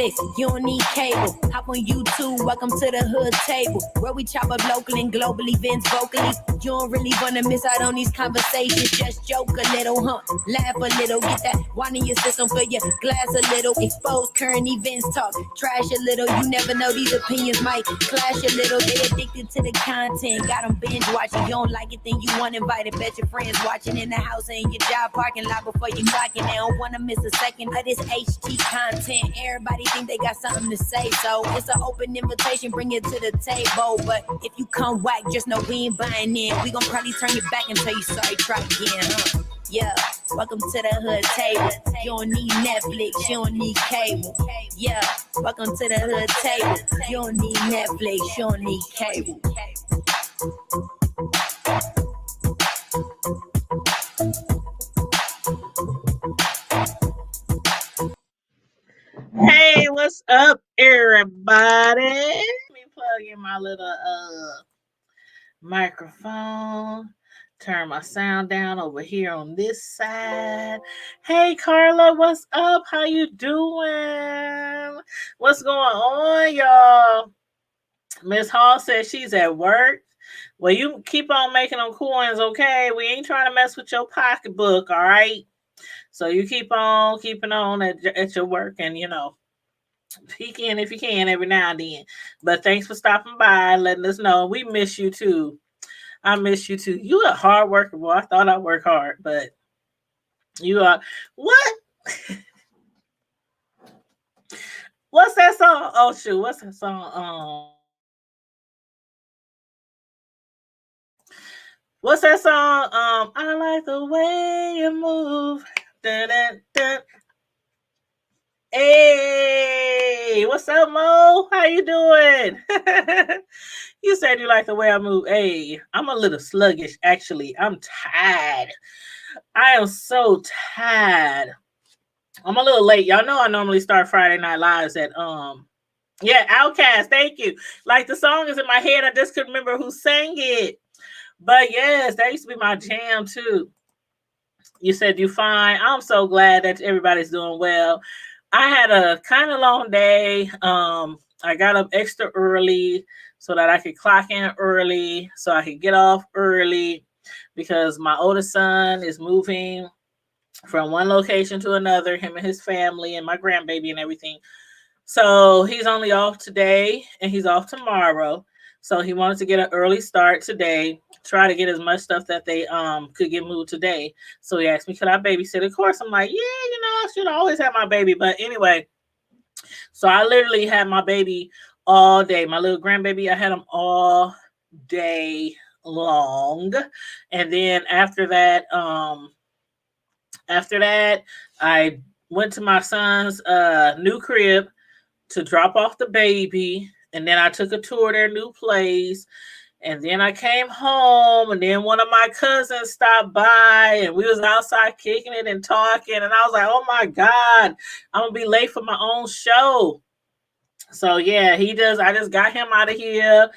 Netflix, you don't need cable. Hop on YouTube, welcome to the hood table, where we chop up local and global events vocally. You don't really wanna miss out on these conversations. Just joke a little, laugh a little, get that wine in your system, fill your glass a little, expose current events, talk trash a little. You never know, these opinions might clash a little. They addicted to the content, got them binge watching. You don't like it, then you want invited. Bet your friends watching in the house and in your job parking lot before you clock in. They don't wanna miss a second of this HT content. Everybody think they got something to say, so it's an open invitation, bring it to the table. But if you come whack, just know we ain't buying in. We gon' probably turn your back and tell you sorry, try again, Yeah, welcome to the hood table. You don't need Netflix, you don't need cable. Yeah, welcome to the hood table. You don't need Netflix, you don't need cable. Hey, what's up, everybody? Let me plug in my little microphone. Turn my sound down over here on this side. Hey, Carla, what's up? How you doing? What's going on, y'all? Miss Hall says she's at work. Well, you keep on making them coins, okay? We ain't trying to mess with your pocketbook, all right? So you keep on keeping on at your work, and peek in if you can every now and then. But thanks for stopping by, letting us know. We miss you too. I miss you too. You a hard worker, boy. I thought I work hard, but you are what? What's that song? Oh shoot, what's that song? What's that song? I like the way you move. Dun, dun, dun. Hey, what's up, Mo? How you doing? You said you like the way I move. Hey, I'm a little sluggish, actually. I'm tired. I am so tired. I'm a little late. Y'all know I normally start Friday Night Lives at Outkast. Thank you. Like the song is in my head. I just couldn't remember who sang it. But yes, that used to be my jam too. You said you fine. I'm so glad that everybody's doing well. I had a kind of long day. I got up extra early so that I could clock in early, so I could get off early, because my oldest son is moving from one location to another, him and his family and my grandbaby and everything. So he's only off today and he's off tomorrow. So he wanted to get an early start today, try to get as much stuff that they could get moved today. So he asked me, could I babysit? Of course, I'm like, yeah, I should always have my baby. But anyway, so I literally had my baby all day. My little grandbaby, I had him all day long. And then after that, I went to my son's new crib to drop off the baby. And then I took a tour of their new place. And then I came home, and then one of my cousins stopped by, and we was outside kicking it and talking. And I was like, oh my God, I'm going to be late for my own show. So yeah, I just got him out of here.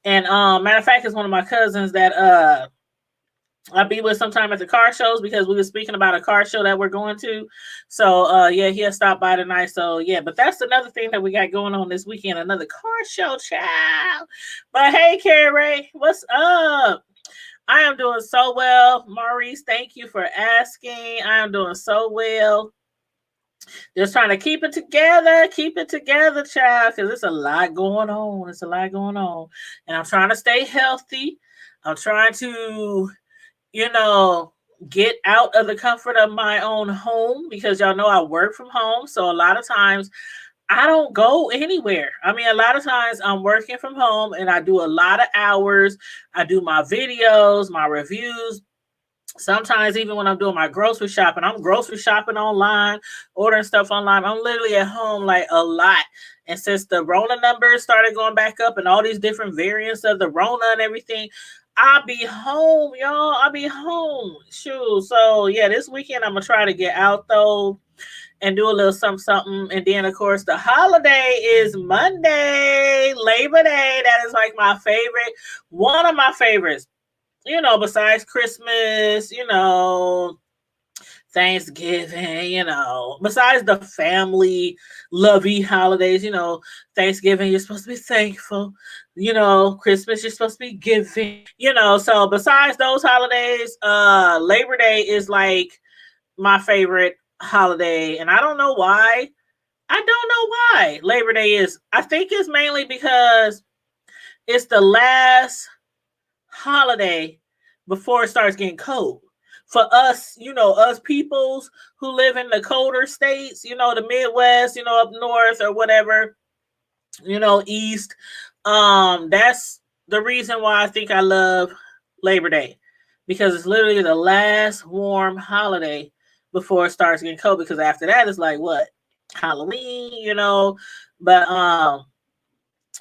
And matter of fact, it's one of my cousins that I'll be with sometime at the car shows, because we were speaking about a car show that we're going to. So he'll stop by tonight. So yeah, but that's another thing that we got going on this weekend, another car show, child. But hey, Carrie Ray, what's up? I am doing so well. Maurice, thank you for asking. I am doing so well. Just trying to keep it together, child, because it's a lot going on. And I'm trying to stay healthy. I'm trying to get out of the comfort of my own home, because y'all know I work from home. So a lot of times I don't go anywhere. I mean, a lot of times I'm working from home and I do a lot of hours. I do my videos, my reviews. Sometimes even when I'm doing my grocery shopping, I'm grocery shopping online, ordering stuff online. I'm literally at home like a lot. And since the Rona numbers started going back up and all these different variants of the Rona and everything, I'll be home, y'all. I'll be home. Shoot. So yeah, this weekend I'm gonna try to get out though and do a little something. And then of course the holiday is Monday, Labor Day. That is like my favorite, one of my favorites. Besides Christmas, Thanksgiving, you know, besides the family lovey holidays, you know, Thanksgiving, you're supposed to be thankful, you know, Christmas, you're supposed to be giving, you know, so besides those holidays, Labor Day is like my favorite holiday, and I don't know why. I don't know why Labor Day is. I think it's mainly because it's the last holiday before it starts getting cold. For us, you know, us peoples who live in the colder states, you know, the Midwest, you know, up north or whatever, you know, east. That's the reason why I think I love Labor Day. Because it's literally the last warm holiday before it starts getting cold. Because after that it's like what? Halloween, you know. But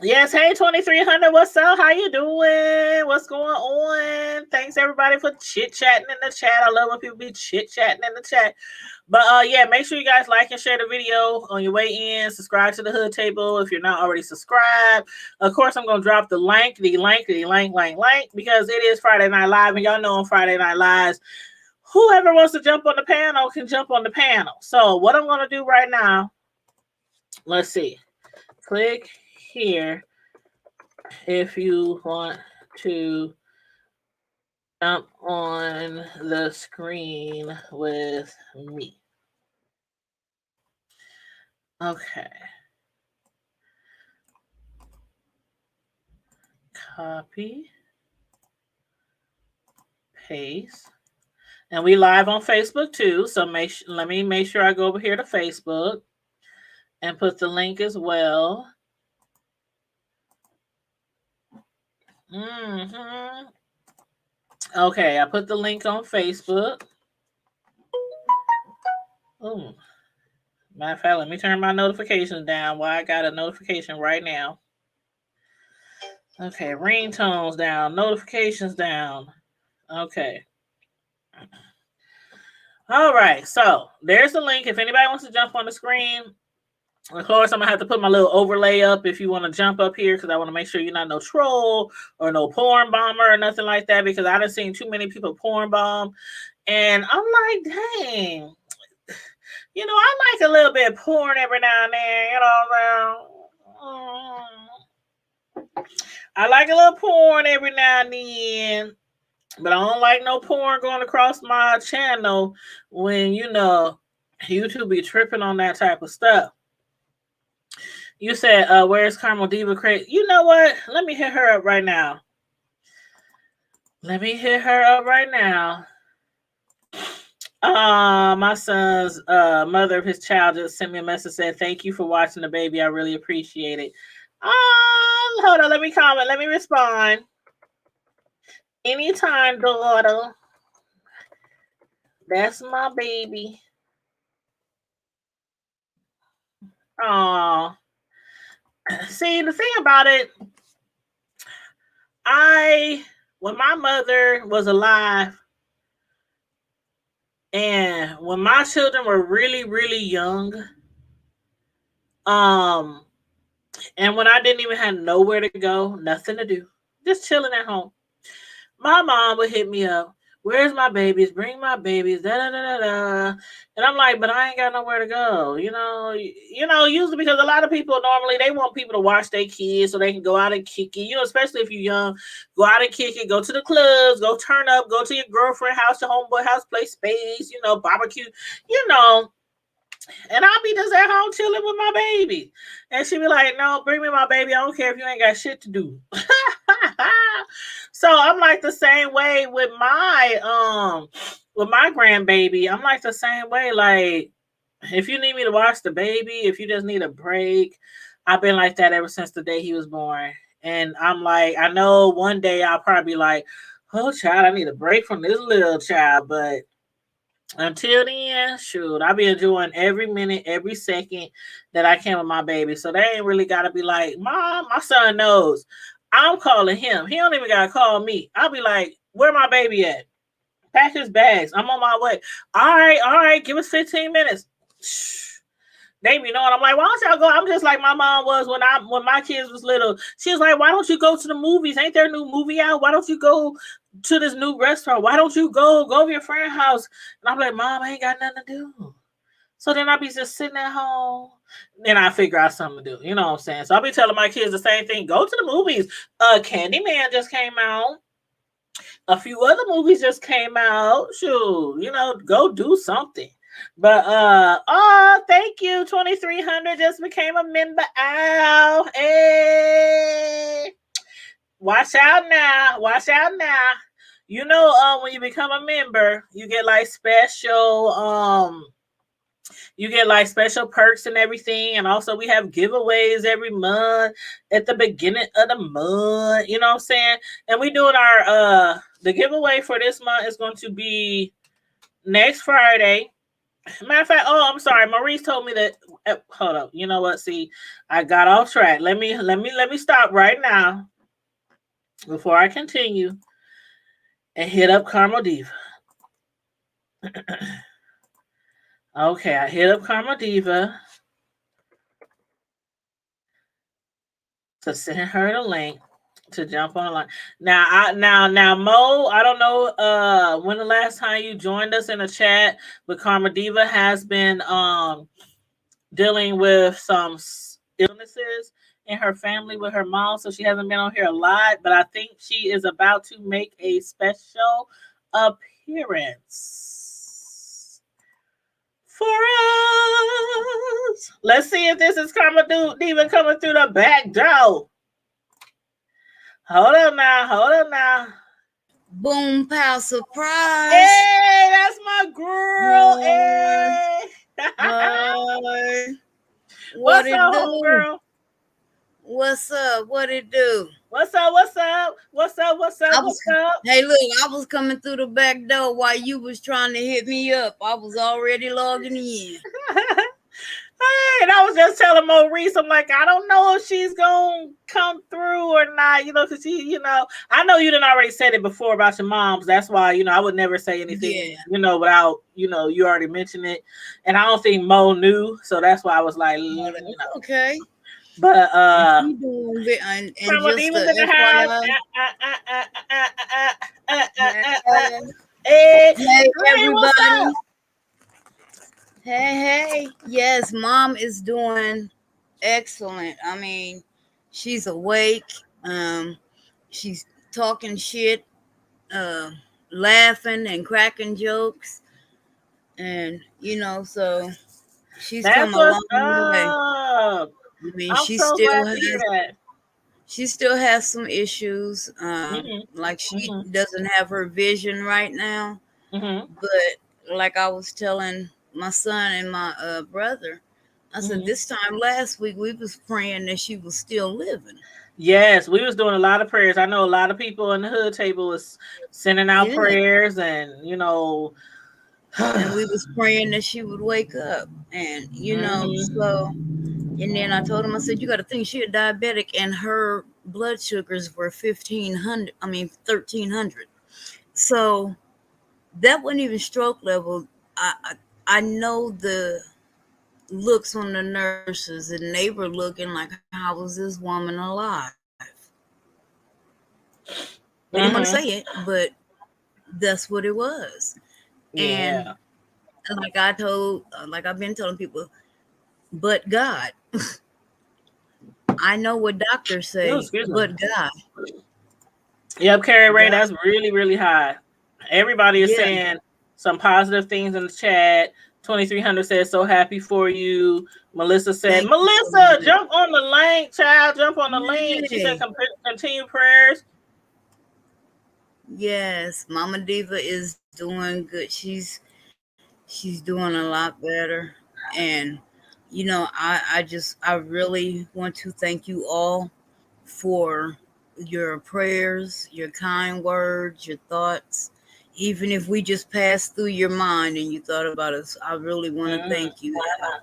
yes, hey 2300, what's up? How you doing? What's going on? Thanks everybody for chit-chatting in the chat. I love when people be chit-chatting in the chat. But yeah, make sure you guys like and share the video on your way in. Subscribe to the Hood Table if you're not already subscribed. Of course, I'm gonna drop the link, because it is Friday Night Live, and y'all know on Friday Night Lives, whoever wants to jump on the panel can jump on the panel. So what I'm gonna do right now, let's see. Click here if you want to jump on the screen with me. Okay. Copy. Paste. And we live on Facebook too. So let me make sure I go over here to Facebook and put the link as well. Okay, I put the link on Facebook. Oh, matter of fact, let me turn my notifications down. Why I got a notification right now. Okay, ringtones down, notifications down. Okay. All right, so there's the link. If anybody wants to jump on the screen, of course, I'm going to have to put my little overlay up if you want to jump up here, because I want to make sure you're not no troll or no porn bomber or nothing like that, because I done seen too many people porn bomb. And I'm like, dang, you know, I like a little bit of porn every now and then, you know. I like a little porn every now and then, but I don't like no porn going across my channel when, you know, YouTube be tripping on that type of stuff. You said, where's Carmel Diva Crate? You know what? Let me hit her up right now. My son's mother of his child just sent me a message, said, thank you for watching the baby. I really appreciate it. Hold on. Let me comment. Let me respond. Anytime, daughter. That's my baby. Oh. See, the thing about it, when my mother was alive, and when my children were really, really young, and when I didn't even have nowhere to go, nothing to do, just chilling at home, my mom would hit me up. Where's my babies? Bring my babies. Da da da da da. And I'm like, but I ain't got nowhere to go. You know, usually because a lot of people normally they want people to watch their kids so they can go out and kick it. You know, especially if you're young, go out and kick it. Go to the clubs. Go turn up. Go to your girlfriend house, your homeboy house, play spades. You know, barbecue. You know. And I'll be just at home chilling with my baby. And she be like, no, bring me my baby. I don't care if you ain't got shit to do. So I'm like the same way with my grandbaby. I'm like the same way. Like, if you need me to watch the baby, if you just need a break, I've been like that ever since the day he was born. And I'm like, I know one day I'll probably be like, oh, child, I need a break from this little child. But until then, shoot, I be enjoying every minute, every second that I can with my baby. So they ain't really got to be like, Mom, my son knows. I'm calling him. He don't even got to call me. I'll be like, where my baby at? Pack his bags. I'm on my way. All right. Give us 15 minutes. They be knowing. I'm like, why don't y'all go? I'm just like my mom was when my kids was little. She was like, why don't you go to the movies? Ain't there a new movie out? Why don't you go to this new restaurant. Why don't you go to your friend's house? And I'm like, Mom, I ain't got nothing to do. So then I'll be just sitting at home. Then I figure out something to do. You know what I'm saying? So I'll be telling my kids the same thing. Go to the movies. Candyman just came out. A few other movies just came out. Shoot, go do something. But oh, thank you. 2300 just became a member. Ow. Hey. Watch out now. Watch out now. When you become a member, you get like special perks and everything. And also we have giveaways every month at the beginning of the month. You know what I'm saying? And we doing our the giveaway for this month is going to be next Friday. Matter of fact, I'm sorry. Maurice told me that. Hold up. You know what? See, I got off track. Let me stop right now before I continue and hit up Karma Diva. Okay, I hit up Karma Diva to send her the link to jump online. Now, Mo, I don't know when the last time you joined us in the chat, but Karma Diva has been dealing with some illnesses in her family with her mom, so she hasn't been on here a lot, but I think she is about to make a special appearance for us. Let's see if this is Karma Diva coming through the back door. Hold up now. Boom, pow, surprise. Hey, that's my girl. Hey. What What's up, girl? What's up? What it do? What's up? Hey, look, I was coming through the back door while you was trying to hit me up. I was already logging in. Hey, and I was just telling Maurice, I'm like, I don't know if she's gonna come through or not, because she, I know you didn't already said it before about your moms. That's why, I would never say anything, without, you already mentioned it. And I don't think Mo knew, so that's why I was like, Okay. But you doing it and just in the house. Hey, everybody. Hey. Yes, Mom is doing excellent. I mean, she's awake. She's talking shit, laughing and cracking jokes. And, so she's come a long way. I mean, she still has some issues. Like she doesn't have her vision right now. But like I was telling my son and my brother, I said this time last week we was praying that she was still living. Yes, we was doing a lot of prayers. I know a lot of people in the hood table was sending out prayers, and and we was praying that she would wake up, and so. And then I told him, I said, you got to think she a diabetic, and her blood sugars were 1300. So that wasn't even stroke level. I know the looks on the nurses, and they were looking like, how was this woman alive? They didn't want to say it, but that's what it was. Yeah. And like I've been telling people, but God. I know what doctors say, but God. Yep, Carrie Ray, that's really, really high. Everybody is saying some positive things in the chat. 2300 says, so happy for you. Melissa said, Melissa, jump on the link, child. Jump on the link. She said, continue prayers. Yes, Mama Diva is doing good. She's doing a lot better. And I really want to thank you all for your prayers, your kind words, your thoughts. Even if we just passed through your mind and you thought about us, I really want to thank you.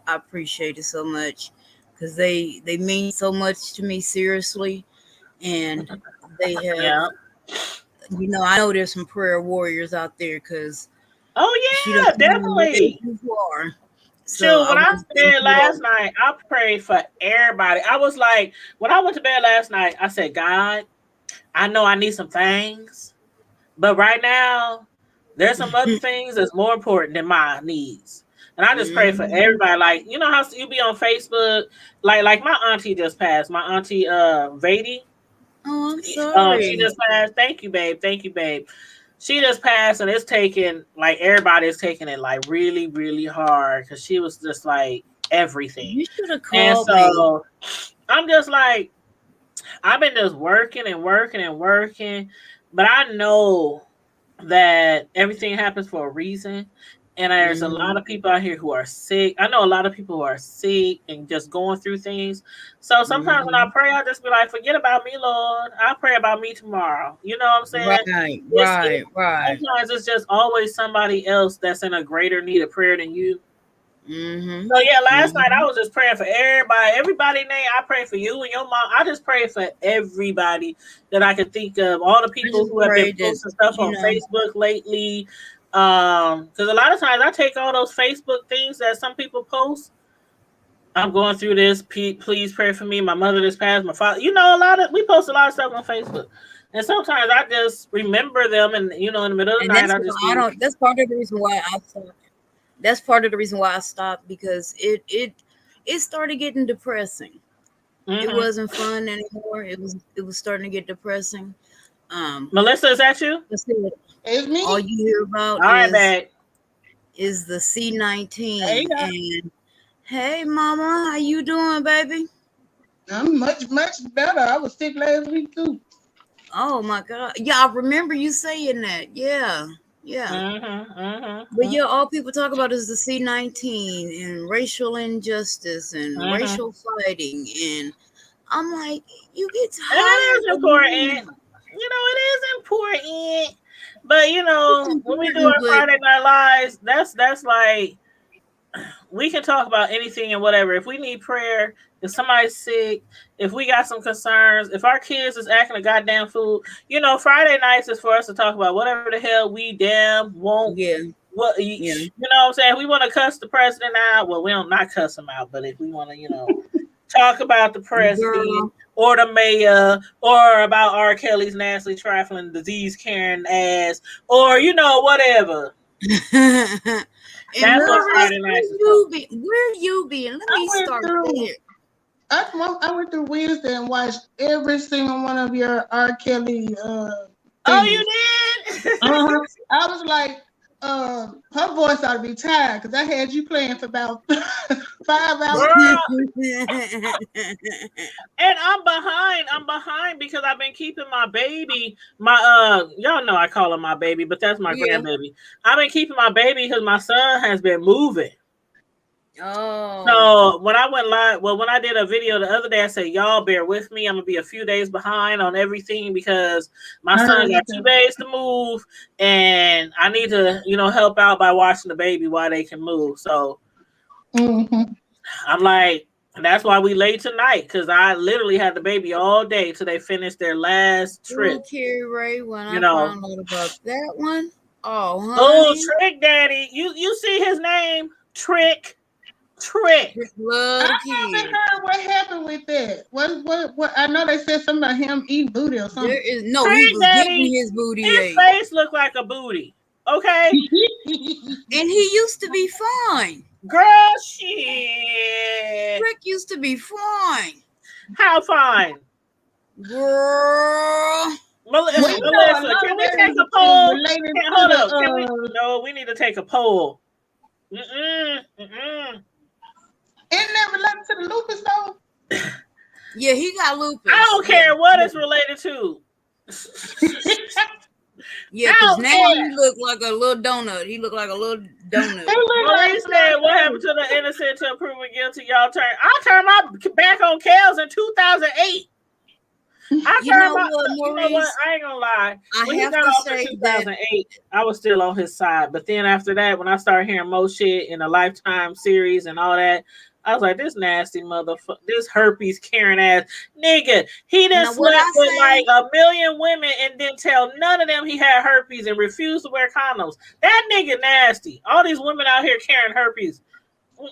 I appreciate it so much because they mean so much to me, seriously. And they have, I know there's some prayer warriors out there because definitely. So when I went to bed last night, I prayed for everybody. I was like, when I went to bed last night, I said, God, I know I need some things, But right now, there's some other things that's more important than my needs. And I just pray for everybody. Like, you know how you be on Facebook, like my auntie just passed. My auntie Vadi. Oh, I'm sorry. She just passed. Thank you, babe. Thank you, babe. She just passed, and it's taking like everybody's taking it like really, really hard because she was just like everything. You should have And called so I'm just like, I've been just working and working and working, but I know that everything happens for a reason. And there's a lot of people out here who are sick. I know a lot of people who are sick and just going through things. So sometimes when I pray, I just be like, forget about me, Lord. I'll pray about me tomorrow. You know what I'm saying? Right. Sometimes it's just always somebody else that's in a greater need of prayer than you. Mm-hmm. So yeah, last night I was just praying for everybody name. I pray for you and your mom. I just pray for everybody that I could think of. All the people who have been posting stuff on Facebook lately. Because a lot of times I take all those Facebook things that some people post. I'm going through this. Please pray for me. My mother just passed. My father. You know, we post a lot of stuff on Facebook. And sometimes I just remember them, and in the middle of the night, That's part of the reason why I stopped. That's part of the reason why I stopped, because it started getting depressing. It wasn't fun anymore. It was starting to get depressing. Melissa, is that you? It's me. All you hear about is the C-19. And hey, Mama, how you doing, baby? I'm much better. I was sick last week too. Oh my God! Yeah, I remember you saying that. Yeah. But yeah, all people talk about is the C-19 and racial injustice and racial fighting, and I'm like, you get tired. It is important. It is important. But when we do our Friday Night Lives, that's like, we can talk about anything and whatever. If we need prayer, if somebody's sick, if we got some concerns, if our kids is acting a goddamn fool, Friday nights is for us to talk about whatever the hell we damn won't. Yeah. What you know what I'm saying? We want to cuss the president out. Well, we don't not cuss him out, but if we want to, talk about the president or the mayor or about R. Kelly's nasty trifling disease carrying ass or whatever. And where you be? Let me start there. I went through Wednesday and watched every single one of your R. Kelly Oh, you did? I was like, her voice ought to be tired because I had you playing for about 5 hours. And I'm behind because I've been keeping my baby. Y'all know I call her my baby, but that's my grandbaby. I've been keeping my baby because my son has been moving. Oh. So when I went live, when I did a video the other day, I said, y'all bear with me. I'm gonna be a few days behind on everything because my son got 2 days to move, and I need to, help out by watching the baby while they can move. So I'm like, that's why we late tonight, because I literally had the baby all day till they finished their last trip. Carrie Ray, when I found out about that one, honey. Oh, Trick Daddy, you see his name, Trick. I haven't heard what happened with that. What? I know they said something about him eating booty or something. He was getting his booty. His face looked like a booty. Okay. And he used to be fine. Girl, shit. Rick used to be fine. How fine? Girl. Melissa, can we take a poll? Hold up. No, we need to take a poll. Isn't that related to the lupus though? Yeah, he got lupus. I don't care what it's related to. Yeah, because now he look like a little donut. He looked like a little donut. Maurice said, what happened to the innocent to proven guilty? Y'all I turned my back on Kels in 2008. I ain't gonna lie. When he got off in 2008, I was still on his side. But then after that, when I started hearing more shit in the Lifetime series and all that, I was like, this nasty motherfucker, this herpes carrying ass nigga. He done slept with like 1 million women and didn't tell none of them he had herpes and refused to wear condoms. That nigga nasty. All these women out here carrying herpes. Go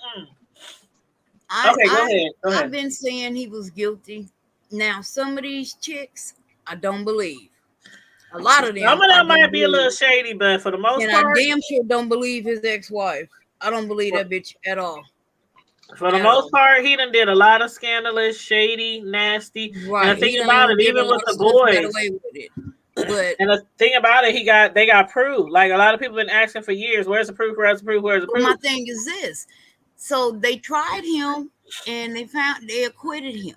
ahead. I've been saying he was guilty. Now, some of these chicks, I don't believe. A lot of them. Some of them might be a little shady, but for the most part, I damn sure don't believe his ex-wife. I don't believe that bitch at all. For the most part, he done did a lot of scandalous, shady, nasty. Right. And the thing about it, even with the boys, but and the thing about it, they got proved. Like a lot of people been asking for years, where's the proof? Where's the proof? Where's the proof? My thing is this. So they tried him and they acquitted him.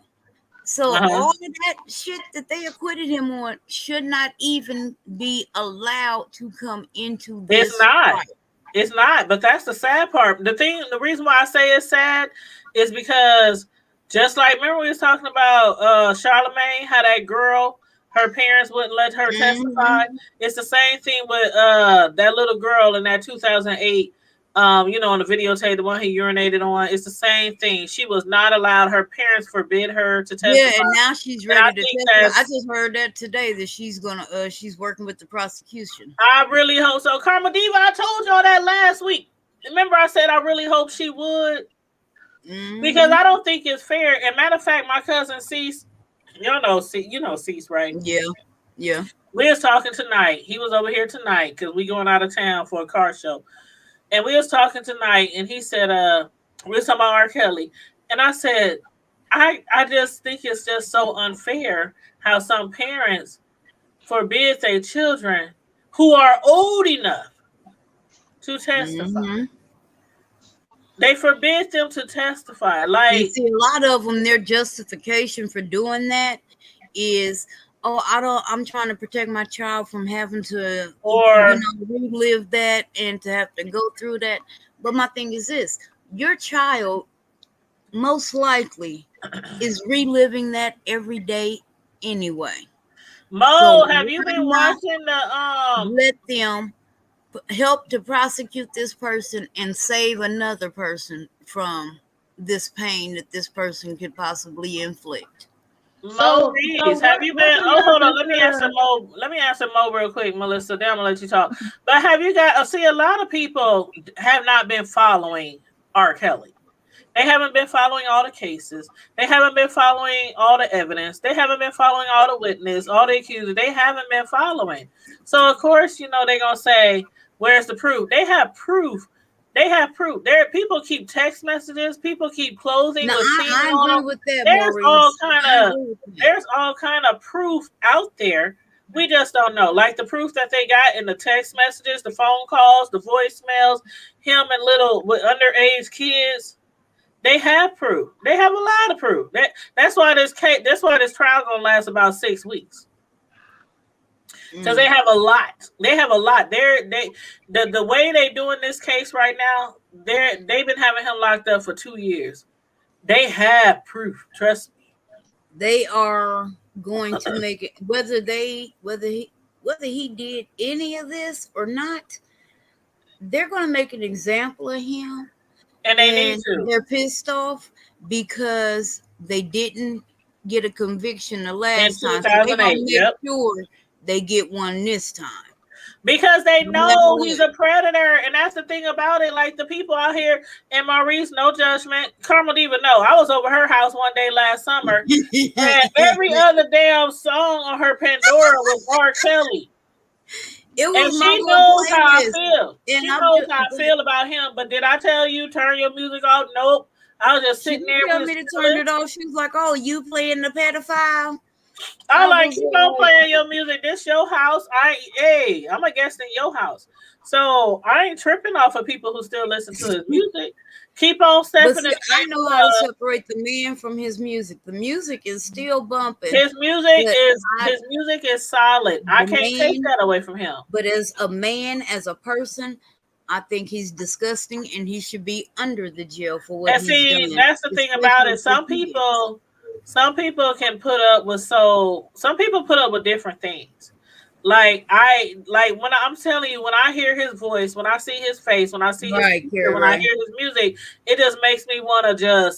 So all of that shit that they acquitted him on should not even be allowed to come into this. It's not. trial. It's not, but that's the sad part. The reason why I say it's sad is because just like remember we was talking about Charlamagne, how that girl, her parents wouldn't let her testify. It's the same thing with that little girl in that 2008 on the videotape, the one he urinated on. It's the same thing. She was not allowed. Her parents forbid her to testify. Yeah, and now she's ready to testify. I just heard that today that she's working with the prosecution. I really hope so. Karma Diva, I told y'all that last week. Remember I said I really hope she would? Because I don't think it's fair. And matter of fact, my cousin Cease, Cease, right? Yeah. We was talking tonight. He was over here tonight because we going out of town for a car show. And we was talking tonight, and he said, we was talking about R. Kelly. And I said, I just think it's just so unfair how some parents forbid their children who are old enough to testify. They forbid them to testify. Like, you see, a lot of them, their justification for doing that is, I'm trying to protect my child from having to relive that and to have to go through that. But my thing is this: your child most likely is reliving that every day anyway. Mo, so have you been watching the let them help to prosecute this person and save another person from this pain that this person could possibly inflict? Mo Reeves, have you been? Oh, hold on. Let me answer Mo. Let me answer Mo real quick, Melissa. Then I'm gonna let you talk. But have you got? See, a lot of people have not been following R. Kelly. They haven't been following all the cases. They haven't been following all the evidence. They haven't been following all the witness, all the accusers. They haven't been following. So of course, they're gonna say, "Where's the proof?" They have proof. They have proof. People keep text messages. People keep clothing. I agree with that. There's all kind of proof out there. We just don't know. Like the proof that they got in the text messages, the phone calls, the voicemails, him and little with underage kids. They have proof. They have a lot of proof. That's why this trial gonna last about 6 weeks. Because they have a lot. They have a lot. The way they doing this case right now, they've been having him locked up for 2 years. They have proof. Trust me. They are going to make it whether he did any of this or not. They're going to make an example of him, and they need to. They're pissed off because they didn't get a conviction the last time. So they're going to make sure they get one this time. Because they know he's a predator. And that's the thing about it. Like the people out here, and Maurice, no judgment. Karma Diva, no. I was over her house one day last summer. And every other damn song on her Pandora was R. Kelly. It was and she knows how I feel. She knows how I feel about him. But did I tell you, turn your music off? Nope. I was just sitting there. She told me to turn it off. She was like, "Oh, you playing the pedophile?" I like, keep on playing your music. This your house. I'm a guest in your house. So I ain't tripping off of people who still listen to his music. Keep on stepping. I know how to separate the man from his music. The music is still bumping. His music is solid. I can't take that away from him. But as a man, as a person, I think he's disgusting and he should be under the jail for what he's done. That's the thing about it. Some people can put up with some people put up with different things. When I'm telling you, when I hear his voice, when I see his face, when I see I hear his music, it just makes me want to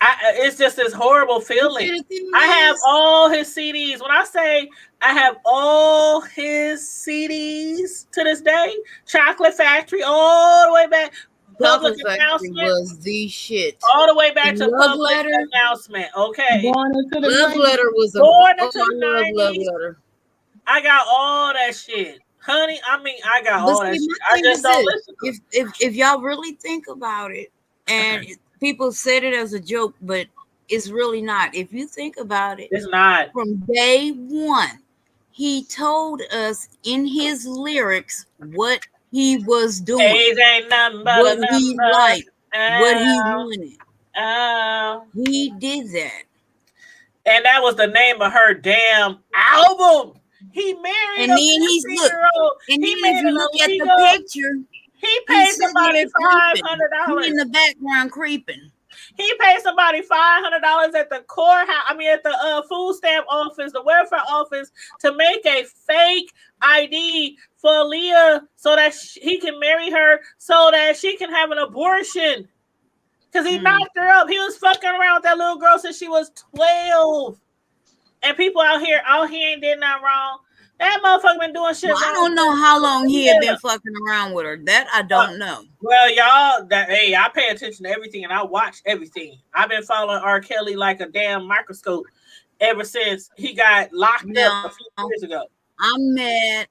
it's just this horrible feeling. I have all his CDs. When I say I have all his CDs to this day, Chocolate Factory, all the way back. Public announcement was the shit. All the way back to public announcement. Okay. Love Letter was a Born into the 90s. Love Letter. I got all that shit. Honey, I mean, I got But all that see, shit. my I thing just is don't this: listen to it. if y'all really think about it, and people said it as a joke, but it's really not. If you think about it, It's not. from day one, he told us in his lyrics what he was doing, Age ain't nothing but what a he number. liked, what he Oh, wanted. oh. He did that. And that was the name of her damn album. He married And a then he's look, 15-year-old. and He then made if you it look at illegal. the picture, He paid he's sitting somebody there creeping. $500. He in the background creeping. He paid somebody $500 at the courthouse. I mean, at the food stamp office, the welfare office, to make a fake ID for Aaliyah so that he can marry her, so that she can have an abortion. Because he knocked her up. He was fucking around with that little girl since she was 12. And people out here ain't did nothing wrong. That motherfucker been doing shit wrong. I don't know how long he had been fucking around with her. That I don't know. Well, y'all, I pay attention to everything and I watch everything. I've been following R. Kelly like a damn microscope ever since he got locked up a few years ago. I'm mad.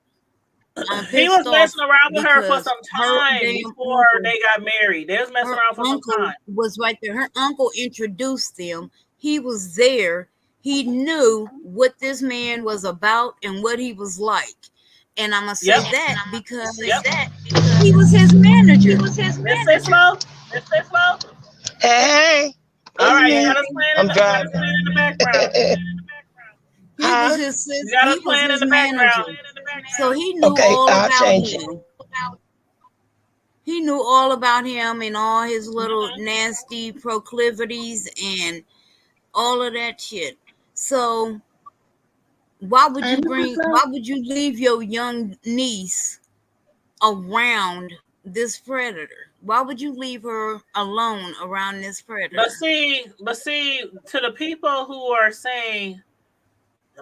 He was messing around with her for some time before they got married. They was messing around for some time. Was right there. Her uncle introduced them. He was there. He knew what this man was about and what he was like. And I'm gonna say that because he was his manager. He was his manager. Miss Fitflow? Hey. All right, you got us playing in the background. He was his manager. So he knew all about him. He knew all about him and all his little nasty proclivities and all of that shit. So why would you leave your young niece around this predator? Why would you leave her alone around this predator? But see, to the people who are saying,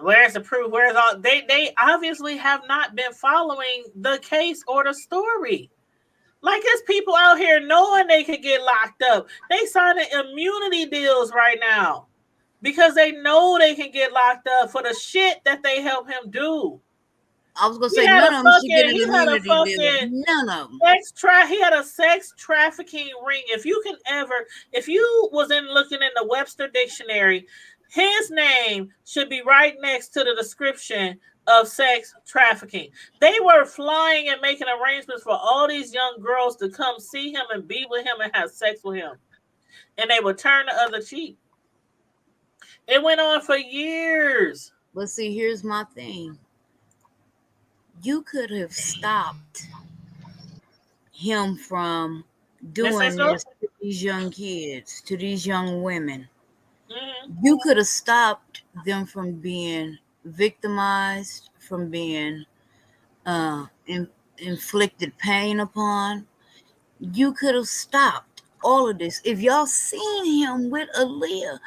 where's the proof? Where's all? They obviously have not been following the case or the story. Like, there's people out here knowing they could get locked up. They signing immunity deals right now because they know they can get locked up for the shit that they help him do. I was gonna say none of them should get an immunity deal. None of them. He had a sex trafficking ring. If you was looking in the Webster dictionary, his name should be right next to the description of sex trafficking. They were flying and making arrangements for all these young girls to come see him and be with him and have sex with him. And they would turn the other cheek. It went on for years. But see, here's my thing. You could have stopped him from doing this to these young kids, to these young women. Mm-hmm. You could have stopped them from being victimized, from being inflicted pain upon. You could have stopped all of this. If y'all seen him with Aaliyah,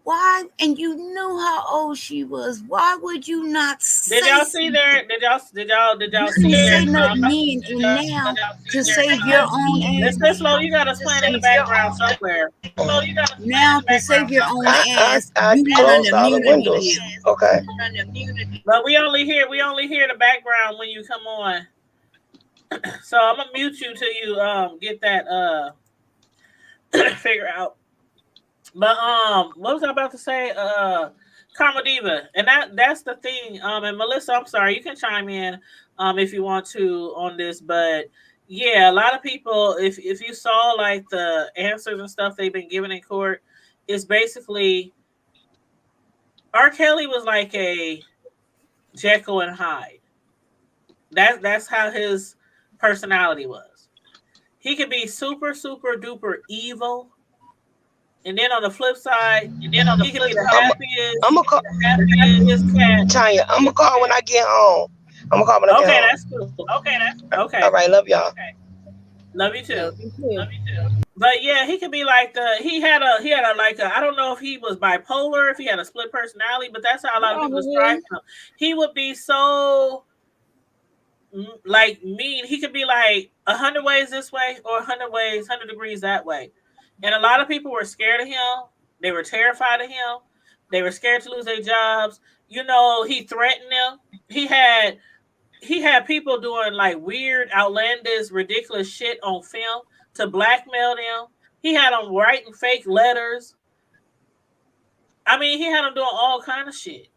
why? And you knew how old she was. Why would you not say? Did y'all see there? Did y'all see there? Not then and now to save your own ass. Let's slow. You got us playing in the background somewhere. Now to save your own ass, you close all the windows. Okay. But we only hear the background when you come on. So I'm gonna mute you till you get that figure out. But what was I about to say? Karma Diva, and that's the thing. And Melissa, I'm sorry, you can chime in if you want to on this, but yeah, a lot of people, if you saw like the answers and stuff they've been given in court, it's basically R. Kelly was like a Jekyll and Hyde. That's how his personality was. He could be super, super duper evil. And then on the flip side, he can be the happiest. I'm gonna call cat. Tanya. I'm gonna call when I get home. I'm gonna call when I get home. That's cool. Okay. All right, love y'all. Okay. Love you too. But yeah, he could be like he had a I don't know if he was bipolar, if he had a split personality, but that's how a lot of people describe him. He would be so like mean. He could be like 100 ways this way or 100 degrees that way. And a lot of people were scared of him. They were terrified of him. They were scared to lose their jobs. you know, he threatened them. He had people doing like weird, outlandish, ridiculous shit on film to blackmail them. He had them writing fake letters. I mean, he had them doing all kind of shit.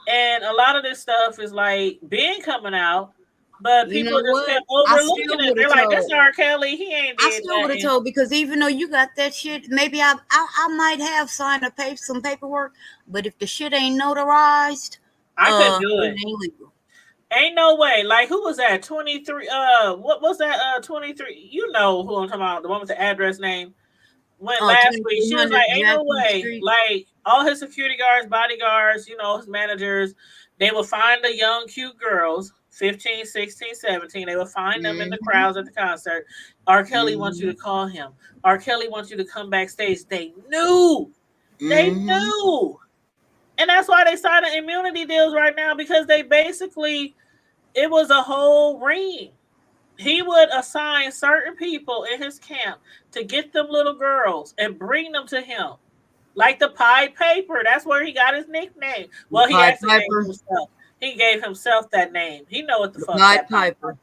And a lot of this stuff is like been coming out, but people just kept overlooking it. They're like, "That's R. Kelly. He ain't did I still would have told, because even though you got that shit, maybe I might have signed some paperwork, but if the shit ain't notarized, I couldn't do it. Ain't legal. Ain't no way. Like, who was that? 23. What was that? 23. You know who I'm talking about? The one with the address name. Went last week. She was like, "Ain't no way." Street. Like, all his security guards, bodyguards, you know, his managers, they will find the young, cute girls, 15, 16, 17. They will find them in the crowds at the concert. R. Kelly wants you to call him. R. Kelly wants you to come backstage. They knew. They knew. And that's why they signed the immunity deals right now, because they basically, it was a whole ring. He would assign certain people in his camp to get them little girls and bring them to him. Like the Pied Piper. That's where he got his nickname. Well, he actually named himself. He gave himself that name. He know what the fuck. Pied Piper.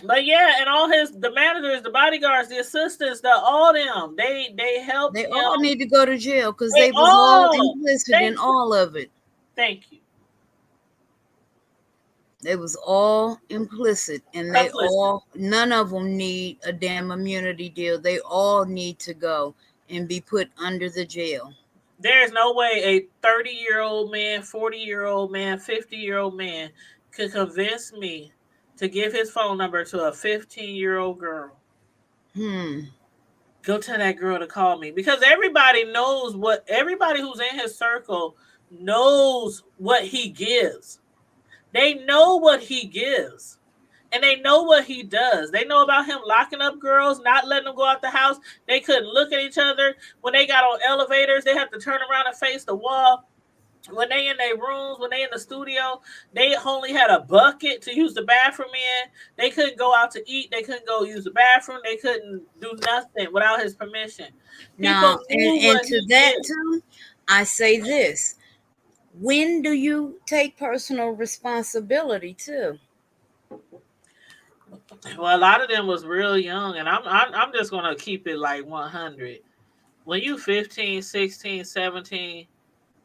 But yeah, and all the managers, the bodyguards, the assistants, all them, they helped. They all need to go to jail because they was all implicit in all of it. Thank you. They was all implicit, and none of them need a damn immunity deal. They all need to go and be put under the jail. There's no way a 30-year-old man, 40-year-old man, 50-year-old man could convince me to give his phone number to a 15-year-old girl. Go tell that girl to call me, because everybody who's in his circle knows what he gives. They know what he gives, and they know what he does. They know about him locking up girls, not letting them go out the house. They couldn't look at each other. When they got on elevators, they had to turn around and face the wall. When they in their rooms, when they in the studio, they only had a bucket to use the bathroom in. They couldn't go out to eat. They couldn't go use the bathroom. They couldn't do nothing without his permission. Now, and to that too, I say this. When do you take personal responsibility too? Well, a lot of them was real young, and I'm just gonna keep it like 100. When you 15, 16, 17,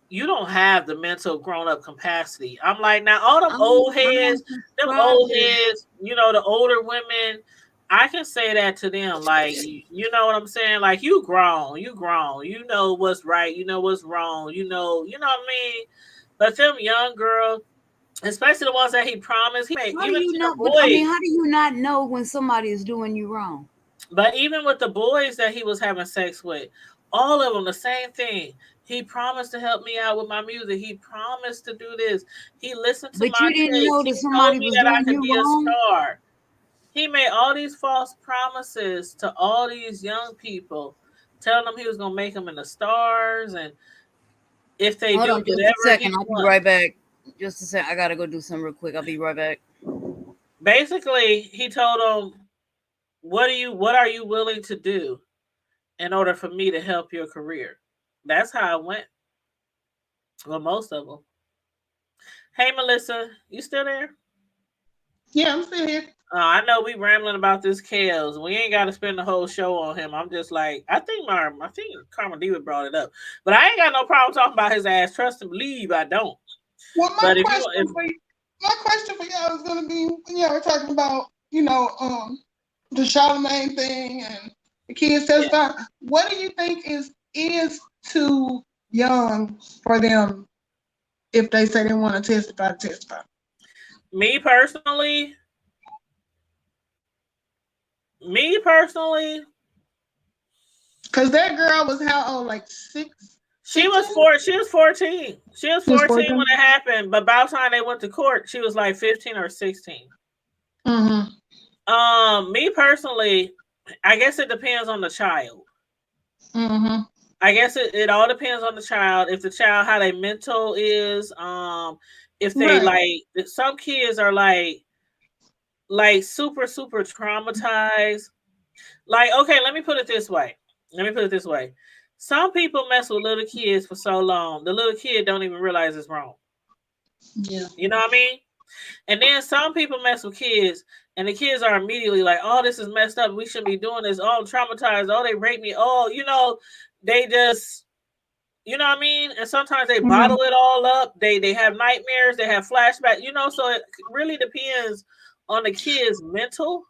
you don't have the mental grown-up capacity. I'm like, now all them old heads, you know, the older women, I can say that to them. Like, you know what I'm saying? Like, you grown. You know what's right. You know what's wrong. You know what I mean? But them young girls, especially the ones that he promised, how do you not know when somebody is doing you wrong? But even with the boys that he was having sex with, all of them, the same thing. He promised to help me out with my music. He promised to do this. He listened to my But you didn't know that somebody was doing you wrong? A star. He made all these false promises to all these young people, telling them he was going to make them into stars, and if they Hold on just a second, I'll be right back. Just a second, I gotta go do something real quick. I'll be right back. Basically, he told them, what are you willing to do in order for me to help your career? That's how it went. Well, most of them. Hey, Melissa, you still there? Yeah, I'm still here. I know we rambling about this Kels. We ain't got to spend the whole show on him. I'm just like, I think Karma Diva brought it up, but I ain't got no problem talking about his ass. Trust and believe, I don't. Well, my question for y'all is going to be, we're talking about, the Charlamagne thing and the kids testifying. Yeah. What do you think is too young for them if they say they want to testify? Me personally, because that girl was how old? Like 6? She was 14. She was 14 when it happened, but by the time they went to court, she was like 15 or 16. Me personally, I guess it depends on the child. I guess it all depends on the child. If the child, how their mental is, if they like, some kids are like super, super traumatized. Like, okay, let me put it this way. some people mess with little kids for so long, the little kid don't even realize it's wrong. Yeah. You know what I mean? And then some people mess with kids, and the kids are immediately like, oh, this is messed up. We shouldn't be doing this. Oh, I'm traumatized. Oh, they raped me. Oh, you know, they just, you know what I mean? And sometimes they bottle it all up. They have nightmares. They have flashbacks. You know, so it really depends on the kid's mental.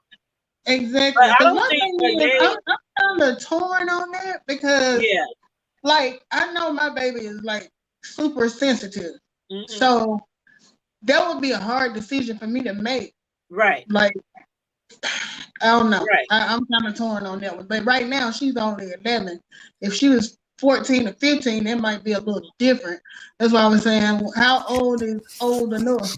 Exactly. But I don't think I'm kind of torn on that because, like, I know my baby is like super sensitive, so that would be a hard decision for me to make. Right. Like, I don't know. Right. I'm kind of torn on that one. But right now, she's only 11. If she was 14 or 15, it might be a little different. That's why I was saying, how old is old enough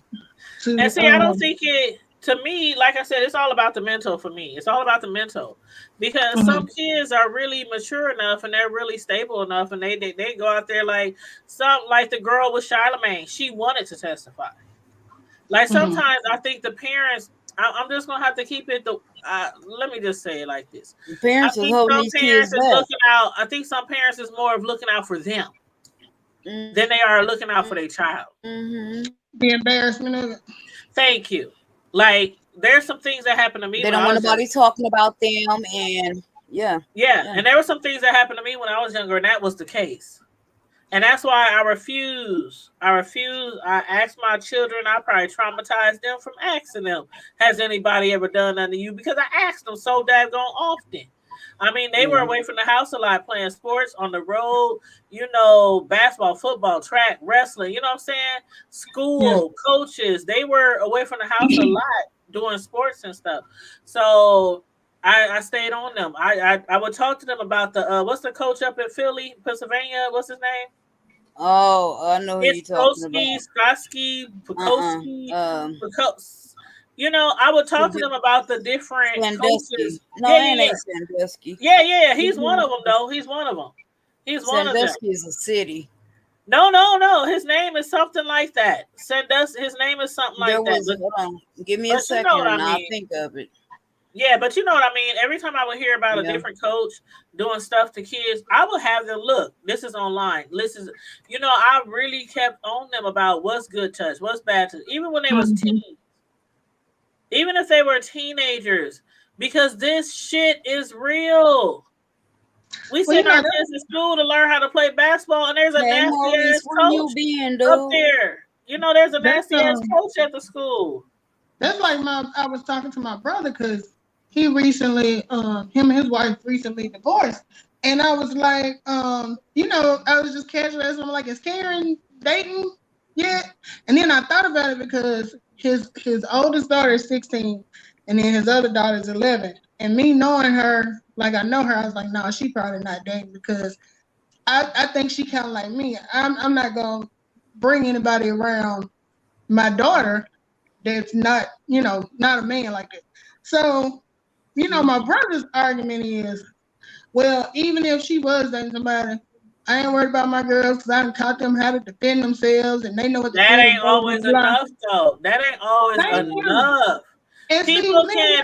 to? And see, I don't think it. To me, like I said, it's all about the mental for me. It's all about the mental because some kids are really mature enough and they're really stable enough, and they go out there like the girl with Charlamagne. She wanted to testify. Like sometimes I think the parents. I'm just gonna have to keep it. Let me just say it like this: the parents I think are holding these kids back. looking out. I think some parents is more of looking out for them than they are looking out for their child. The embarrassment of it. Thank you. Like there's some things that happened to me. They don't want nobody talking about them, and yeah. And there were some things that happened to me when I was younger, and that was the case. And that's why I refuse. I asked my children. I probably traumatized them from asking them, has anybody ever done that to you? Because I asked them so daggone often. I mean, they were away from the house a lot, playing sports on the road, you know, basketball, football, track, wrestling, you know what I'm saying? School, coaches, they were away from the house a lot doing sports and stuff. So I stayed on them. I would talk to them about the, what's the coach up in Philly, Pennsylvania? What's his name? Oh, I know who you're talking about. Skoski. You know, I would talk to them about the different coaches. Sandusky. Yeah. He's one of them, though. He's one of them. Sandusky is a city. No. His name is something like that. Sandusky. His name is something like that. Hold on. Give me a second, and I'll think of it. Yeah, but you know what I mean? Every time I would hear about a different coach doing stuff to kids, I would have them look. This is online. You know, I really kept on them about what's good touch, what's bad touch, even when they was teens. Even if they were teenagers, because this shit is real. We send our kids to school to learn how to play basketball, and there's a nasty ass coach up there. You know, there's a nasty ass coach at the school. That's like I was talking to my brother because he recently, him and his wife recently divorced, and I was like, you know, I was just casual asking him like, is Karen dating yet? And then I thought about it because his oldest daughter is 16, and then his other daughter is 11. And me knowing her, like I know her, I was like, no, she probably not dating because I think she kind of like me. I'm not gonna bring anybody around my daughter that's not, you know, not a man like that. So, you know, my brother's argument is, well, even if she was dating somebody, I ain't worried about my girls because I done taught them how to defend themselves and they know what that ain't always enough though. That ain't always enough. People can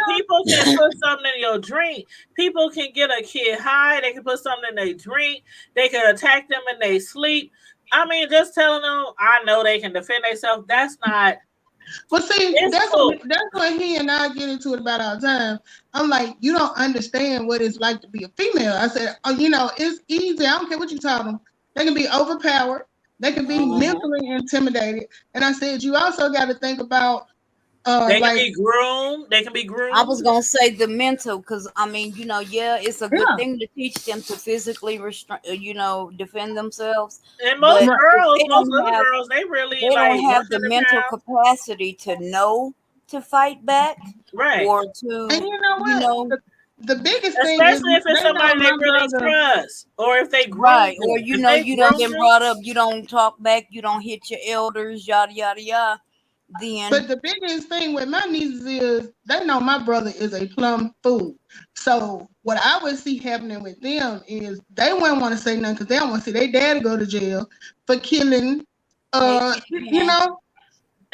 put something in your drink. People can get a kid high. They can put something in their drink. They can attack them in their sleep. I mean, just telling them, I know they can defend themselves. That's not. Well, see, that's what he and I get into it about all the time. I'm like, you don't understand what it's like to be a female. I said, oh, you know, it's easy. I don't care what you tell them. They can be overpowered. They can be mentally intimidated. And I said, you also got to think about they can be groomed. They can be groomed. I was gonna say the mental, because I mean, you know, it's a good thing to teach them to physically defend themselves. And most girls, they really don't have the mental capacity to know to fight back, right? Or to, and you know what? The biggest thing, especially if it's somebody they really trust, or if they right, or you know, you don't get brought up, you don't talk back, you don't hit your elders, yada yada yada. But the biggest thing with my nieces is they know my brother is a plum fool. So what I would see happening with them is they wouldn't want to say nothing because they don't want to see their daddy go to jail for killing, you know.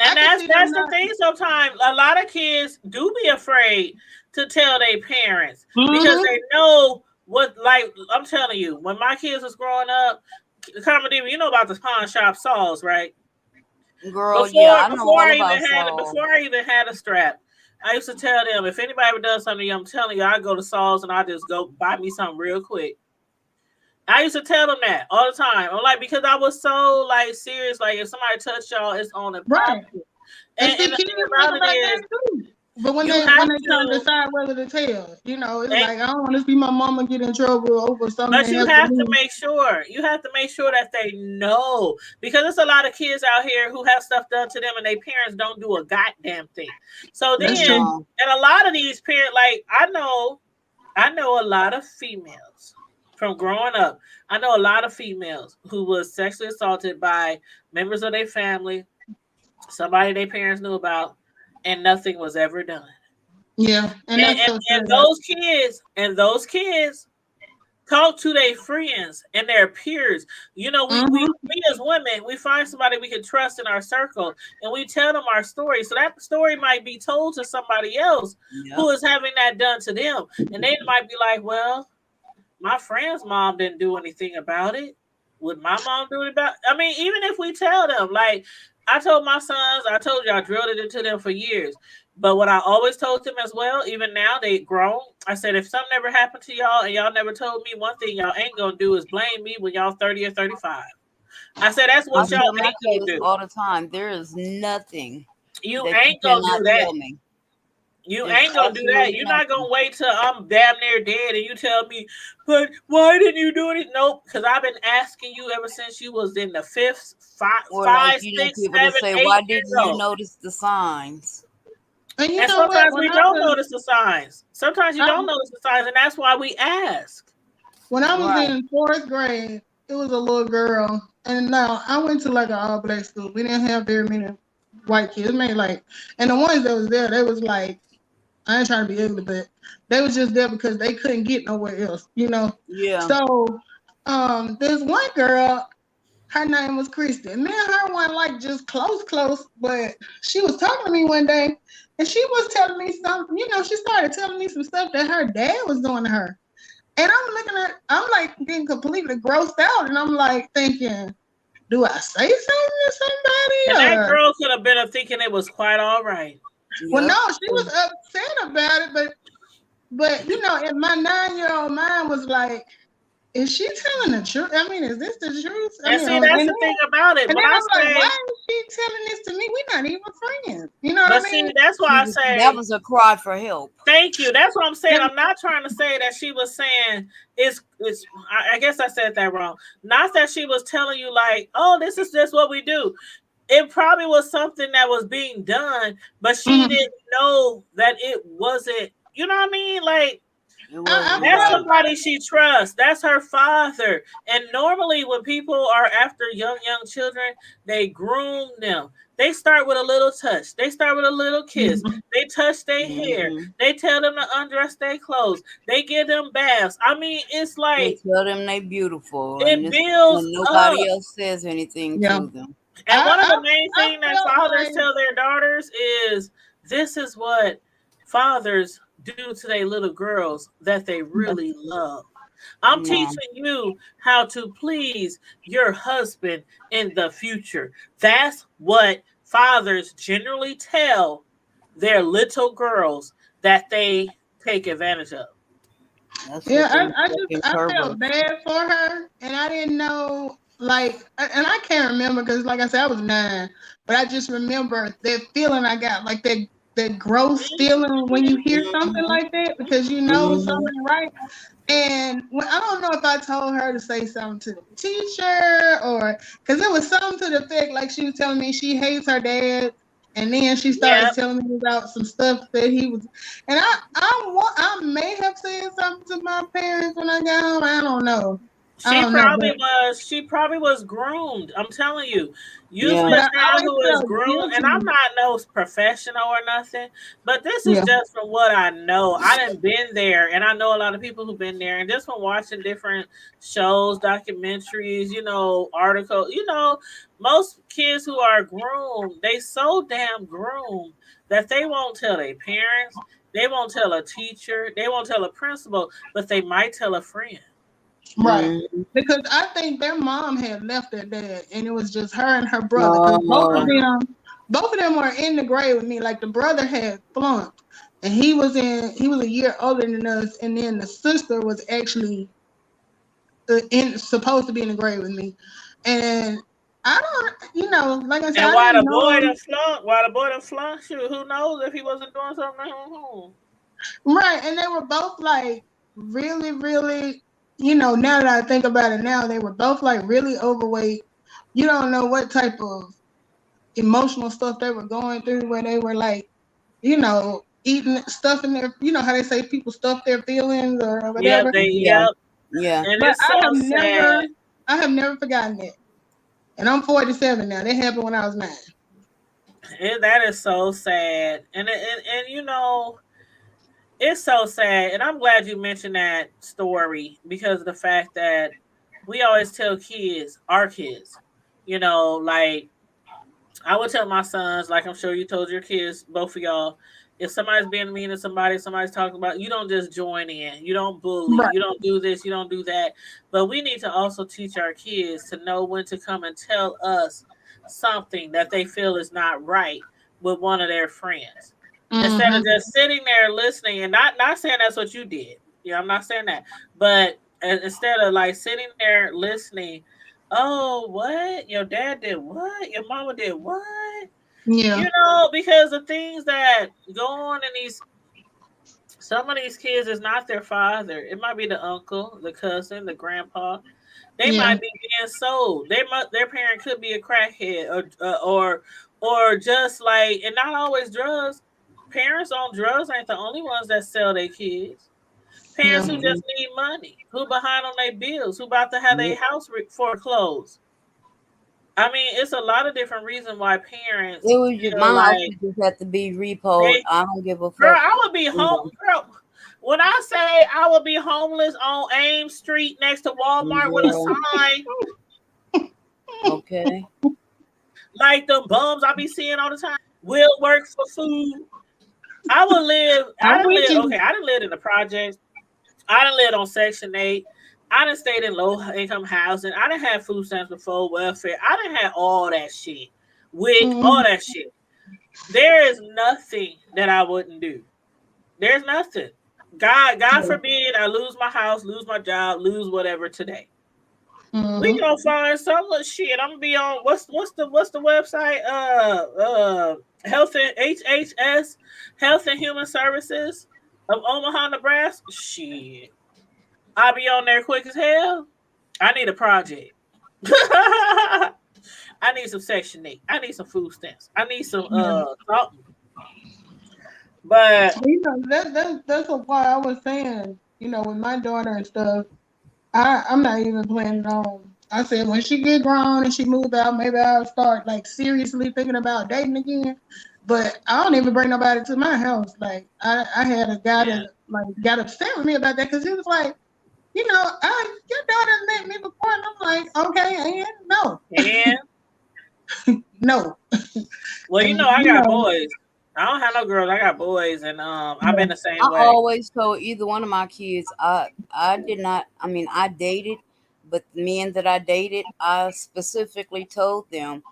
And that's the thing. Sometimes a lot of kids do be afraid to tell their parents because they know what, like, I'm telling you, when my kids was growing up, Carmen Diva, you know about the pawn shop saws, right? Girl, I know all about before I even had a strap, I used to tell them, if anybody ever does something to you, I'm telling you, I go to Saws and I just go buy me something real quick. I used to tell them that all the time. I'm like, because I was so like serious. Like, if somebody touch y'all, it's on the Right. And the thing about it is, but when they try to decide whether to tell, you know, it's like, I don't want to see my mama get in trouble over something. But you have to make sure. You have to make sure that they know, because there's a lot of kids out here who have stuff done to them and their parents don't do a goddamn thing. So then, and a lot of these parents, like, I know a lot of females from growing up. I know a lot of females who was sexually assaulted by members of their family, somebody their parents knew about, and nothing was ever done. Yeah, and those kids talk to their friends and their peers. You know, we as women, we find somebody we can trust in our circle, and we tell them our story. So that story might be told to somebody else who is having that done to them, and they might be like, "Well, my friend's mom didn't do anything about it. Would my mom do it about?" I mean, even if we tell them, like I told my sons, I told you I drilled it into them for years. But what I always told them as well, even now they grown, I said, if something ever happened to y'all and y'all never told me, one thing y'all ain't gonna do is blame me when y'all 30 or 35. I said, that's what y'all ain't gonna do. All the time. There is nothing. You ain't gonna do that. You ain't gonna do that. You're not gonna wait till I'm damn near dead and you tell me, but why didn't you do it? Nope, because I've been asking you ever since you was in the fifth, five, 6, 7, 8 why didn't you notice the signs? And sometimes we don't notice the signs. Sometimes you don't notice the signs, and that's why we ask. When I was in 4th grade, it was a little girl, and now I went to like an all-black school. We didn't have very many white kids. Maybe like, and the ones that was there, they was like, I ain't trying to be ugly, but they was just there because they couldn't get nowhere else, you know? Yeah. So, there's one girl, her name was Kristen. Me and her weren't like just close, but she was talking to me one day, and she was telling me something, you know, she started telling me some stuff that her dad was doing to her. And I'm like getting completely grossed out, and I'm like thinking, do I say something to somebody? And that girl could have been thinking it was quite all right. Well, no, she was upset about it, but you know, and my 9-year-old mind was like, is she telling the truth? I mean, is this the truth? That's the thing about it. And then I'm like, why is she telling this to me? We're not even friends. You know what I mean? See, that's why I say that was a cry for help. Thank you. That's what I'm saying. I'm not trying to say that she was saying it's. I guess I said that wrong. Not that she was telling you like, oh, this is just what we do. It probably was something that was being done, but she didn't know that it wasn't. You know what I mean? Like. That's somebody she trusts. That's her father. And normally when people are after young children, they groom them. They start with a little touch. They start with a little kiss. They touch their hair. They tell them to undress their clothes. They give them baths. I mean, it's like they tell them they beautiful. It builds nobody else says anything to them. And one of the main things that fathers tell their daughters is, this is what fathers do to their little girls that they really love. I'm teaching you how to please your husband in the future. That's what fathers generally tell their little girls that they take advantage of. I felt bad for her, and I didn't know, like, and I can't remember because, like I said, I was 9, but I just remember that feeling I got, like that gross feeling when you hear something like that, because you know something, right? And I don't know if I told her to say something to the teacher, or because it was something to the effect like she was telling me she hates her dad, and then she started telling me about some stuff that he was. And I may have said something to my parents when I got home. I don't know. She probably was groomed. I'm telling you. Usually a child who is groomed, and I'm not no professional or nothing, but this is just from what I know. I done been there, and I know a lot of people who've been there, and just from watching different shows, documentaries, you know, articles, you know, most kids who are groomed, they so damn groomed that they won't tell their parents. They won't tell a teacher. They won't tell a principal, but they might tell a friend. Right. Mm-hmm. Because I think their mom had left their dad and it was just her and her brother. Both of them were in the grade with me. Like the brother had flunked and he was a year older than us, and then the sister was actually supposed to be in the grade with me. And I don't, like I said, And I why didn't the know boy him. done flunked, shoot, who knows if he wasn't doing something at home? Right. And they were both like really, really, now that I think about it now, they were both like really overweight. You don't know what type of emotional stuff they were going through where they were like, eating stuff in their, how they say people stuff their feelings or whatever. Yeah. And But it's so sad. I have never forgotten that. And I'm 47 now. That happened when I was 9. That is so sad. And it's so sad. And I'm glad you mentioned that story because of the fact that we always tell our kids, like I would tell my sons, like I'm sure you told your kids, both of y'all, if somebody's being mean to somebody's talking about, you don't just join in. You don't bully. Right. You don't do this. You don't do that. But we need to also teach our kids to know when to come and tell us something that they feel is not right with one of their friends. Mm-hmm. Instead of just sitting there listening and not saying that's what you did. I'm not saying that. But instead of like sitting there listening, oh, what? Your dad did what? Your mama did what? Yeah. Because the things that go on in some of these kids is not their father. It might be the uncle, the cousin, the grandpa. They might be being sold. Their parent could be a crackhead or just like, and not always drugs. Parents on drugs ain't the only ones that sell their kids. Parents who just need money, who behind on their bills, who about to have their house foreclosed. I mean, it's a lot of different reasons why parents. It was just my house just have to be repoed. I don't give a fuck. Girl, I would be home. Girl, when I say I would be homeless on Ames Street next to Walmart with a sign. Okay. Like the bums I be seeing all the time. Will works for food. I would live. I didn't live in the projects. I done lived on Section 8. I done stayed in low income housing. I done had food stamps before welfare. I done had all that shit. All that shit. There is nothing that I wouldn't do. There's nothing. God forbid I lose my house, lose my job, lose whatever today. We gonna find some little shit. I'm gonna be on what's the website? Health and HHS, Health and Human Services of Omaha, Nebraska. Shit. I'll be on there quick as hell. I need a project. I need some Section 8. I need some food stamps. I need some something. But that's why I was saying, with my daughter and stuff, I'm not even planning on. I said when she get grown and she move out, maybe I'll start like seriously thinking about dating again. But I don't even bring nobody to my house. Like I had a guy that like got upset with me about that because he was like, your daughter met me before, and I'm like, okay, and no, no. Well, I got boys. I don't have no girls. I got boys, and I've been the same way. I always told either one of my kids, I did not. I mean, I dated, but the men that I dated, I specifically told them,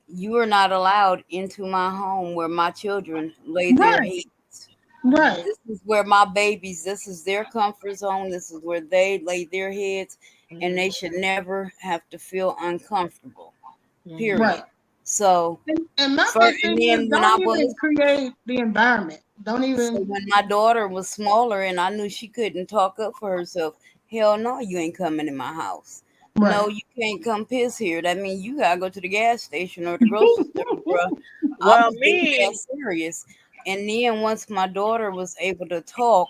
you are not allowed into my home where my children lay their heads. Right. This is where my babies. This is their comfort zone. This is where they lay their heads, and they should never have to feel uncomfortable. Period. Right. So, and my thing is, don't even create the environment. Don't even. So when my daughter was smaller and I knew she couldn't talk up for herself, hell no, you ain't coming in my house. Right. No, you can't come piss here. That means you gotta go to the gas station or the grocery store, bro. Well, that's serious. And then once my daughter was able to talk,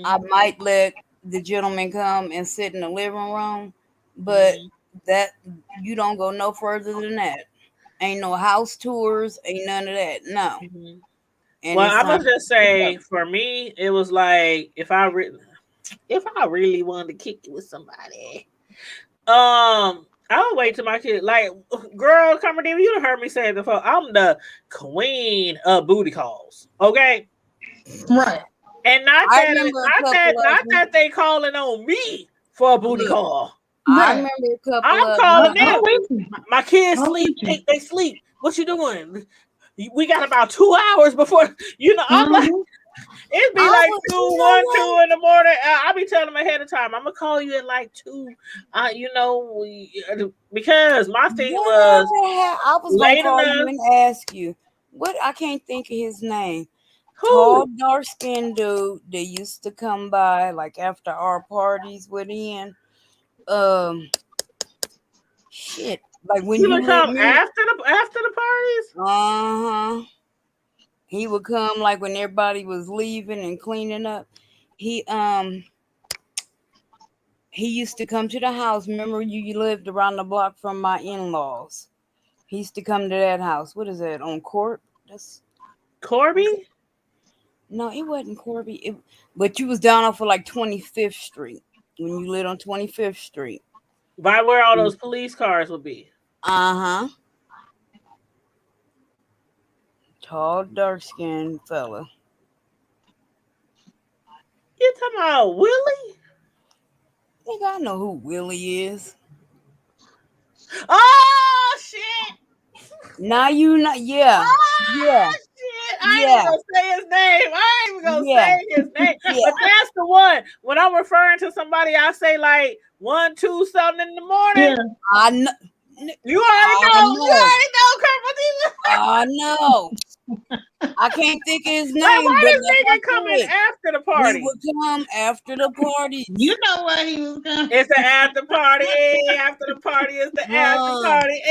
I might let the gentleman come and sit in the living room, but that you don't go no further than that. Ain't no house tours, ain't none of that. No. And well, I must just say, for me, it was like if I really wanted to kick it with somebody, I would wait till my kid. Like, girl, come on, you heard me say it before. I'm the queen of booty calls. Okay, Right. And not that they calling on me for a booty call. I remember a couple I'm calling them. My kids sleep. They sleep. What you doing? We got about 2 hours before, I'm like, it'd be like 2 in the morning. I'll be telling them ahead of time. I'm gonna call you at like 2. Because my thing was I was gonna call you and ask you what. I can't think of his name. Who? Tall, dark skinned dude that used to come by like after our parties with Ian. Shit. Like when you would come after the parties. He would come like when everybody was leaving and cleaning up. He used to come to the house. Remember, you lived around the block from my in-laws. He used to come to that house. What is that, on Court? That's Corby? No, it wasn't Corby. But you was down off of like 25th Street when you lived on 25th Street. By where all those police cars would be. Tall, dark-skinned fella. You talking about Willie? Nigga, I know who Willie is. Oh shit! Now you know, yeah. Shit! I ain't even gonna say his name. I ain't even gonna say his name. But that's the one. When I'm referring to somebody, I say like 1, 2 something in the morning. Yeah. I know. You already know. You already know, I know. I can't think of his name. Why this nigga coming after the party? He would come after the party. You know why he was coming. It's the after party. After the party is the after party.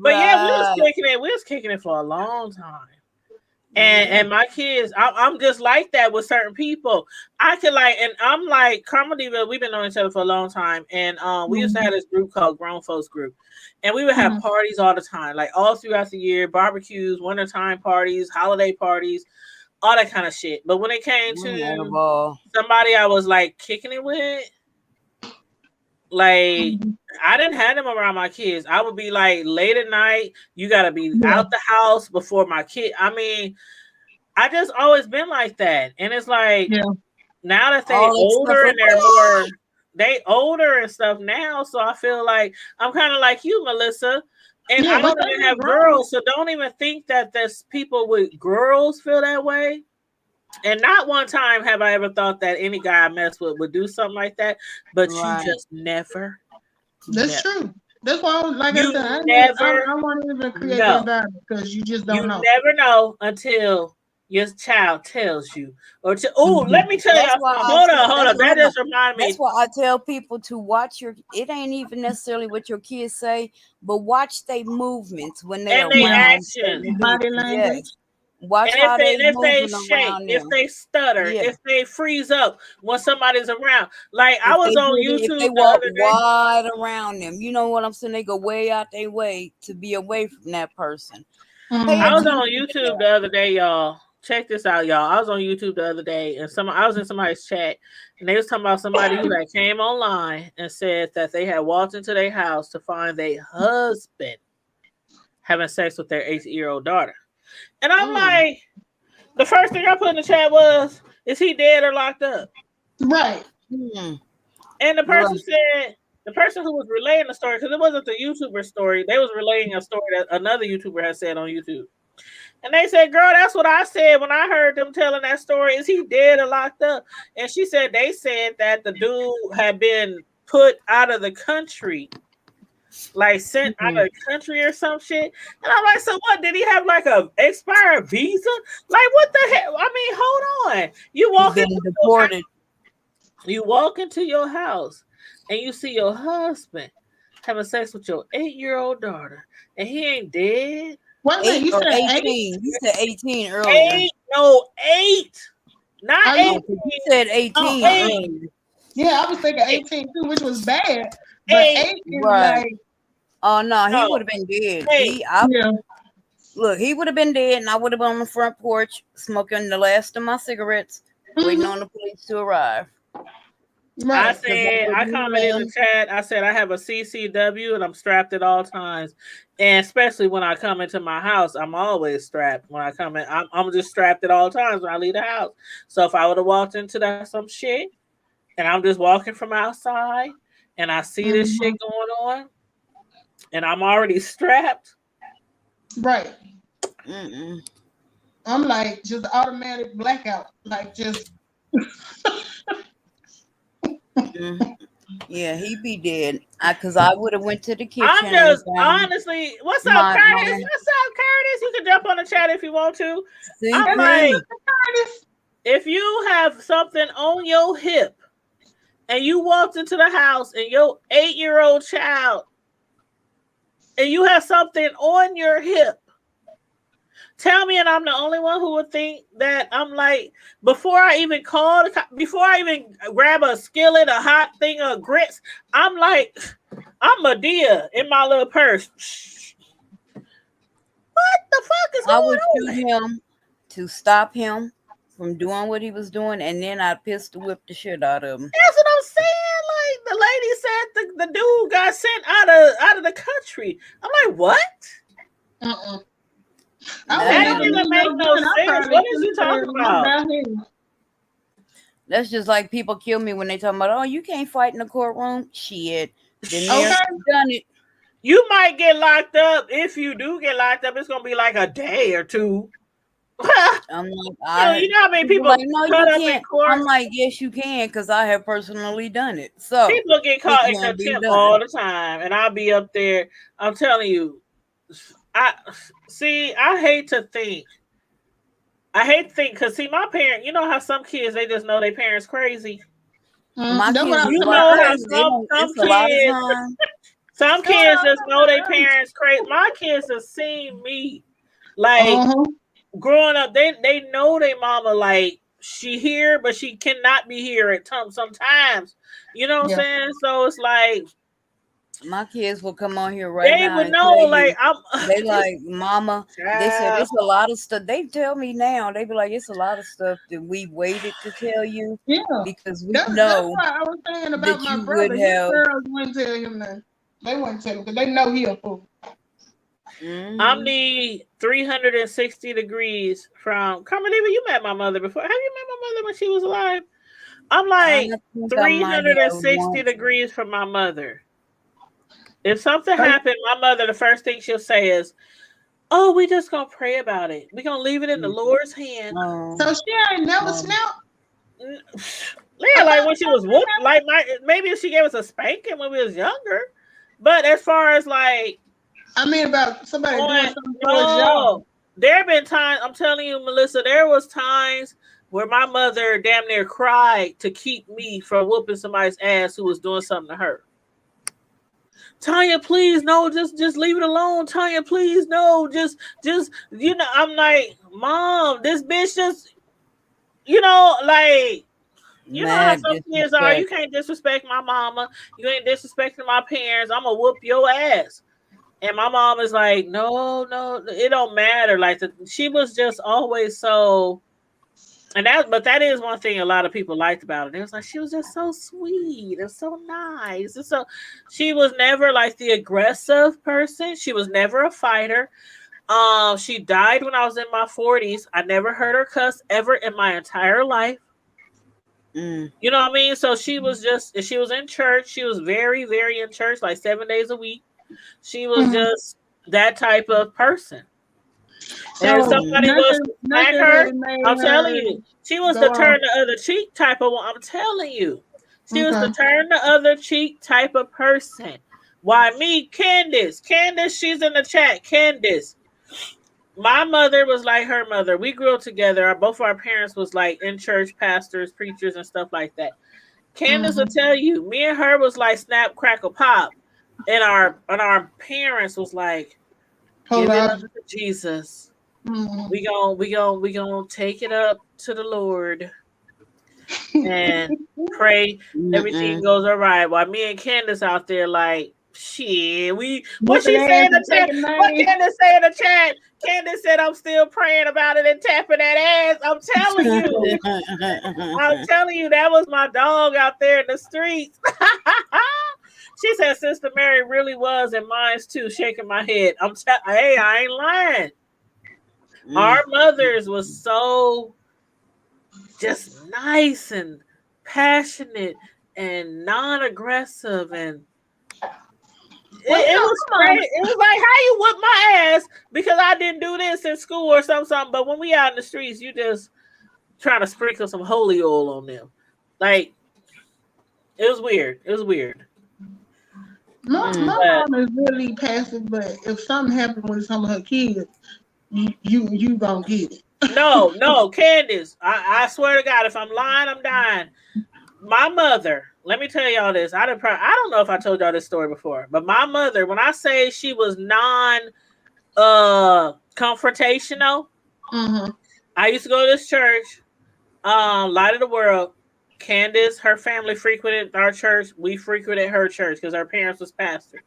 But yeah, we was kicking it for a long time. And my kids, I'm just like that with certain people. I could and I'm like Karma Diva. We've been knowing each other for a long time, and we used to have this group called Grown Folks Group, and we would have parties all the time, like all throughout the year, barbecues, wintertime parties, holiday parties, all that kind of shit. But when it came to somebody I was like kicking it with, like I didn't have them around my kids. I would be like late at night. You got to be out the house before my kid. I mean, I just always been like that. And it's like now that they older and they older and stuff now. So I feel like I'm kind of like you, Melissa. And I don't even have girls. So don't even think that there's people with girls feel that way. And not one time have I ever thought that any guy I mess with would do something like that. But you just never. That's true. That's why I was like, I want to even create that environment because you just don't know. You never know until your child tells you. Or let me tell you. Hold on. That just reminded me. That's why I tell people to watch it ain't even necessarily what your kids say, but watch their movements when they're around. Actions. Body language. Watch and how if they shake, if they stutter, if they freeze up when somebody's around. Like I was on YouTube. If they walk wide around them, you know what I'm saying? They go way out their way to be away from that person. I was on YouTube the other day, y'all. Check this out, y'all. I was on YouTube the other day, and I was in somebody's chat, and they was talking about somebody who came online and said that they had walked into their house to find their husband having sex with their 8-year-old daughter. And I'm like, the first thing I put in the chat was, is he dead or locked up? Right. And the person said, the person who was relaying the story, because it wasn't the YouTuber story, they was relaying a story that another YouTuber had said on YouTube. And they said, girl, that's what I said when I heard them telling that story. Is he dead or locked up? And she said, they said that the dude had been put out of the country, like sent out of the country or some shit. And I'm like, so what? Did he have like a expired visa? Like, what the hell? I mean, hold on. You walk into your house and you see your husband having sex with your 8-year-old daughter, and he ain't dead. What? You said 18. You said 18 earlier. 8. Not 18. You said 18 earlier. Yeah, I was thinking 18 too, which was bad. But 8 is like. Oh no, he would have been dead. Look, he would have been dead, and I would have been on the front porch smoking the last of my cigarettes, waiting on the police to arrive. Right. I said, I commented in the chat. I said I have a CCW and I'm strapped at all times, and especially when I come into my house, I'm always strapped. When I come in, I'm just strapped at all times when I leave the house. So if I would have walked into that some shit, and I'm just walking from outside, and I see this shit going on, and I'm already strapped. Right. I'm like just automatic blackout, like just. Yeah, he be dead. Cause I would have went to the kitchen. I'm just honestly, what's up, Curtis? What's up, Curtis? You can jump on the chat if you want to. I'm like, if you have something on your hip and you walked into the house and your 8-year-old child and you have something on your hip, tell me, and I'm the only one who would think that. I'm like, before I even grab a skillet, a hot thing of grits, I'm like, I'm Medea in my little purse. What the fuck is going on? I would shoot him to stop him from doing what he was doing, and then I pistol whip the shit out of him. That's what I'm saying. Like the lady said, the dude got sent out of the country. I'm like, what? That doesn't make no sense. What is you talking about? That's just like people kill me when they talk about, oh, you can't fight in the courtroom. Shit. Done it. You might get locked up. If you do get locked up, it's gonna be like a day or two. I'm like, you know how many people like, no, you can't. I'm like, yes, you can, because I have personally done it. So people get caught in contempt all the time, and I'll be up there. I'm telling you, I hate to think. Because my parents, you know how some kids, they just know their parents crazy. My kids, you know how some kids just know their parents crazy. My kids have seen me, like, growing up, they know their mama, like, she here, but she cannot be here at sometimes. You know what I'm saying? So it's like, my kids will come on here right now. They would know, like, they like, mama. They said it's a lot of stuff. They tell me now. They be like, it's a lot of stuff that we waited to tell you. Yeah, because we know. That's why I was saying about my brother. His girls wouldn't tell him that. They wouldn't tell him because they know he a fool. I'm the 360 degrees from Carmelita. You met my mother before. Have you met my mother when she was alive? I'm like 360 degrees from my mother. If something happened, my mother, the first thing she'll say is, oh, we just gonna pray about it. We gonna leave it in the Lord's hand. So she ain't never snapped? Yeah, like when she was whooped, like maybe if she gave us a spanking when we was younger. But as far as like, I mean about somebody doing something towards y'all. There have been times, I'm telling you, Melissa, there was times where my mother damn near cried to keep me from whooping somebody's ass who was doing something to her. Tanya, please, no, just leave it alone. Tanya, please, no, just, you know, I'm like, Mom, this bitch just, you know, like, you know how some kids are. You can't disrespect my mama. You ain't disrespecting my parents. I'm gonna whoop your ass. And my mom is like, no, it don't matter. Like, she was just always so. But that is one thing a lot of people liked about it. It was like she was just so sweet and so nice. And so she was never like the aggressive person. She was never a fighter. She died when I was in my 40s. I never heard her cuss ever in my entire life. You know what I mean? So she was in church. She was very, very in church, like 7 days a week. She was just that type of person. So and if somebody was to smack her, I'm telling you, she was the turn the other cheek type of one. I'm telling you, she was the turn the other cheek type of person. Why me, Candace, she's in the chat. Candace, my mother was like her mother. We grew up together. Both our parents was like in church, pastors, preachers, and stuff like that. Candace will tell you, me and her was like snap, crackle, pop, and our parents was like, give it up to Jesus. We gonna take it up to the Lord and pray everything goes all right. While me and Candace out there like Shit, what she say in the chat? What Candace say in the chat? Candace said, I'm still praying about it and tapping that ass. I'm telling you. I'm telling you, that was my dog out there in the streets. She said, Sister Mary really was, and mine's too, shaking my head. Hey, I ain't lying. Our mothers was so just nice and passionate and non-aggressive, and it was great. It was like, how you whip my ass because I didn't do this in school or something. But when we out in the streets, you just trying to sprinkle some holy oil on them. Like, it was weird. It was weird. My mom is really passive, but if something happened with some of her kids, you gonna get it. No, Candace. I swear to God, if I'm lying, I'm dying. My mother, let me tell y'all this. I don't know if I told y'all this story before, but my mother, when I say she was confrontational, I used to go to this church, Light of the World. Candace, her family frequented our church. We frequented her church because her parents was pastors.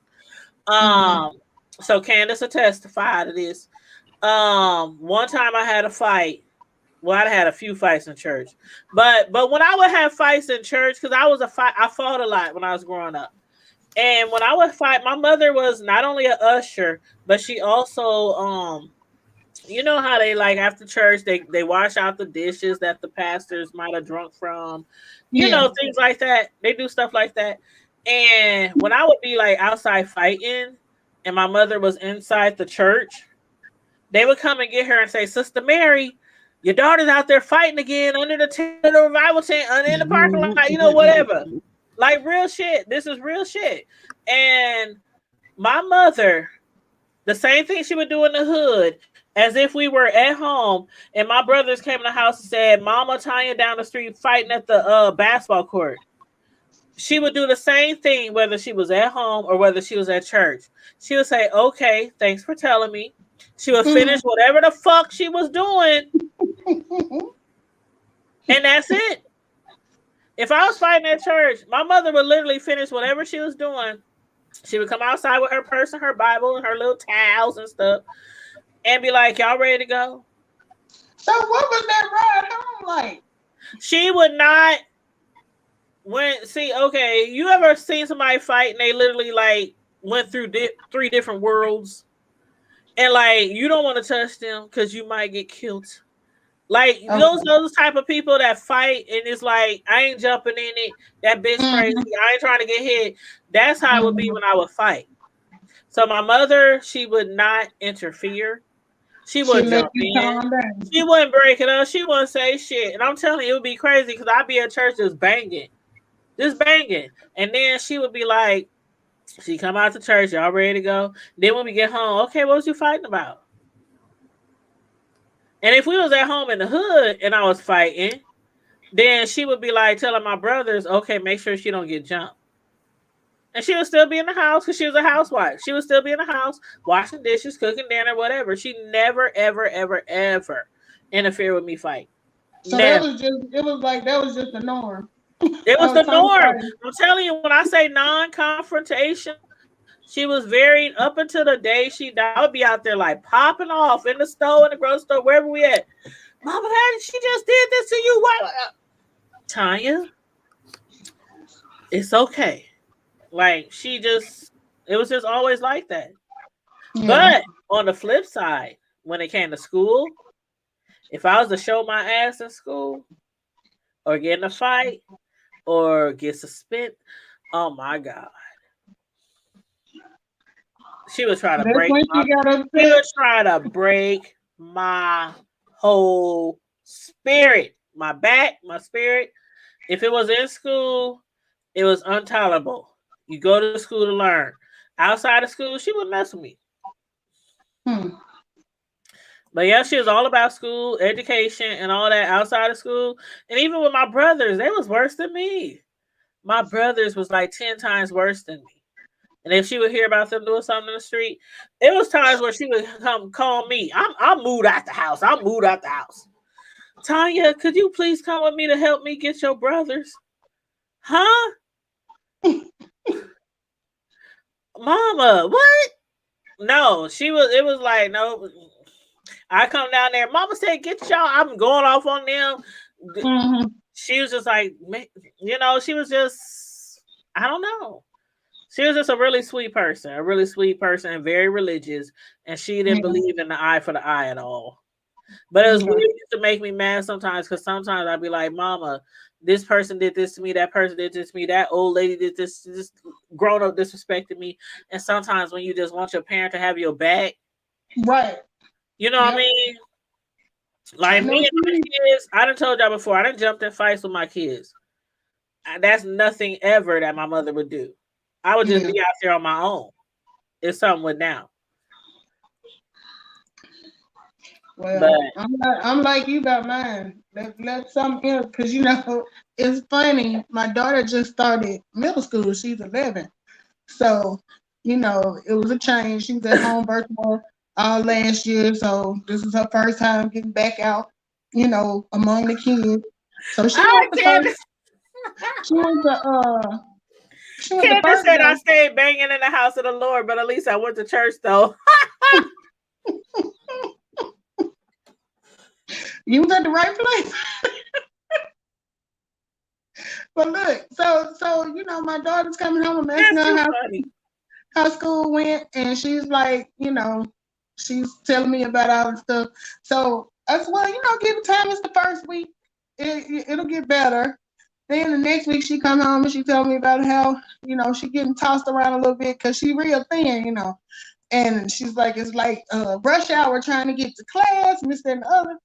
So Candace will testify to this. One time I had a fight. Well, I had a few fights in church, but when I would have fights in church, because I fought a lot when I was growing up, and when I would fight, my mother was not only an usher, but she also, you know how they like after church they wash out the dishes that the pastors might have drunk from, you know, things like that. They do stuff like that, and when I would be like outside fighting, and my mother was inside the church, they would come and get her and say, Sister Mary, your daughter's out there fighting again under the tent of the revival tent, in the parking lot, you know, whatever. Like real shit. This is real shit. And my mother, the same thing she would do in the hood, as if we were at home, and my brothers came in the house and said, Mama Tanya down the street fighting at the basketball court. She would do the same thing whether she was at home or whether she was at church. She would say, okay, thanks for telling me. She would finish whatever the fuck she was doing. And that's it. If I was fighting at church, my mother would literally finish whatever she was doing. She would come outside with her purse and her Bible and her little towels and stuff and be like, y'all ready to go? So what was that ride home like? She would not okay, you ever seen somebody fight and they literally like went through 3 different worlds? And like you don't want to touch them because you might get killed. Like those type of people that fight and it's like I ain't jumping in it. That bitch crazy. I ain't trying to get hit. That's how it would be when I would fight. So my mother, she would not interfere. She wouldn't jump in. She wouldn't break it up. She wouldn't say shit. And I'm telling you, it would be crazy because I'd be at church just banging. And then she would be like, she come out to church, y'all ready to go? Then when we get home, okay, what was you fighting about? And if we was at home in the hood and I was fighting, then she would be like telling my brothers, okay, make sure she don't get jumped. And she would still be in the house because she was a housewife. She would still be in the house, washing dishes, cooking dinner, whatever. She never, ever, ever, ever interfered with me fighting. So that was just the norm. It was the norm. I'm telling you, when I say non-confrontation, she was very, up until the day she died, I would be out there like popping off in the store, in the grocery store, wherever we at. Mama, she just did this to you. Why? Tanya, it's okay. Like it was just always like that. Yeah. But on the flip side, when it came to school, if I was to show my ass in school or get in a fight or get suspended, oh my God. She was trying to break my whole spirit, my back, my spirit. If it was in school, it was intolerable. You go to school to learn. Outside of school, she wouldn't mess with me. But yeah, she was all about school, education, and all that outside of school. And even with my brothers, they was worse than me. My brothers was like 10 times worse than me. And if she would hear about them doing something in the street, it was times where she would come call me. I'm moved out the house. Tanya, could you please come with me to help me get your brothers? Huh? Mama, what? No, it was like, no. I come down there. Mama said, get y'all. I'm going off on them. Mm-hmm. She was just like, she was just, I don't know. She was just a really sweet person and very religious. And she didn't believe in the eye for the eye at all. But it was weird. It used to make me mad sometimes because sometimes I'd be like, Mama, this person did this to me, that person did this to me, that old lady did this grown up disrespected me. And sometimes when you just want your parent to have your back, right? You know what I mean? Like me and my kids, I done told y'all before, I done jumped in fights with my kids. That's nothing ever that my mother would do. I would just be out there on my own if something went down. Well, I'm like you about mine. Let something else, because it's funny. My daughter just started middle school. She's 11, so it was a change. She was at home virtual all last year, so this is her first time getting back out, among the kids. So she went to Candace said I stayed banging in the house of the Lord, but at least I went to church though. You was at the right place. But look, so my daughter's coming home and asking her how school went, and she's like, she's telling me about all the stuff. So I said, well, give it time. It's the first week. It'll get better. Then the next week she come home and she tell me about how, she getting tossed around a little bit because she real thin, And she's like, it's like rush hour trying to get to class, and this and the other.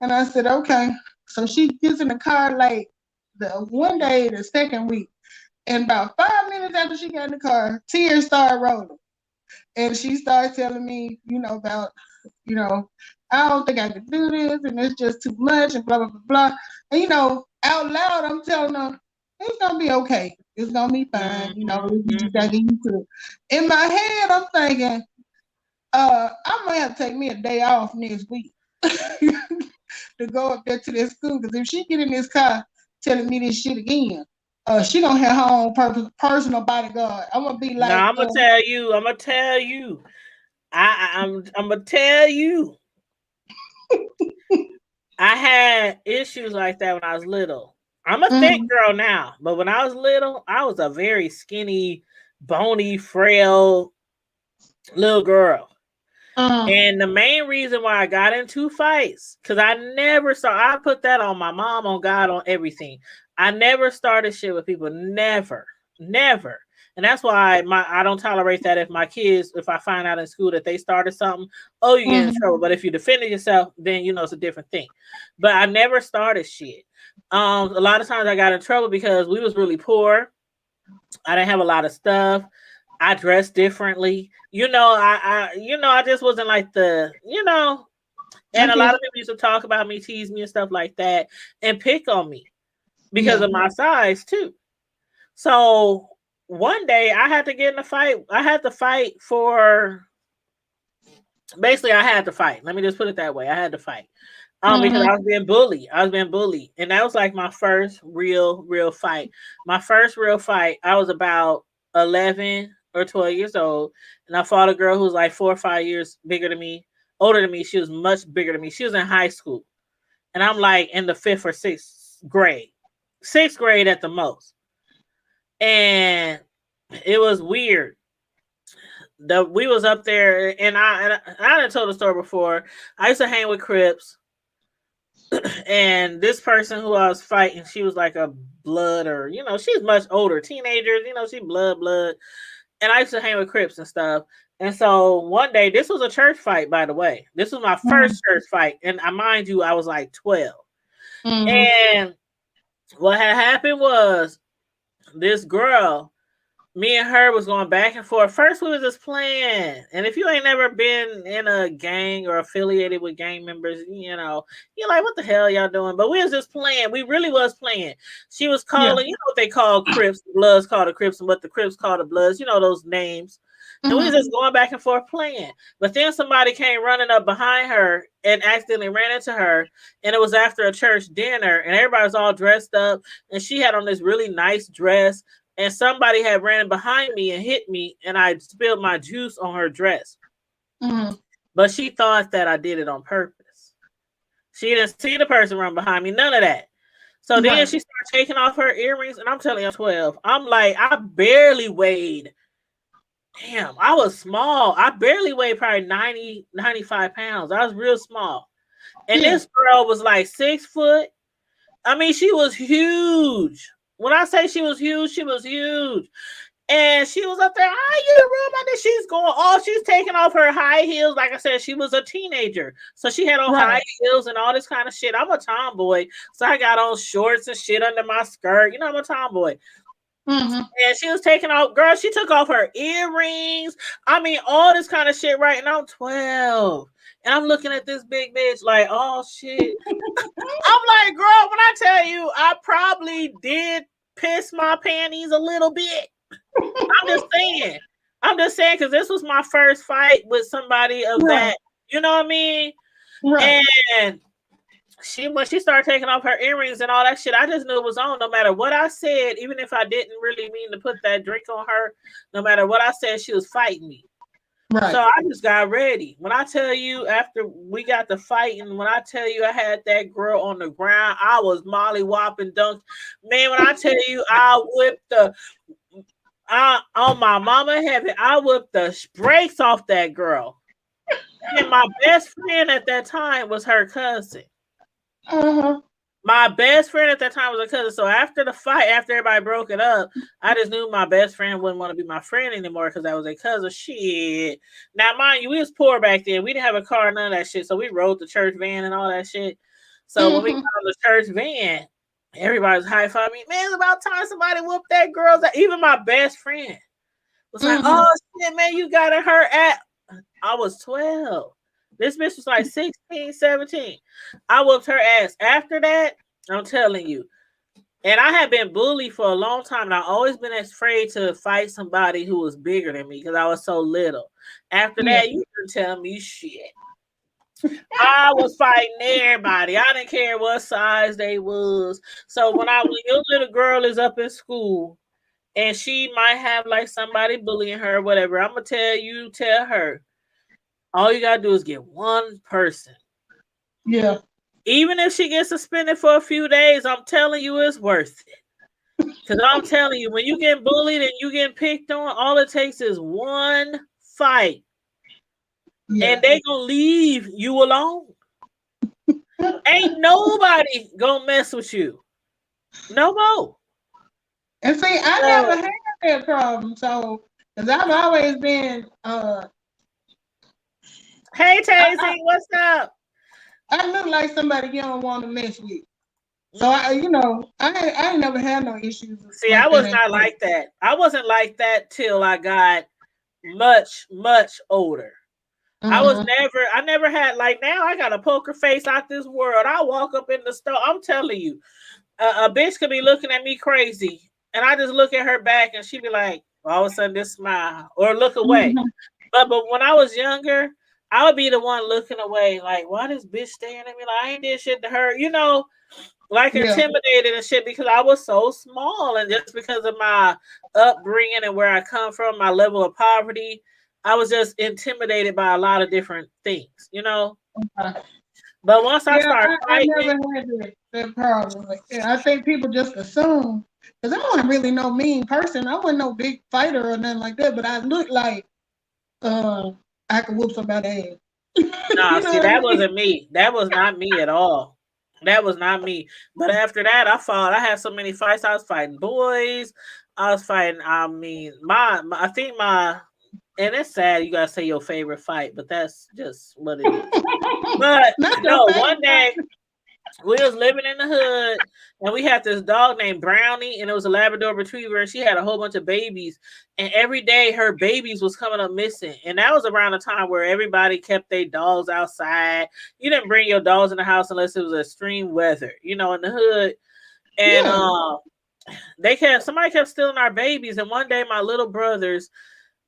And I said, okay. So she gets in the car like the second week. And about 5 minutes after she got in the car, tears started rolling. And she started telling me, about, I don't think I can do this, and it's just too much, and blah, blah, blah, blah. And, out loud, I'm telling her, it's going to be okay. It's going to be fine. You just got to get used to it. In my head, I'm thinking, I'm going to have to take me a day off next week to go up there to this school. Because if she get in this car telling me this shit again, she gonna have her own personal bodyguard. I'm gonna be like, no, I'm gonna tell you. I'm gonna tell you. I'm gonna tell you. I had issues like that when I was little. I'm a thick girl now, but when I was little, I was a very skinny, bony, frail little girl. And the main reason why I got into fights, because I put that on my mom, on God, on everything. I never started shit with people. Never. And that's why I don't tolerate that if my kids, if I find out in school that they started something, you get in trouble. But if you defended yourself, then it's a different thing. But I never started shit. A lot of times I got in trouble because we was really poor. I didn't have a lot of stuff. I dressed differently. I just wasn't like and a lot of people used to talk about me, tease me and stuff like that, and pick on me because of my size too. So one day I had to get in a fight. I had to fight. Let me just put it that way. I had to fight. Because I was being bullied. And that was like my first real fight. My first real fight, I was about 11 or 12 years old. And I fought a girl who was like 4 or 5 years older than me. She was much bigger than me. She was in high school. And I'm like in the 5th or 6th grade. 6th grade at the most. And it was weird. We was up there, and I done told the story before. I used to hang with Crips. And this person who I was fighting, she was like a blood, or she's much older, teenagers, she blood. And I used to hang with Crips and stuff. And so one day, this was a church fight, by the way. This was my first church fight, and mind you, I was like 12. And what had happened was this girl, me and her was going back and forth. First, we was just playing. And if you ain't never been in a gang or affiliated with gang members, you're like, what the hell y'all doing? But we was just playing. We really was playing. She was calling, what they call Crips. The Bloods call the Crips, and what the Crips call the Bloods. Those names. And we was just going back and forth playing. But then somebody came running up behind her and accidentally ran into her. And it was after a church dinner. And everybody was all dressed up. And she had on this really nice dress. and somebody had ran behind me and hit me, and I spilled my juice on her dress. Mm-hmm. But she thought that I did it on purpose. She didn't see the person run behind me, none of that. So then she started taking off her earrings, and I'm telling you, I'm 12. I'm like, I barely weighed. Damn, I was small. I barely weighed probably 90, 95 pounds. I was real small. And this girl was like 6 foot. I mean, she was huge. When I say she was huge, she was huge. And she was up there, how you room? And then she's going off. She's taking off her high heels. Like I said, she was a teenager. So she had on high heels and all this kind of shit. I'm a tomboy. So I got on shorts and shit under my skirt. You know, I'm a tomboy. Mm-hmm. And she was taking off, girl, she took off her earrings. I mean, all this kind of shit, right? And I'm 12. And I'm looking at this big bitch like, oh, shit. I'm like, girl, when I tell you, I probably did piss my panties a little bit. I'm just saying, because this was my first fight with somebody of that, you know what I mean? Right. And when she started taking off her earrings and all that shit, I just knew it was on. No matter what I said, even if I didn't really mean to put that drink on her, no matter what I said, she was fighting me. Right. So I just got ready. When I tell you, after we got to fighting, when I tell you I had that girl on the ground, I was molly-whopping dunk. Man, when I tell you I whipped on my mama heaven, I whipped the brakes off that girl. And my best friend at that time was her cousin. Uh-huh. My best friend at that time was a cousin. So after the fight, after everybody broke it up, I just knew my best friend wouldn't want to be my friend anymore because that was a cousin. Shit. Now, mind you, we was poor back then. We didn't have a car, none of that shit. So we rode the church van and all that shit. So when we got on the church van, everybody was high-fiving me. Man, it's about time somebody whooped that girl's ass. Even my best friend was like, oh, shit, man, you got her at. I was 12. This bitch was like 16, 17. I whooped her ass. After that, I'm telling you. And I had been bullied for a long time. And I've always been afraid to fight somebody who was bigger than me because I was so little. After that, you didn't tell me shit. I was fighting everybody. I didn't care what size they was. So when your little girl is up in school and she might have like somebody bullying her or whatever, I'm going to tell her, all you got to do is get one person. Yeah. Even if she gets suspended for a few days, I'm telling you it's worth it. Because I'm telling you, when you get bullied and you get picked on, all it takes is one fight. Yeah. And they gonna leave you alone. Ain't nobody gonna mess with you. No more. And see, I never had that problem. So, because I've always been hey, Tazy, what's up? I look like somebody you don't want to mess with. So, I ain't never had no issues. See, I was not like that. I wasn't like that till I got much, much older. I never had, like, now I got a poker face out this world. I walk up in the store. I'm telling you, a bitch could be looking at me crazy. And I just look at her back and she be like, all of a sudden just smile or look away. But when I was younger, I would be the one looking away, like, why this bitch staring at me? Like, I ain't did shit to her, like intimidated and shit because I was so small. And just because of my upbringing and where I come from, my level of poverty, I was just intimidated by a lot of different things, Okay. But once I started fighting, I never had that problem. I think people just assume, because I wasn't really no mean person. I wasn't no big fighter or nothing like that, but I looked like I could whoop somebody's ass. No, see, that wasn't me. That was not me at all. That was not me. But after that, I had so many fights. I was fighting boys. I was fighting, I think and it's sad you gotta say your favorite fight, but that's just what it is. But no, one day we was living in the hood and we had this dog named Brownie, and it was a Labrador Retriever, and she had a whole bunch of babies, and every day her babies was coming up missing. And that was around the time where everybody kept their dogs outside. You didn't bring your dogs in the house unless it was extreme weather, in the hood. And somebody kept stealing our babies. And one day my little brothers,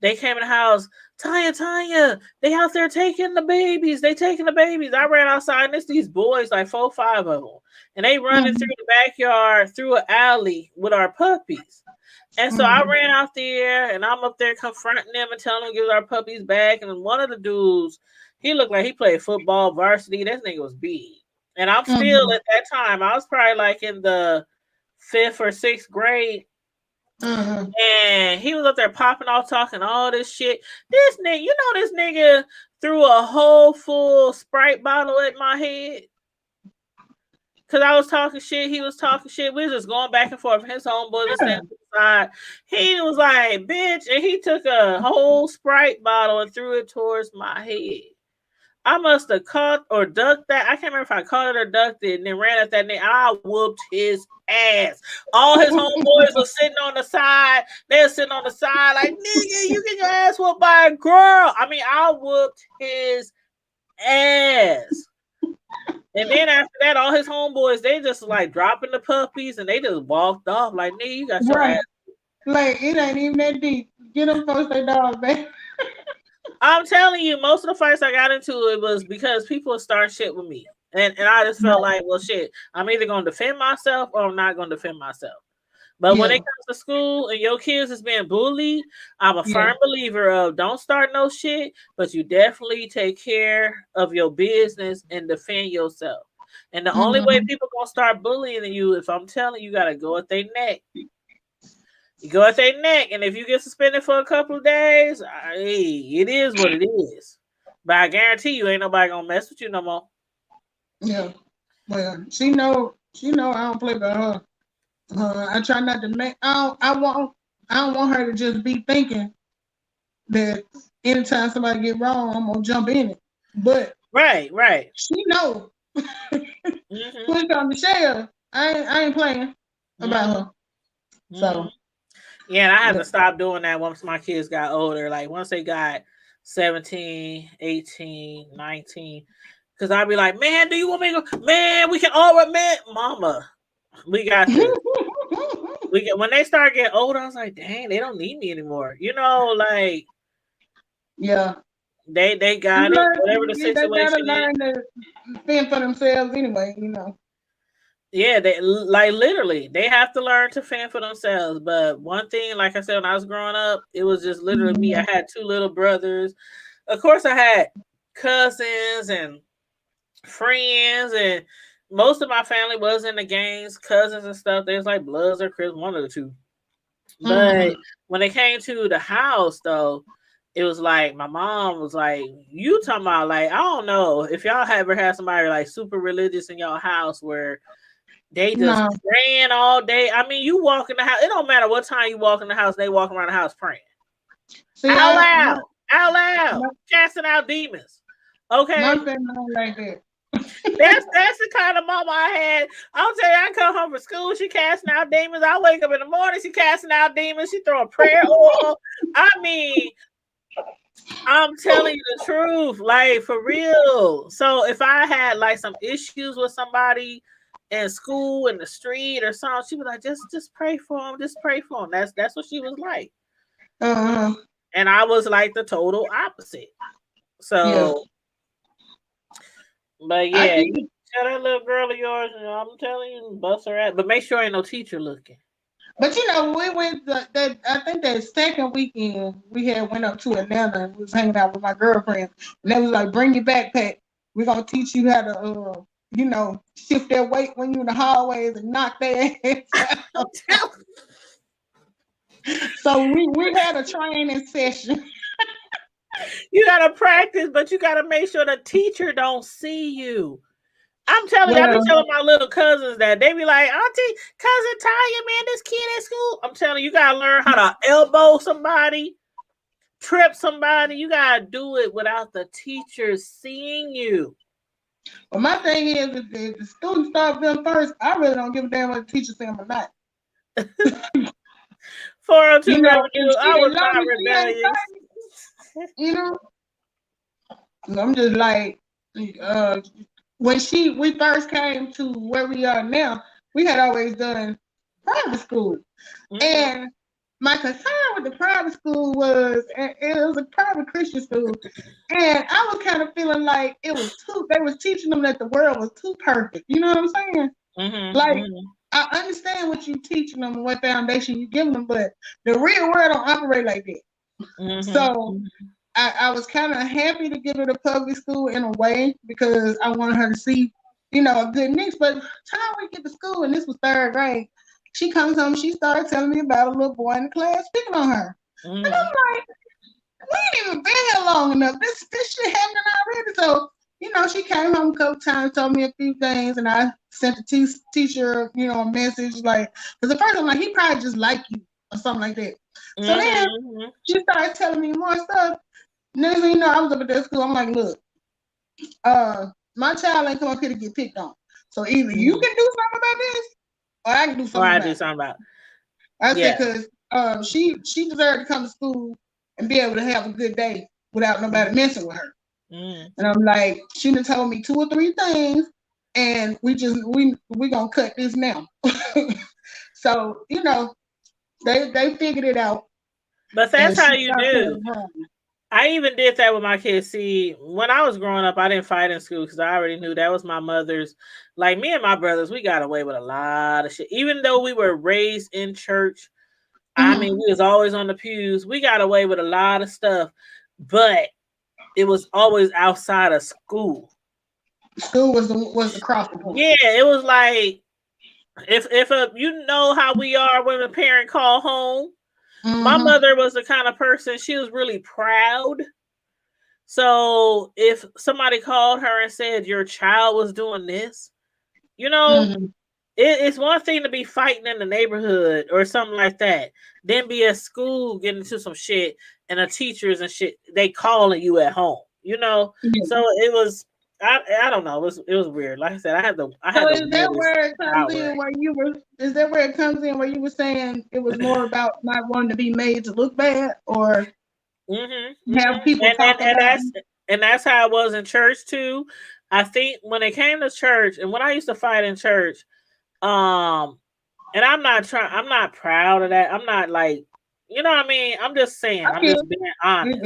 they came in the house, Tanya, they out there taking the babies. They taking the babies. I ran outside, and it's these boys, like 4 or 5 of them. And they running through the backyard, through an alley with our puppies. And so I ran out there, and I'm up there confronting them and telling them to give our puppies back. And one of the dudes, he looked like he played football varsity. That nigga was big. And I'm still at that time, I was probably like in the 5th or 6th grade. And he was up there popping off, talking all this shit. This nigga, you know, this nigga threw a whole full Sprite bottle at my head. Cause I was talking shit, he was talking shit. We was just going back and forth. His homeboy was standing to the side. He was like, "Bitch," and he took a whole Sprite bottle and threw it towards my head. I must have caught or ducked that. I can't remember if I caught it or ducked it, and then ran at that nigga. I whooped his ass. All his homeboys were sitting on the side. They were sitting on the side like, "Nigga, you get your ass whooped by a girl." I mean, I whooped his ass. And then after that, all his homeboys, they just like dropping the puppies and they just walked off like, "Nigga, you got your ass." Like, it ain't even that deep. Get them folks their dog back. I'm telling you, most of the fights I got into, it was because people start shit with me. And I just felt like, well, shit, I'm either going to defend myself or I'm not going to defend myself. But when it comes to school and your kids is being bullied, I'm a firm believer of don't start no shit, but you definitely take care of your business and defend yourself. And the only way people gonna start bullying you, if I'm telling you, gotta go at their neck. You go at their neck, and if you get suspended for a couple of days, hey, it is what it is. But I guarantee you, ain't nobody gonna mess with you no more. Yeah, well, she know I don't play by her. I try not to make. I don't want her to just be thinking that anytime somebody get wrong, I'm gonna jump in it. But right, she know. Push on Michelle. I ain't playing about her. So yeah, and I had to stop doing that once my kids got older. Like once they got 17, 18, 19, because I'd be like, "Man, do you want me to go? Man, we can all admit, Mama, we got this." When they start getting older, I was like, "Dang, they don't need me anymore." You know, like, yeah, they got it. Whatever the situation they gotta learn to fend for themselves anyway. You know. Yeah, they like literally they have to learn to fend for themselves. But one thing, like I said, when I was growing up, it was just literally me. I had 2 little brothers. Of course, I had cousins and friends, and most of my family was in the gangs, cousins and stuff. They was like Bloods or Crips, one of the two. But when it came to the house, though, it was like my mom was like, "You talking about like I don't know if y'all ever had somebody like super religious in your house where." They just praying all day. I mean, you walk in the house. It don't matter what time you walk in the house. They walk around the house praying. See, out loud, casting out demons. Okay, my family like that. That's the kind of mama I had. I'll tell you, I come home from school. She casting out demons. I wake up in the morning. She casting out demons. She throwing prayer oil. I mean, I'm telling you the truth, like for real. So if I had like some issues with somebody in school, in the street, or something, she was like, "Just pray for him. Just pray for him." That's what she was like. And I was like the total opposite. So, but yeah, you tell that little girl of yours, and I'm telling you, bust her ass. But make sure ain't no teacher looking. But you know, we went that I think that second weekend we had went up to Atlanta and was hanging out with my girlfriend, and they was like, "Bring your backpack. We're gonna teach you how to shift their weight when you're in the hallways and knock their ass out." So we had a training session. You gotta practice, but you gotta make sure the teacher don't see you. I'm telling you, I be telling my little cousins that they be like, "Auntie, cousin Tanya, man, this kid at school." I'm telling you, you gotta learn how to elbow somebody, trip somebody. You gotta do it without the teacher seeing you. Well, my thing is, if the students start them first, I really don't give a damn what the teacher say or not. 402 Revenue, I was not rebellious. I'm just like, when we first came to where we are now, we had always done private school. And my concern with the private school was, it was a private Christian school, and I was kind of feeling like they was teaching them that the world was too perfect. You know what I'm saying? I understand what you teaching them and what foundation you giving them, but the real world don't operate like that. Mm-hmm. So I was kind of happy to give her to public school in a way because I wanted her to see, you know, a good mix. But time we get to school, and this was 3rd grade, she comes home, she started telling me about a little boy in the class picking on her. And I'm like, we ain't even been here long enough. This shit happening already. So, you know, she came home a couple times, told me a few things, and I sent the teacher, you know, a message like, because at first I'm like, he probably just like you or something like that. So then she started telling me more stuff. Next thing you know, I was up at that school. I'm like, look, my child ain't come up here to get picked on. So either you can do something about this, or I can do something about it. I said, because she deserved to come to school and be able to have a good day without nobody messing with her. And I'm like, she done told me 2 or 3 things, and we gonna cut this now. So, you know, they figured it out. But that's how you do. I even did that with my kids. See, when I was growing up, I didn't fight in school because I already knew that was my mother's. Like me and my brothers, we got away with a lot of shit. Even though we were raised in church, I mean, we was always on the pews. We got away with a lot of stuff, but it was always outside of school. School was the crossing point. Yeah, it was like if you know how we are when a parent call home. My mother was the kind of person, she was really proud. So if somebody called her and said your child was doing this, you know, it's one thing to be fighting in the neighborhood or something like that. Then be at school getting into some shit and the teachers and shit, they calling you at home, you know? So it was, I don't know. It was weird. Like I said, I had So is that where it comes in where you were? Is that where it comes in where you were saying it was more about not wanting to be made to look bad, or have people talk about it? And that's how it was in church too. I think when it came to church, and when I used to fight in church, and I'm not proud of that. I'm not like, you know what I mean? I'm just saying. I'm just being honest.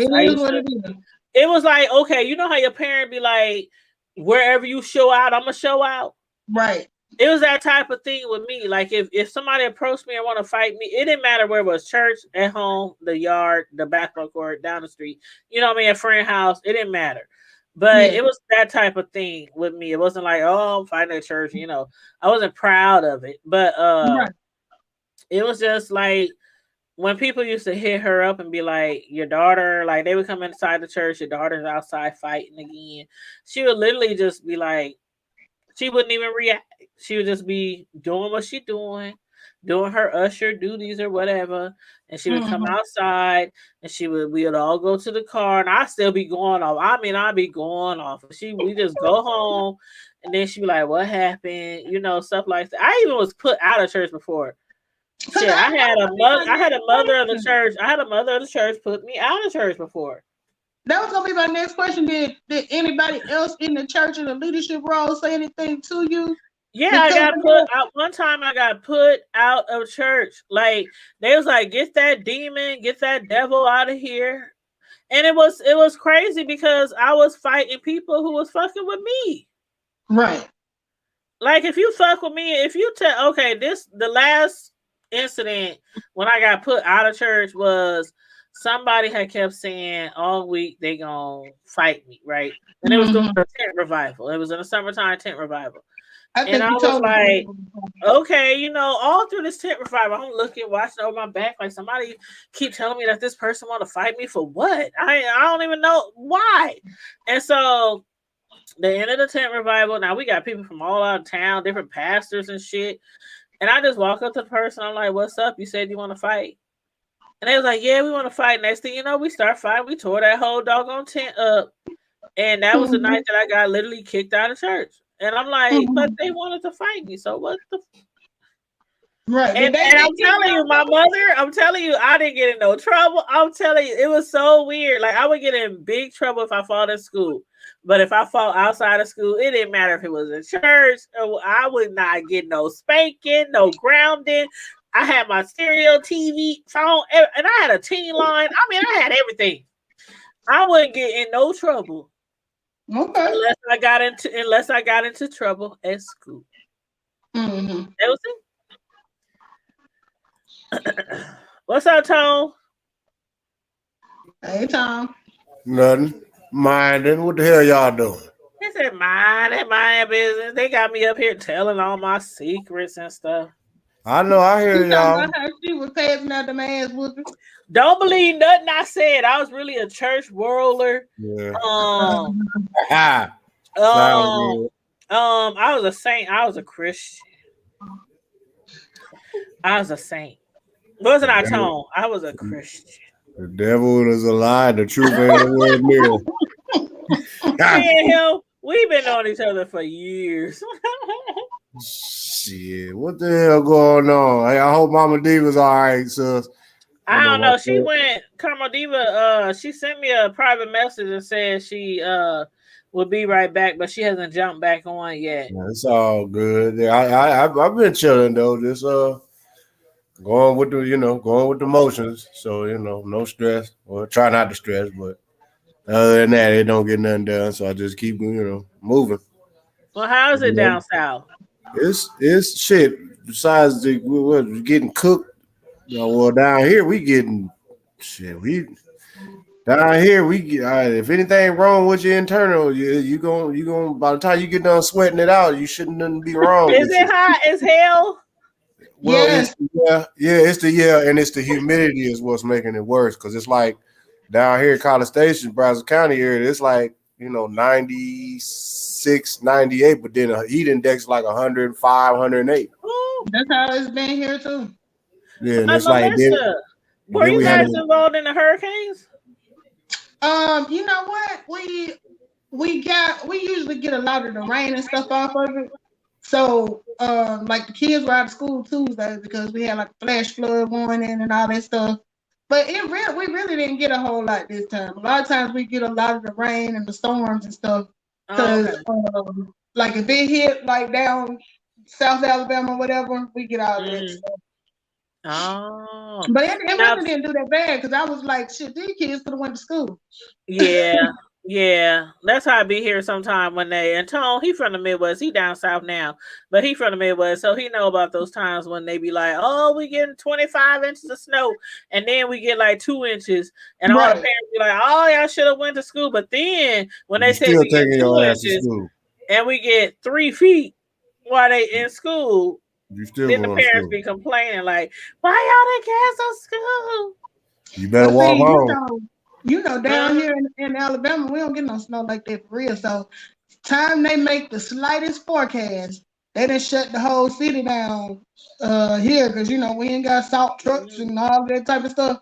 It was like, okay, you know how your parent be like, wherever you show out, I'm gonna show out. Right. It was that type of thing with me. Like if somebody approached me and want to fight me, it didn't matter where it was, church, at home, the yard, the basketball court, down the street. You know what I mean? A friend house. It didn't matter. But it was that type of thing with me. It wasn't like, oh, I'm fighting at church. You know, I wasn't proud of it. But it was just like, when people used to hit her up and be like, your daughter, like they would come inside the church, your daughter's outside fighting again. She would literally just be like, she wouldn't even react. She would just be doing what she doing her usher duties or whatever. And she would come outside and we would all go to the car and I'd still be going off. I mean, I'd be going off. We just go home and then she'd be like, what happened? You know, stuff like that. I even was put out of church before. Shit, I had a mother of the church. I had a mother of the church put me out of church before. That was gonna be my next question. Did anybody else in the church in the leadership role say anything to you? Yeah, I got put out one time. I got put out of church. Like they was like, get that demon, get that devil out of here. And it was crazy because I was fighting people who was fucking with me. Right. Like if you fuck with me, if you tell, okay, the last incident when I got put out of church was somebody had kept saying all week they gonna fight me, right? And it was doing a tent revival. It was in the summertime tent revival. And I was like, okay, you know, all through this tent revival, I'm looking, watching over my back, like somebody keep telling me that this person want to fight me for what? I don't even know why. And so the end of the tent revival, now we got people from all out of town, different pastors and shit. And I just walk up to the person. I'm like, what's up? You said you want to fight. And they was like, yeah, we want to fight. Next thing you know, we start fighting. We tore that whole doggone tent up. And that was the night that I got literally kicked out of church. And I'm like, but they wanted to fight me. So what the right? And I'm telling you, my mother, I'm telling you, I didn't get in no trouble. I'm telling you, it was so weird. Like I would get in big trouble if I fought in school. But if I fought outside of school, it didn't matter if it was in church. I would not get no spanking, no grounding. I had my stereo, TV, phone, and I had a teen line. I mean, I had everything. I wouldn't get in no trouble. Okay. Unless I got into trouble at school. That was it. What's up, Tone? Hey, Tom. Nothing. Minding. What the hell y'all doing? He said, mind business. They got me up here telling all my secrets and stuff. I know. I hear y'all. About how she was passing out the ass whooping. Don't believe nothing I said. I was really a church whirler. Yeah. I was a saint. I was a Christian. I was a saint. Wasn't I, Tone? I was a Christian. The devil is a lie. The truth ain't nowhere near. Me and him, we've been on each other for years. Shit, what the hell going on? Hey, I hope Mama Diva's all right, sis. I don't know. She went, Carmel Diva, she sent me a private message and said she would be right back, but she hasn't jumped back on yet. Yeah, it's all good. Yeah, I've been chilling though. Just going with the motions. So no stress. Or try not to stress, but other than that, it don't get nothing done. So I just keep moving. Well, how is it down south? It's shit. Besides we're getting cooked. Well, down here we getting shit. Down here we get. If anything wrong with your internal, you going by the time you get done sweating it out, you shouldn't be wrong. Is it hot as hell? Well, yes. It's the humidity is what's making it worse because it's like down here in College Station, Brazos County area, it's like 96, 98, but then a heat index like 105, 108. That's how it's been here too. Yeah, and it's like were you guys involved in the hurricanes? You know what? We usually get a lot of the rain and stuff off of it. So like the kids were out of school Tuesday because we had like a flash flood warning and all that stuff. But we really didn't get a whole lot this time. A lot of times we get a lot of the rain and the storms and stuff. Because like if it hit like down South Alabama or whatever, we get all that stuff. Oh, but it really didn't do that bad because I was like, shit, these kids could have went to school. Yeah, that's how I be here sometime when and Tone, he from the Midwest, he down south now, but he from the Midwest, so he know about those times when they be like, oh, we getting 25 inches of snow, and then we get like 2 inches, and all the parents be like, oh, y'all should have went to school, but then when they say we get 2 inches and we get 3 feet while they in school, then the parents be complaining like, why y'all didn't cancel school? You better walk home. Down here in Alabama, we don't get no snow like that for real. So, time they make the slightest forecast, they done shut the whole city down here because we ain't got salt trucks and all that type of stuff.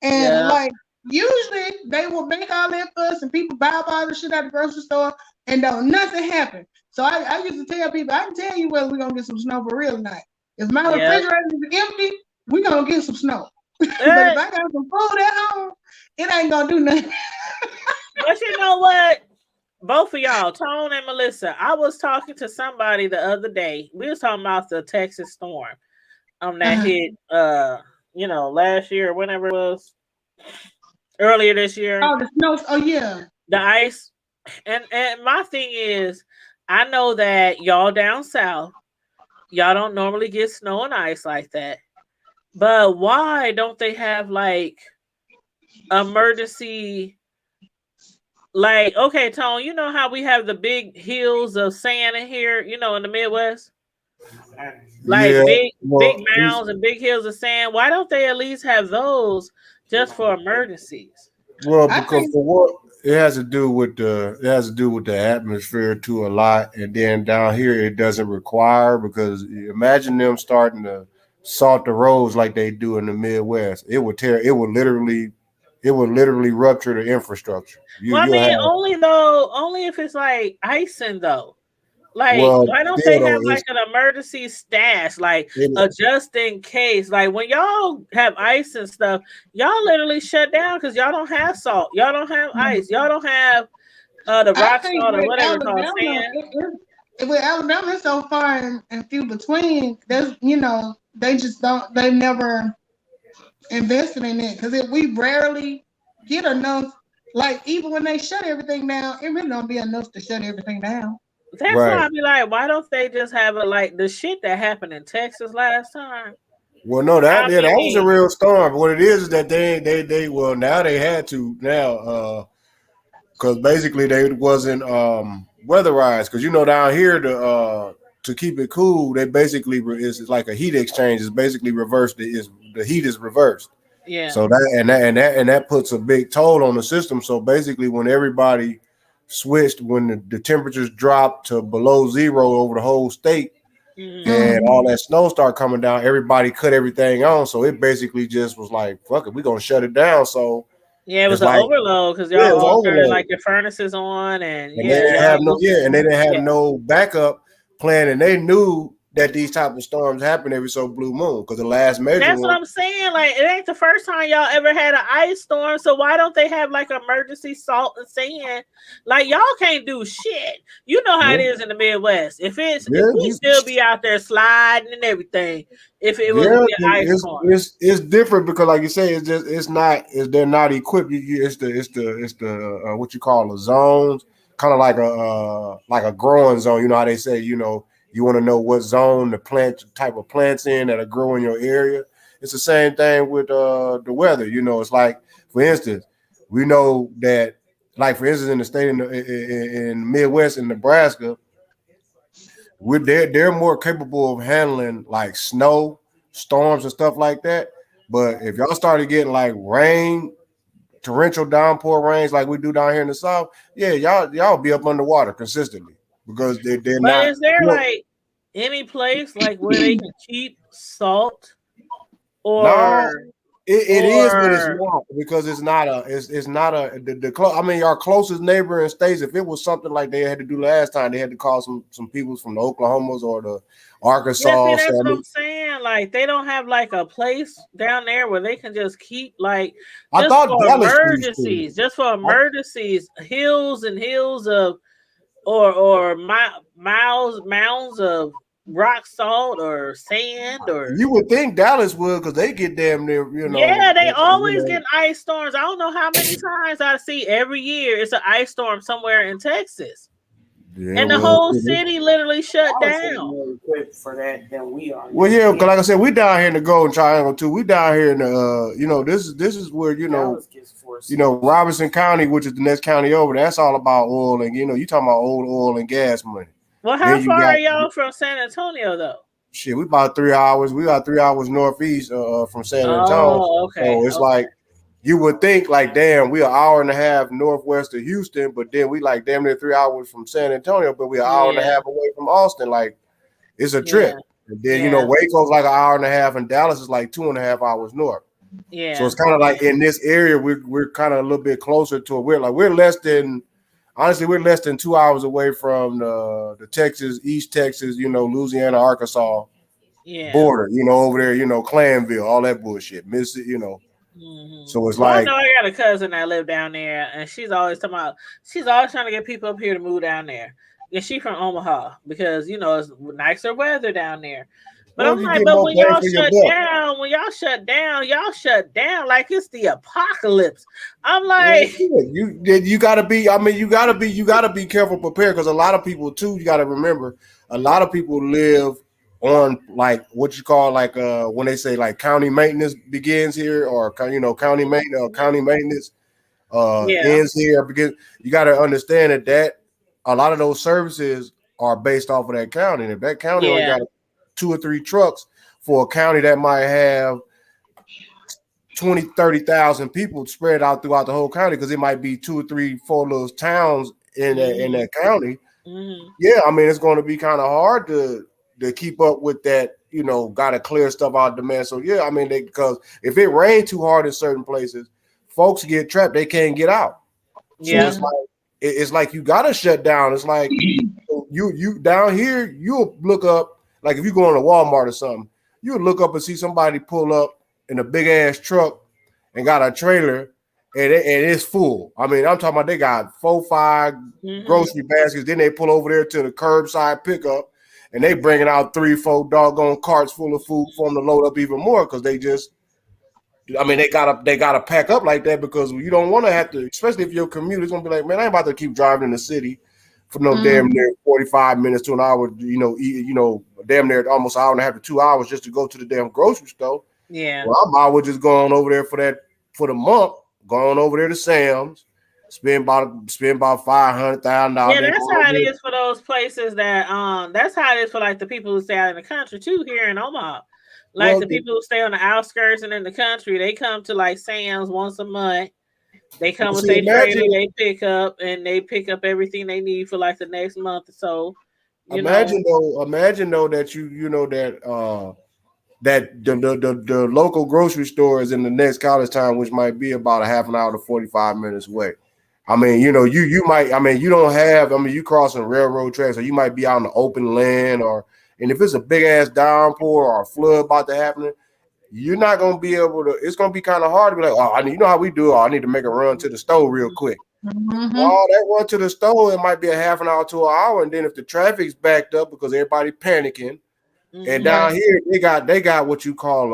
And like usually they will make all that fuss and people buy up all the shit at the grocery store and nothing happen. So I used to tell people, I can tell you whether we're gonna get some snow for real or not. If my refrigerator is empty, we're gonna get some snow. But if I got some food at home, it ain't gonna do nothing. But you know what? Both of y'all, Tone and Melissa, I was talking to somebody the other day. We was talking about the Texas storm that hit last year or whenever it was. Earlier this year. Oh, the snow. Oh yeah. The ice. And my thing is, I know that y'all down south, y'all don't normally get snow and ice like that. But why don't they have like emergency? Like, okay, Tone, you know how we have the big hills of sand in here, in the Midwest? Like big mounds and big hills of sand. Why don't they at least have those just for emergencies? Well, because for what it has to do with the atmosphere too a lot, and then down here it doesn't require because imagine them starting to salt the roads like they do in the Midwest. It would literally rupture the infrastructure. Only if it's like icing though. Like, why don't they have like an emergency stash, like a just in case? Like when y'all have ice and stuff, y'all literally shut down because y'all don't have salt, y'all don't have ice, y'all don't have the rock salt or whatever it's called sand. With Alabama, it's so far and few between. There's, they just don't. They never invested in it because we rarely get enough. Like even when they shut everything down, it really don't be enough to shut everything down. That's why I be like, why don't they just have it like the shit that happened in Texas last time? Well, no, that was a real storm. But what it is that they well now they had to now because basically they wasn't weatherized because down here to keep it cool they basically it's like a heat exchange. It's basically reversed. The heat is reversed. Yeah. So that puts a big toll on the system. So basically, when everybody switched, when the temperatures dropped to below zero over the whole state, and all that snow started coming down, everybody cut everything on. So it basically just was like, fuck it, we're gonna shut it down. So yeah, it was an overload because y'all all turned like your furnaces on, and they didn't have no backup plan, and they knew that these type of storms happen every so blue moon because the last measure. That's what I'm saying. Like, it ain't the first time y'all ever had an ice storm. So why don't they have like emergency salt and sand? Like, y'all can't do shit. You know how it is in the Midwest. If we still be out there sliding and everything. If it was an ice storm, it's different because, like you say, they're not equipped. It's the what you call the zones, kind of like a growing zone. You know how they say, you want to know what zone the type of plants in that are growing in your area. It's the same thing with the weather. It's like, for instance, we know that, like for instance, in the state in Midwest in Nebraska, they're more capable of handling like snow, storms, and stuff like that. But if y'all started getting like rain, torrential downpour rains like we do down here in the South, yeah, y'all be up underwater consistently. Because they're but not. Is there like any place like where they can keep salt? Or no, it is, but it's not because it's not our closest neighboring states. If it was something like they had to do last time, they had to call some people from the Oklahomas or the Arkansas. Yeah, see, that's what I'm saying. Like, they don't have like a place down there where they can just keep like just for emergencies, hills and hills of. Or mounds of rock salt or sand, or you would think Dallas would because they get damn near, Yeah, they always get ice storms. I don't know how many times I see every year it's an ice storm somewhere in Texas. Yeah, and the whole city literally shut down. More equipped for that than we are. Well, yeah, because like I said, we down here in the Golden Triangle too. We down here in the, this is where Robinson County, which is the next county over. That's all about oil, and you talking about old oil and gas money. Well, how far are y'all from San Antonio though? Shit, we about 3 hours. We got 3 hours northeast from San Antonio. Oh, okay. So it's like. You would think like, damn, we an hour and a half northwest of Houston, but then we like damn near 3 hours from San Antonio, but we an hour and a half away from Austin. Like, it's a trip. And then Waco's like an hour and a half, and Dallas is like 2.5 hours north. Yeah. So it's kind of like in this area, we're kind of a little bit closer to it. We're less than 2 hours away from the Texas, East Texas, Louisiana, Arkansas border. Over there, Clanville, all that bullshit, Mississippi, Mm-hmm. So it's like, I know I got a cousin that live down there, and she's always trying to get people up here to move down there. And she's from Omaha because it's nicer weather down there. But I'm like, but when y'all shut down like it's the apocalypse. I'm like, you gotta be careful, prepared, because a lot of people too. You gotta remember, a lot of people live on like what you call like when they say like county maintenance begins here, or county maintenance ends here, because you got to understand that a lot of those services are based off of that county, and if that county only got 2 or 3 trucks for a county that might have 20,000-30,000 people spread out throughout the whole county, because it might be 2 or 3, 4 little towns in that county. Yeah, I mean, it's going to be kind of hard to keep up with that, got to clear stuff out of demand. So yeah, I mean, because if it rains too hard in certain places, folks get trapped, they can't get out. So it's like you got to shut down. It's like you down here, you'll look up, like if you go on to Walmart or something, you'll look up and see somebody pull up in a big ass truck and got a trailer, and it's full. I mean, I'm talking about they got 4-5 grocery baskets. Then they pull over there to the curbside pickup, and they bringing out 3-4 doggone carts full of food for them to load up even more, because they gotta pack up like that, because you don't want to have to, especially if your commute is gonna be like, man, I ain't about to keep driving in the city for no damn near 45 minutes to an hour, damn near almost an hour and a half to 2 hours just to go to the damn grocery store. Yeah. Well, I might as well just go on over there for the month, going over there to Sam's, spend about $500,000. Yeah, that's how it is for those places that that's how it is for like the people who stay out in the country too here in Omaha. Like the people who stay on the outskirts and in the country, they come to like Sam's once a month. They come with their trailer, they pick up everything they need for like the next month or so. Imagine though that that the local grocery store is in the next college town, which might be about a half an hour to 45 minutes away. I mean, you crossing railroad tracks, or you might be out in the open land, and if it's a big ass downpour or a flood about to happen, you're not gonna be able to. It's gonna be kind of hard to be like, you know how we do. I need to make a run to the store real quick. That run to the store, it might be a half an hour to an hour, and then if the traffic's backed up because everybody panicking, and down here they got what you call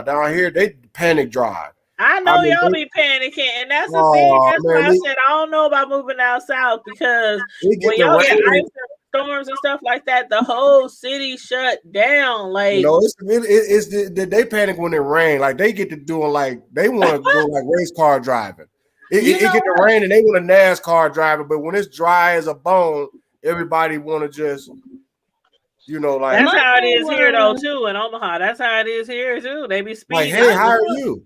down here they panic drive. I know y'all be panicking, and that's the thing. That's why I said I don't know about moving out south, because when y'all get ice and storms and stuff like that, the whole city shut down. Like, they panic when it rain. Like they get to doing like they want to go like race car driving. It get to rain and they want a NASCAR driver, but when it's dry as a bone, everybody want to just. Like that's how it is here though too in Omaha. That's how it is here too. They be speeding. Like, hey, how are you?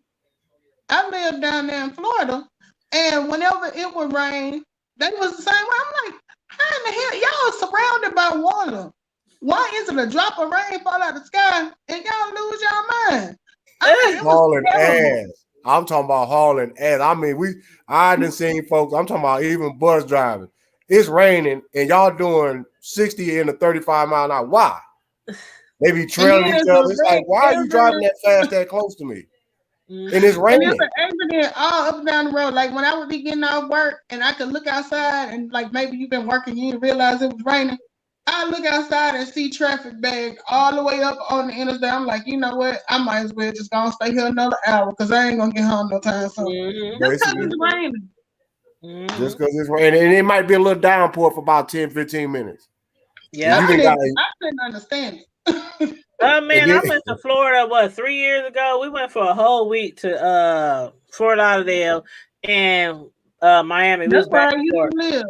I live down there in Florida, and whenever it would rain, they was the same way. I'm like, how in the hell y'all are surrounded by water? Why isn't a drop of rain fall out of the sky and y'all lose y'all mind? Hauling ass. I'm talking about hauling ass. I mean, I done seen folks. I'm talking about even bus driving. It's raining and y'all doing 60 in a 35 mile an hour. Why? They be trailing each other. It's like, why are you driving that fast, that close to me? And it's raining. And there's an accident all up and down the road. Like when I would be getting off work and I could look outside and like maybe you've been working, you didn't realize it was raining. I look outside and see traffic bagged all the way up on the interstate. I'm like, you know what? I might as well just go and stay here another hour because I ain't gonna get home no time soon. Just because it's raining. Just because it's raining. And it might be a little downpour for about 10, 15 minutes. Yeah. I couldn't understand it. Man, I went to Florida 3 years ago. We went for a whole week to Fort Lauderdale and Miami. That's where you live.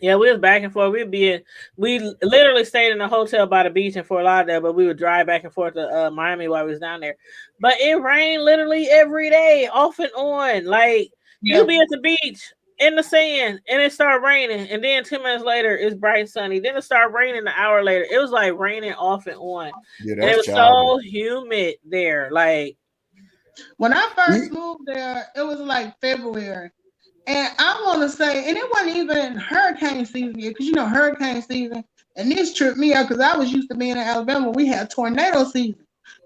Yeah, we was back and forth. We literally stayed in a hotel by the beach in Fort Lauderdale, but we would drive back and forth to Miami while we was down there. But it rained literally every day, off and on. Like you'll be at the beach in the sand and it started raining, and then 10 minutes later it's bright and sunny. Then it started raining an hour later. It was like raining off and on. Yeah, and it was so humid there. Like when I first moved there, it was like February. And I want to say, and it wasn't even hurricane season yet, because hurricane season, and this tripped me out because I was used to being in Alabama. We had tornado season.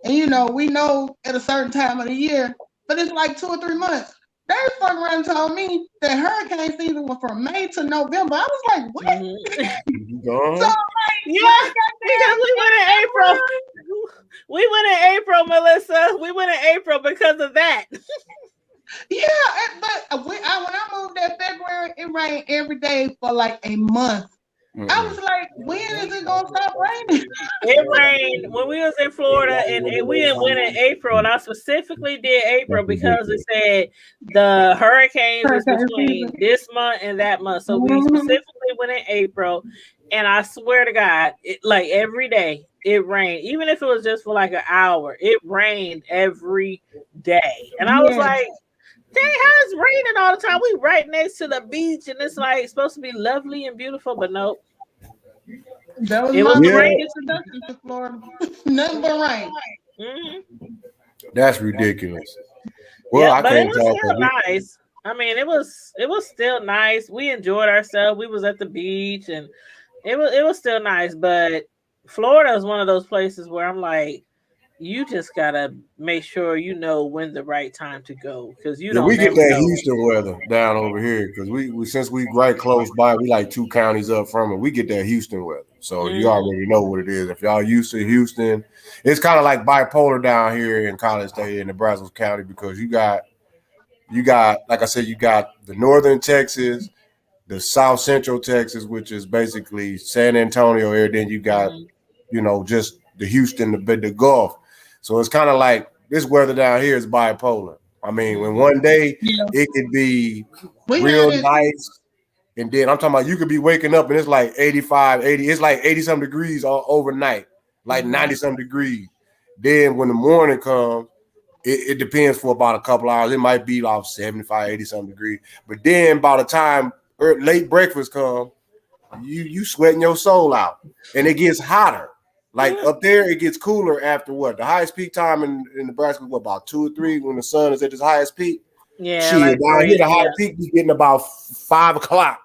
And we know at a certain time of the year, but it's like 2 or 3 months. They fucking around and told me that hurricane season was from May to November. I was like, what? So, because we went in April. We went in April, Melissa. We went in April because of that. Yeah, but when I moved that February, it rained every day for like a month. I was like, when is it gonna stop raining? It rained when we was in Florida, and we went in April, and I specifically did April because it said the hurricanes is between this month and that month. So we specifically went in April, and I swear to God, like every day it rained, even if it was just for like an hour. It rained every day, and I was like, dang, how it's raining all the time? We right next to the beach, and it's like supposed to be lovely and beautiful, but nope. That was my great introduction to Florida. Nothing but rain. Mm-hmm. That's ridiculous. Well, I but can't it was talk. Still nice. I mean, it was still nice. We enjoyed ourselves. We was at the beach, and it was still nice. But Florida is one of those places where I'm like, you just gotta make sure you know when the right time to go, because you don't. We get that know. Houston weather down over here because we since we right close by, we like 2 counties up from it. We get that Houston weather, so you already know what it is. If y'all used to Houston, it's kind of like bipolar down here in College State in the Brazos County, because you got like I said, you got the northern Texas, the South Central Texas, which is basically San Antonio area. Then you got, just the Houston, the Gulf. So it's kind of like this weather down here is bipolar. I mean, when one day it could be real nice, and then I'm talking about you could be waking up and it's like 85, 80, it's like 80 some degrees all overnight, like 90 some degrees. Then when the morning comes, it depends for about a couple hours. It might be like 75, 80 some degrees. But then by the time late breakfast comes, you sweating your soul out, and it gets hotter. Like up there, it gets cooler after what? The highest peak time in Nebraska is about 2 or 3 when the sun is at its highest peak. Yeah, shit, like down here the high peak be getting about 5 o'clock,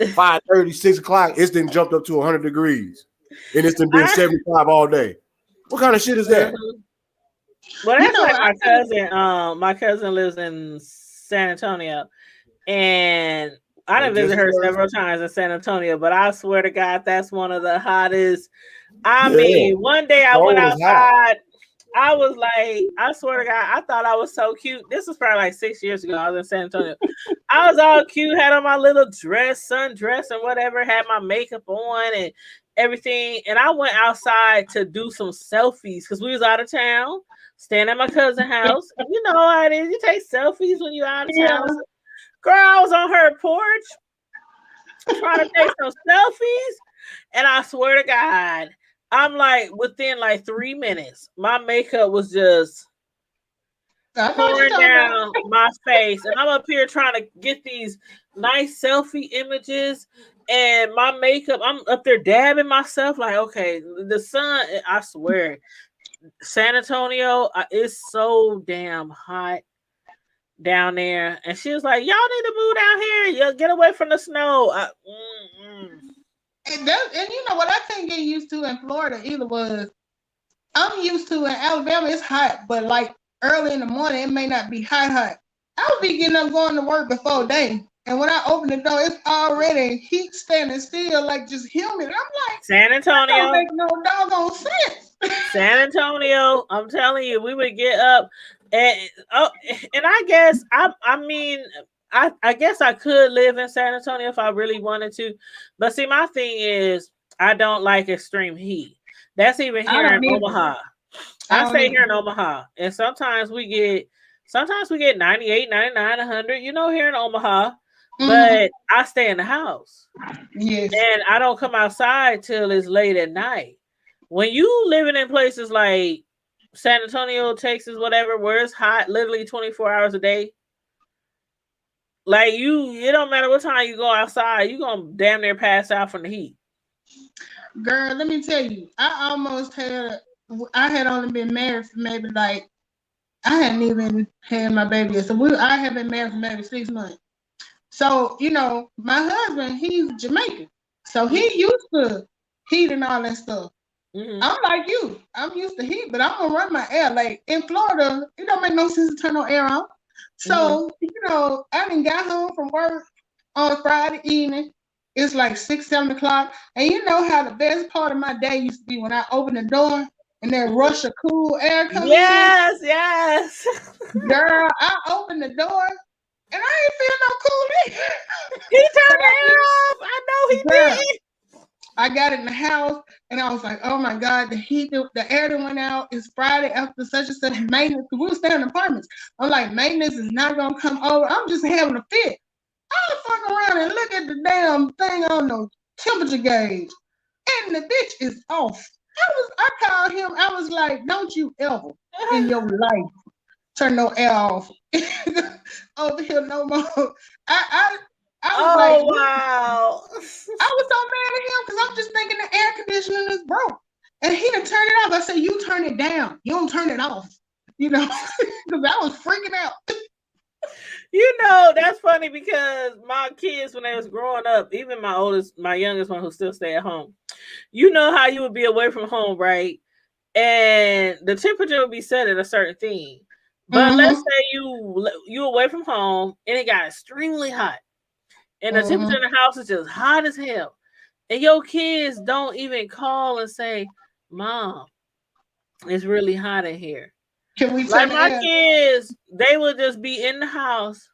5:30, 6 o'clock. It's then jumped up to 100 degrees, and it's been 75 all day. What kind of shit is that? Well, that's like my cousin. My cousin lives in San Antonio, and I done visit her several times in San Antonio. But I swear to God, that's one of the hottest. I mean, one day I went outside. I was like, I swear to God, I thought I was so cute. This was probably like 6 years ago. I was in San Antonio. I was all cute, had on my little dress, sundress, and whatever, had my makeup on and everything. And I went outside to do some selfies because we was out of town, staying at my cousin's house. You know how it is. You take selfies when you're out of town. Girl, I was on her porch trying to take some selfies. And I swear to God, I'm like, within like 3 minutes, my makeup was just pouring down my face. And I'm up here trying to get these nice selfie images. And my makeup, I'm up there dabbing myself like, okay, the sun, I swear, San Antonio is so damn hot down there. And she was like, y'all need to move down here. Get away from the snow. And you know what I couldn't get used to in Florida either was I'm used to in Alabama it's hot, but like early in the morning it may not be hot. I would be getting up going to work before day, and when I open the door, it's already heat standing still, like just humid. I'm like, San Antonio, that don't make no doggone sense. San Antonio, I'm telling you, we would get up and I guess I guess I could live in San Antonio if I really wanted to. But see, my thing is I don't like extreme heat. That's even here in Omaha. I stay here in Omaha. And sometimes we get 98, 99, 100, here in Omaha. Mm-hmm. But I stay in the house. Yes. And I don't come outside till it's late at night. When you living in places like San Antonio, Texas, whatever, where it's hot literally 24 hours a day, like it don't matter what time you go outside, you gonna damn near pass out from the heat. Girl, let me tell you, I had only been married for maybe I hadn't even had my baby yet. So I had been married for maybe 6 months. So, my husband, he's Jamaican. So he used to heat and all that stuff. Mm-hmm. I'm like you. I'm used to heat, but I'm gonna run my air. Like in Florida, it don't make no sense to turn no air on. So, I done got home from work on Friday evening. It's like 6, 7 o'clock. And you know how the best part of my day used to be when I open the door and that rush of cool air comes in? Yes. Girl, I opened the door and I ain't feel no cool air. He turned the air off. I know he did. I got in the house and I was like, oh my God, the air that went out. It's Friday after such and such maintenance. We were staying in apartments. I'm like, maintenance is not going to come over. I'm just having a fit. I fuck around and look at the damn thing on the temperature gauge and the bitch is off. I called him. I was like, don't you ever in your life turn no air off over here no more. I was like, wow. I was so mad at him because I'm just thinking the air conditioning is broke. And he didn't turn it off. I said, you turn it down. You don't turn it off. Because I was freaking out. That's funny because my kids, when they was growing up, even my youngest one who still stay at home, how you would be away from home, right? And the temperature would be set at a certain thing. But let's say you away from home and it got extremely hot. And the temperature in the house is just hot as hell. And your kids don't even call and say, Mom, it's really hot in here. Can we like my kids, they would just be in the house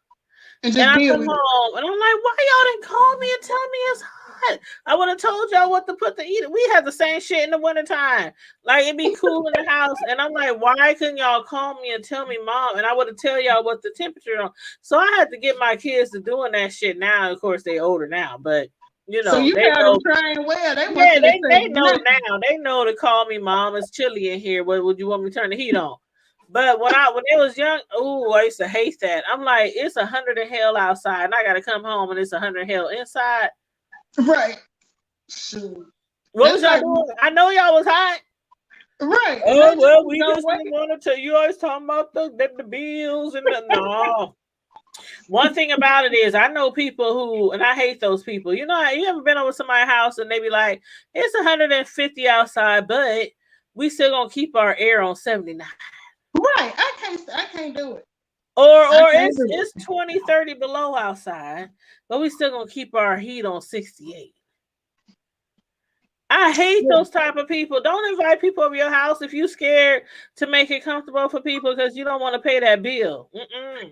And I deal come with it. home and I'm like, why y'all didn't call me and tell me it's hot? I would have told y'all what to put to eat. We had the same shit in the wintertime. Like it'd be cool in the house. And I'm like, why couldn't y'all call me and tell me, Mom? And I would have tell y'all what the temperature on. So I had to get my kids to doing that shit now. Of course, they older now, but you know, So you they got know. them trained well. They Yeah, want they know now. They know to call me, Mom. It's chilly in here. What would you want me to turn the heat on? But when it was young, I used to hate that. I'm like, it's 100 in hell outside, and I gotta come home and it's 100 in hell inside. Right. Shoot. What was y'all doing? I know y'all was hot. Right. Oh well, we just didn't want to tell you. Always talking about the bills and the no. One thing about it is, I know people who, and I hate those people. You know, you ever been over somebody's house and they be like, it's 150 outside, but we still gonna keep our air on 79. Right. I can't do it. Or it's 20, 30 below outside, but we still gonna keep our heat on 68. I hate those type of people. Don't invite people over your house if you're scared to make it comfortable for people because you don't want to pay that bill.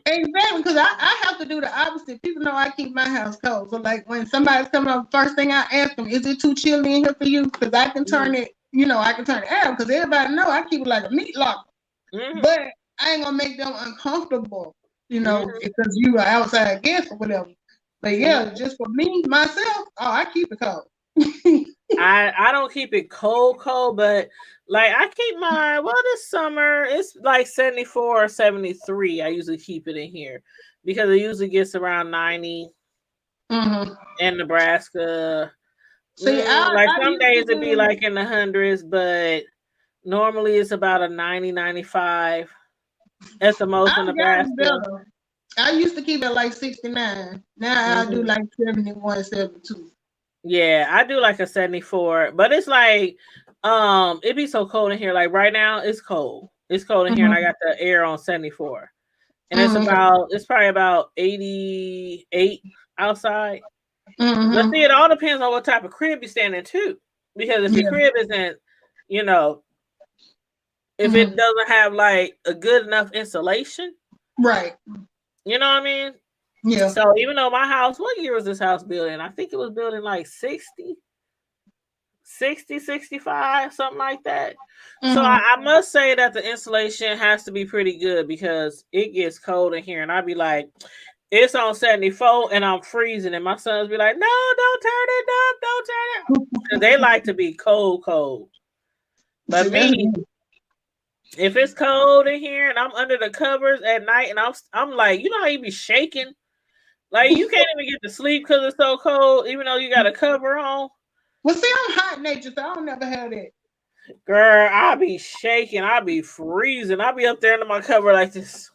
Exactly, because I have to do the opposite. People know I keep my house cold. So like when somebody's coming up, first thing I ask them, is it too chilly in here for you? Because I can turn it, I can turn it out because everybody know I keep it like a meat locker. But I ain't gonna make them uncomfortable, because you are outside guest or whatever. But yeah, just for me, myself, I keep it cold. I don't keep it cold, but like I keep this summer it's like 74 or 73. I usually keep it in here because it usually gets around 90 in Nebraska. See, some days it'd be like in the hundreds, but normally it's about a 90, 95 at the most in Nebraska. I used to keep it like 69. Now I do like 71, 72. Yeah, I do like a 74, but it's like it'd be so cold in here. Like right now, it's cold. It's cold in here, and I got the air on 74. And it's probably about 88 outside. But see, it all depends on what type of crib you stand in too. Because if your crib isn't, if it doesn't have like a good enough insulation, right? You know what I mean? Yeah. So even though my house, what year was this house built in? I think it was built in like 60, 65, something like that. So I must say that the insulation has to be pretty good because it gets cold in here. And I'd be like, it's on 74 and I'm freezing. And my sons be like, no, don't turn it up. Don't turn it up. Because they like to be cold. But me, if it's cold in here and I'm under the covers at night and I'm like, how you be shaking? Like you can't even get to sleep because it's so cold, even though you got a cover on. Well, see, I'm hot natured, so I don't never have that. Girl, I be shaking, I be freezing, I be up there under my cover like this,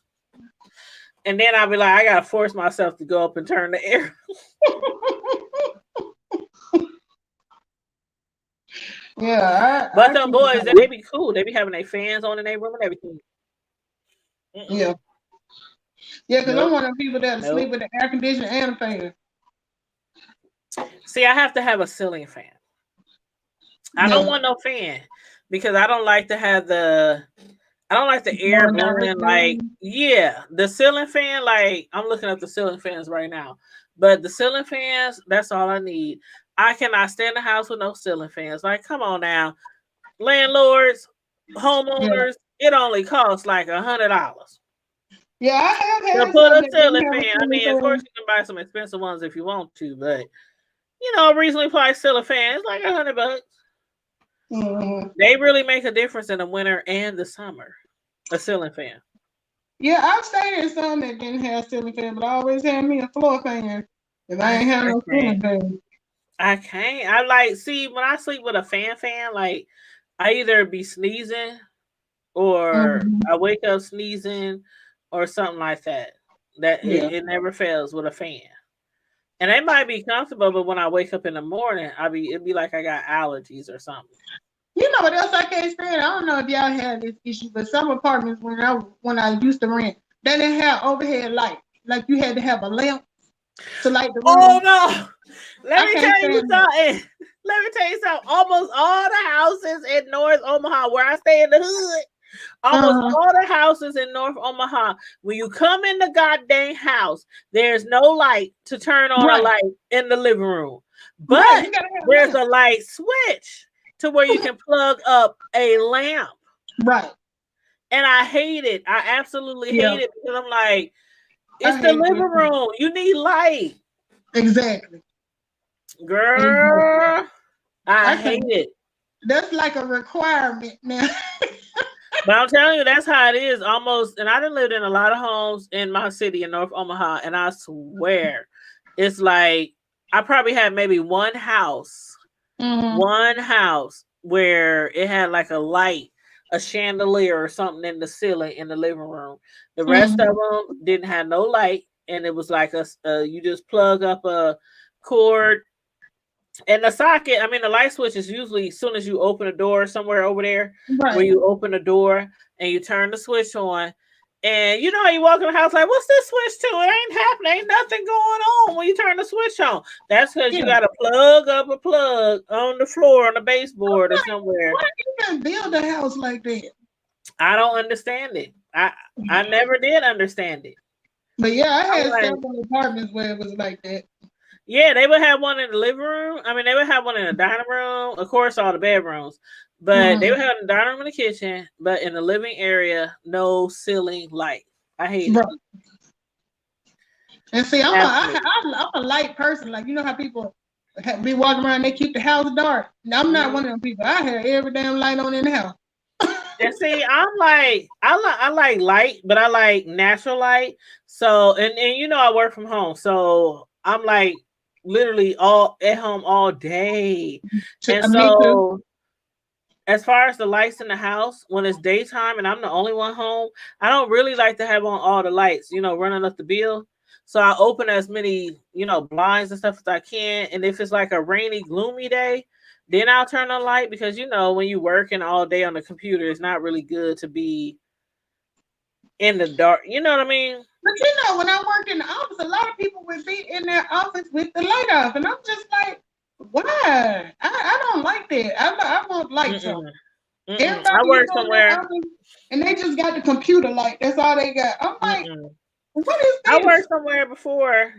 and then I'll be like, I gotta force myself to go up and turn the air. Yeah, but them boys, they be cool. They be having their fans on in their room and everything. Yeah. Yeah, because I'm one of the people that sleep with the air conditioner and a fan. See, I have to have a ceiling fan. I don't want no fan because I don't like to have the air blowing. Like, the ceiling fan, like I'm looking up the ceiling fans right now. But the ceiling fans, that's all I need. I cannot stay in the house with no ceiling fans. Like, come on now. Landlords, homeowners, it only costs like $100. Yeah, I have had to put a ceiling fan. I mean, of course, you can buy some expensive ones if you want to, but a reasonably priced ceiling fan is like $100. They really make a difference in the winter and the summer. A ceiling fan. Yeah, I've stayed in some that didn't have ceiling fan, but I always had me a floor fan. If I ain't have no ceiling fan. I can't. When I sleep with a fan, like I either be sneezing or I wake up sneezing or something like that. It never fails with a fan. And it might be comfortable, but when I wake up in the morning, it'd be like I got allergies or something. You know what else I can't stand? I don't know if y'all had this issue, but some apartments when I used to rent, they didn't have overhead light. Like you had to have a lamp to light the room. Oh no! Let me tell you something. Almost all the houses in North Omaha where I stay in the hood, Almost all the houses in North Omaha, when you come in the goddamn house, there's no light to turn on a light in the living room. But there's a light switch to where you can plug up a lamp. Right. And I hate it. I absolutely hate it because I'm like, it's the living room. You need light. Exactly. Girl, I hate it. That's like a requirement now. But I'm telling you, that's how it is almost. And I done lived in a lot of homes in my city in North Omaha. And I swear, it's like, I probably had maybe one house where it had like a light, a chandelier or something in the ceiling in the living room. The rest of them didn't have no light. And it was like you just plug up a cord. And the socket, I mean, the light switch is usually as soon as you open a door somewhere over there, where you open a door and you turn the switch on. And you know how you walk in the house like, what's this switch to? It ain't happening. Ain't nothing going on when you turn the switch on. That's because you got to plug up a plug on the floor on the baseboard or somewhere. Why you can build a house like that? I don't understand it. I never did understand it. But yeah, I had several apartments where it was like that. Yeah, they would have one in the living room. I mean, they would have one in the dining room. Of course, all the bedrooms. But they would have the dining room and the kitchen. But in the living area, no ceiling light. I hate it. And see, I'm a light person. Like, you know how people be walking around, they keep the house dark. Now, I'm not one of them people. I have every damn light on in the house. And see, I'm like, I like light, but I like natural light. So, and you know, I work from home. So I'm like, literally all at home all day. And so as far as the lights in the house, when it's daytime and I'm the only one home, I don't really like to have on all the lights, you know, running up the bill. So I open as many, you know, blinds and stuff as I can. And if it's like a rainy, gloomy day, then I'll turn on light because, you know, when you're working all day on the computer, it's not really good to be in the dark. You know what I mean? But you know, when I work in the office, a lot of people would be in their office with the light off, and I'm just like, why? I don't like that. I want lights on. Everybody I work somewhere, and they just got the computer light. That's all they got. I'm like, what is this? I worked somewhere before.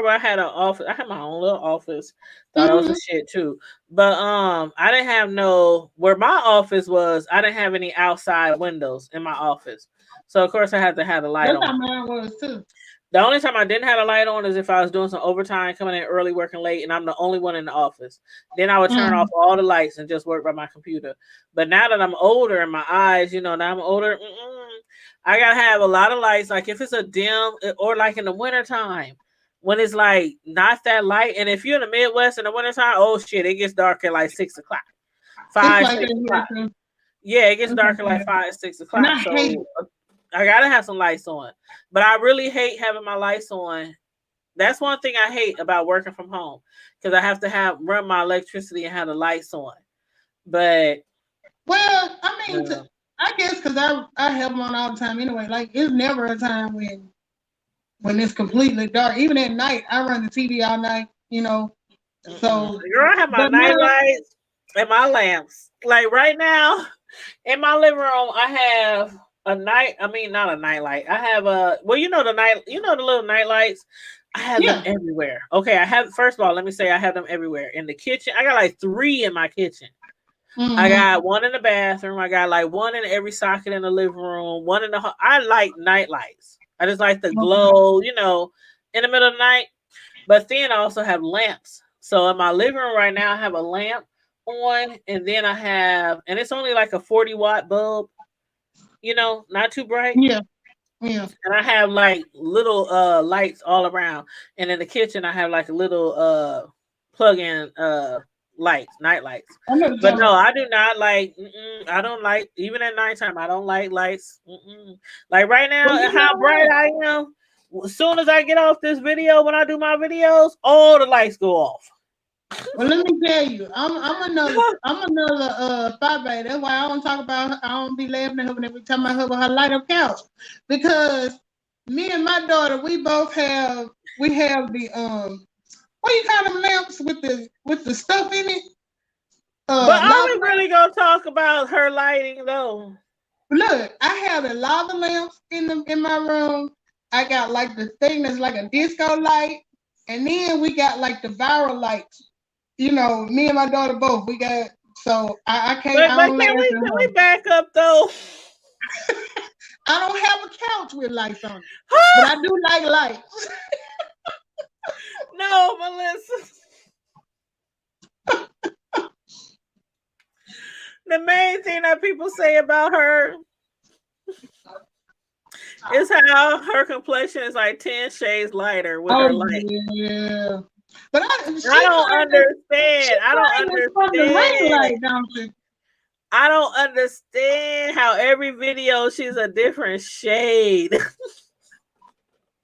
But I had an office. I had my own little office. Thought it was a shit too. But I didn't have where my office was. I didn't have any outside windows in my office. So of course I had to have the light on. That's how mine was too. The only time I didn't have a light on is if I was doing some overtime, coming in early, working late, and I'm the only one in the office. Then I would turn off all the lights and just work by my computer. But now that I'm older and my eyes, you know, now I'm older, I gotta have a lot of lights. Like if it's a dim or like in the wintertime, when it's like not that light. And if you're in the Midwest in the wintertime, oh shit, it gets dark at like 6 o'clock. 5, 6 o'clock. Yeah, it gets dark at like 5, 6 o'clock. So I gotta have some lights on, but I really hate having my lights on. That's one thing I hate about working from home because I have to run my electricity and have the lights on. But well, I mean, I guess because I have them on all the time anyway. Like it's never a time when it's completely dark. Even at night, I run the TV all night. You know, so girl, I have my night lights and my lamps. Like right now, in my living room, I have not a night light. I have the little night lights. I have them everywhere. Okay, first of all, let me say I have them everywhere. In the kitchen, I got like 3 in my kitchen. I got one in the bathroom. I got like one in every socket in the living room. One in the I like night lights. I just like the glow, you know, in the middle of the night. But then I also have lamps. So in my living room right now, I have a lamp on, and then and it's only like a 40-watt bulb. You know, not too bright. Yeah. And I have like little lights all around. And in the kitchen, I have like a little plug-in lights, night lights. But no, I do not like. I don't like even at nighttime. I don't like lights. Like right now, how bright I am. As soon as I get off this video, when I do my videos, all the lights go off. Well, let me tell you, I'm another fight baby. That's why I don't be laughing at her whenever we talking about her with her light up couch. Because me and my daughter, we have the what do you call them lamps with the stuff in it? But are we really gonna talk about her lighting though? Look, I have a lava lamps in my room. I got like the thing that's like a disco light, and then we got like the viral lights. You know, me and my daughter both. We got so I can't. But can we back up though? I don't have a couch with lights on it, but I do like lights. No, Melissa. The main thing that people say about her is how her complexion is like 10 shades lighter with her light. Yeah. But I don't understand. I don't understand how every video she's a different shade.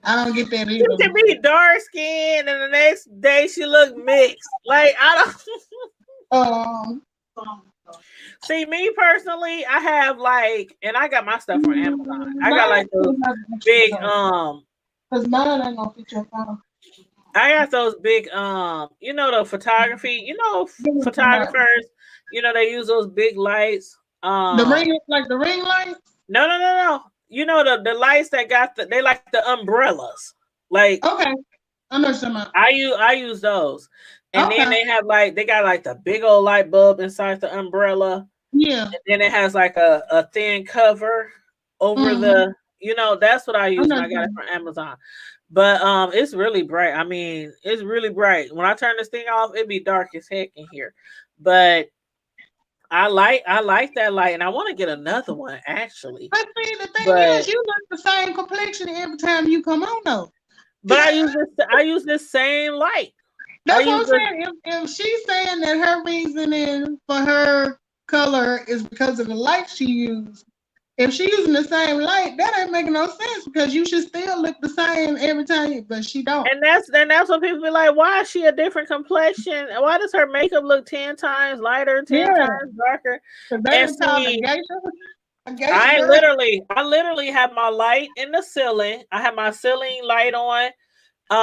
I don't get that either. She can be dark skinned and the next day she look mixed. Like I don't see, me personally, I have like, and I got my stuff from Amazon. I got like those big because mine ain't gonna fit your phone. I got those big you know, the photography, you know, photographers, you know, they use those big lights. The ring, like the ring lights? No. You know the lights that got they like the umbrellas. Like okay. I know some. I use those. And then they have like they got like the big old light bulb inside the umbrella. Yeah. And then it has like a thin cover over the, you know, that's what I use when I got it from Amazon. But it's really bright. I mean, it's really bright. When I turn this thing off, it'd be dark as heck in here. But I like that light, and I want to get another one actually. But see, the thing is, you look the same complexion every time you come on though. But I use this same light. That's what I'm saying. If she's saying that her reasoning for her color is because of the light she used, if she's using the same light, that ain't making no sense because you should still look the same every time, but she don't. And that's when people be like, why is she a different complexion? Why does her makeup look 10 times lighter, 10 times darker? And see, I literally have my light in the ceiling. I have my ceiling light on.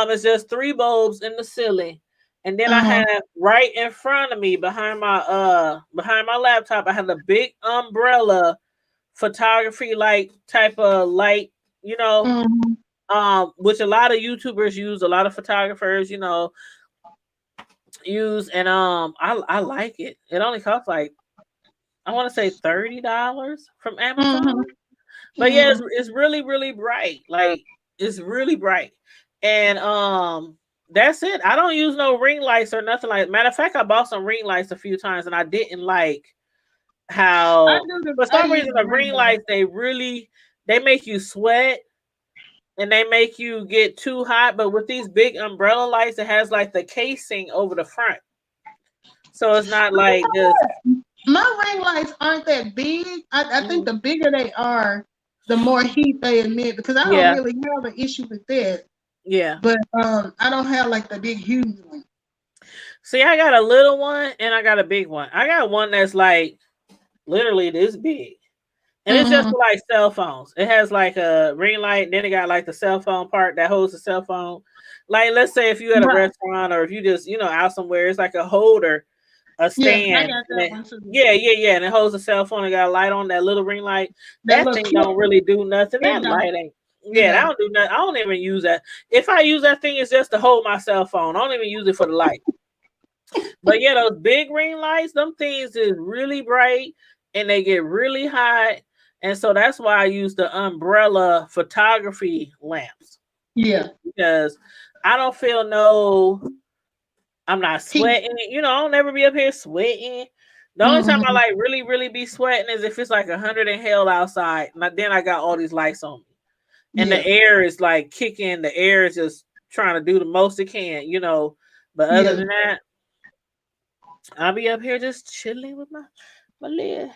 It's just 3 bulbs in the ceiling. And then I have right in front of me behind my laptop, I have a big umbrella photography light type of light, you know, which a lot of YouTubers use, a lot of photographers, you know, use, and I like it. It only costs like, I want to say $30 from Amazon. But yeah, it's really, really bright. Like it's really bright. And that's it. I don't use no ring lights or nothing like that. Matter of fact, I bought some ring lights a few times and I didn't like how for some reason the ring lights they make you sweat and they make you get too hot. But with these big umbrella lights, it has like the casing over the front. So it's not like just my ring lights aren't that big. I think the bigger they are, the more heat they emit because I don't really have an issue with that. Yeah. But I don't have like the big huge one. See, I got a little one and I got a big one. I got one that's like literally this big. And it's just for like cell phones. It has like a ring light, and then it got like the cell phone part that holds the cell phone. Like let's say if you at a restaurant or if you just, you know, out somewhere, it's like a holder, a stand. Yeah, I got that one too. Yeah. And it holds the cell phone and got a light on that little ring light. That thing don't really do nothing. That light ain't. Yeah, I don't do nothing. I don't even use that. If I use that thing, it's just to hold my cell phone. I don't even use it for the light. But yeah, those big ring lights, them things is really bright and they get really hot. And so that's why I use the umbrella photography lamps. Yeah. Because I don't feel I'm not sweating. You know, I don't ever be up here sweating. The only time I like really, really be sweating is if it's like 100 in hell outside. And then I got all these lights on me. And the air is like kicking. The air is just trying to do the most it can, you know. But other than that, I'll be up here just chilling with my lid,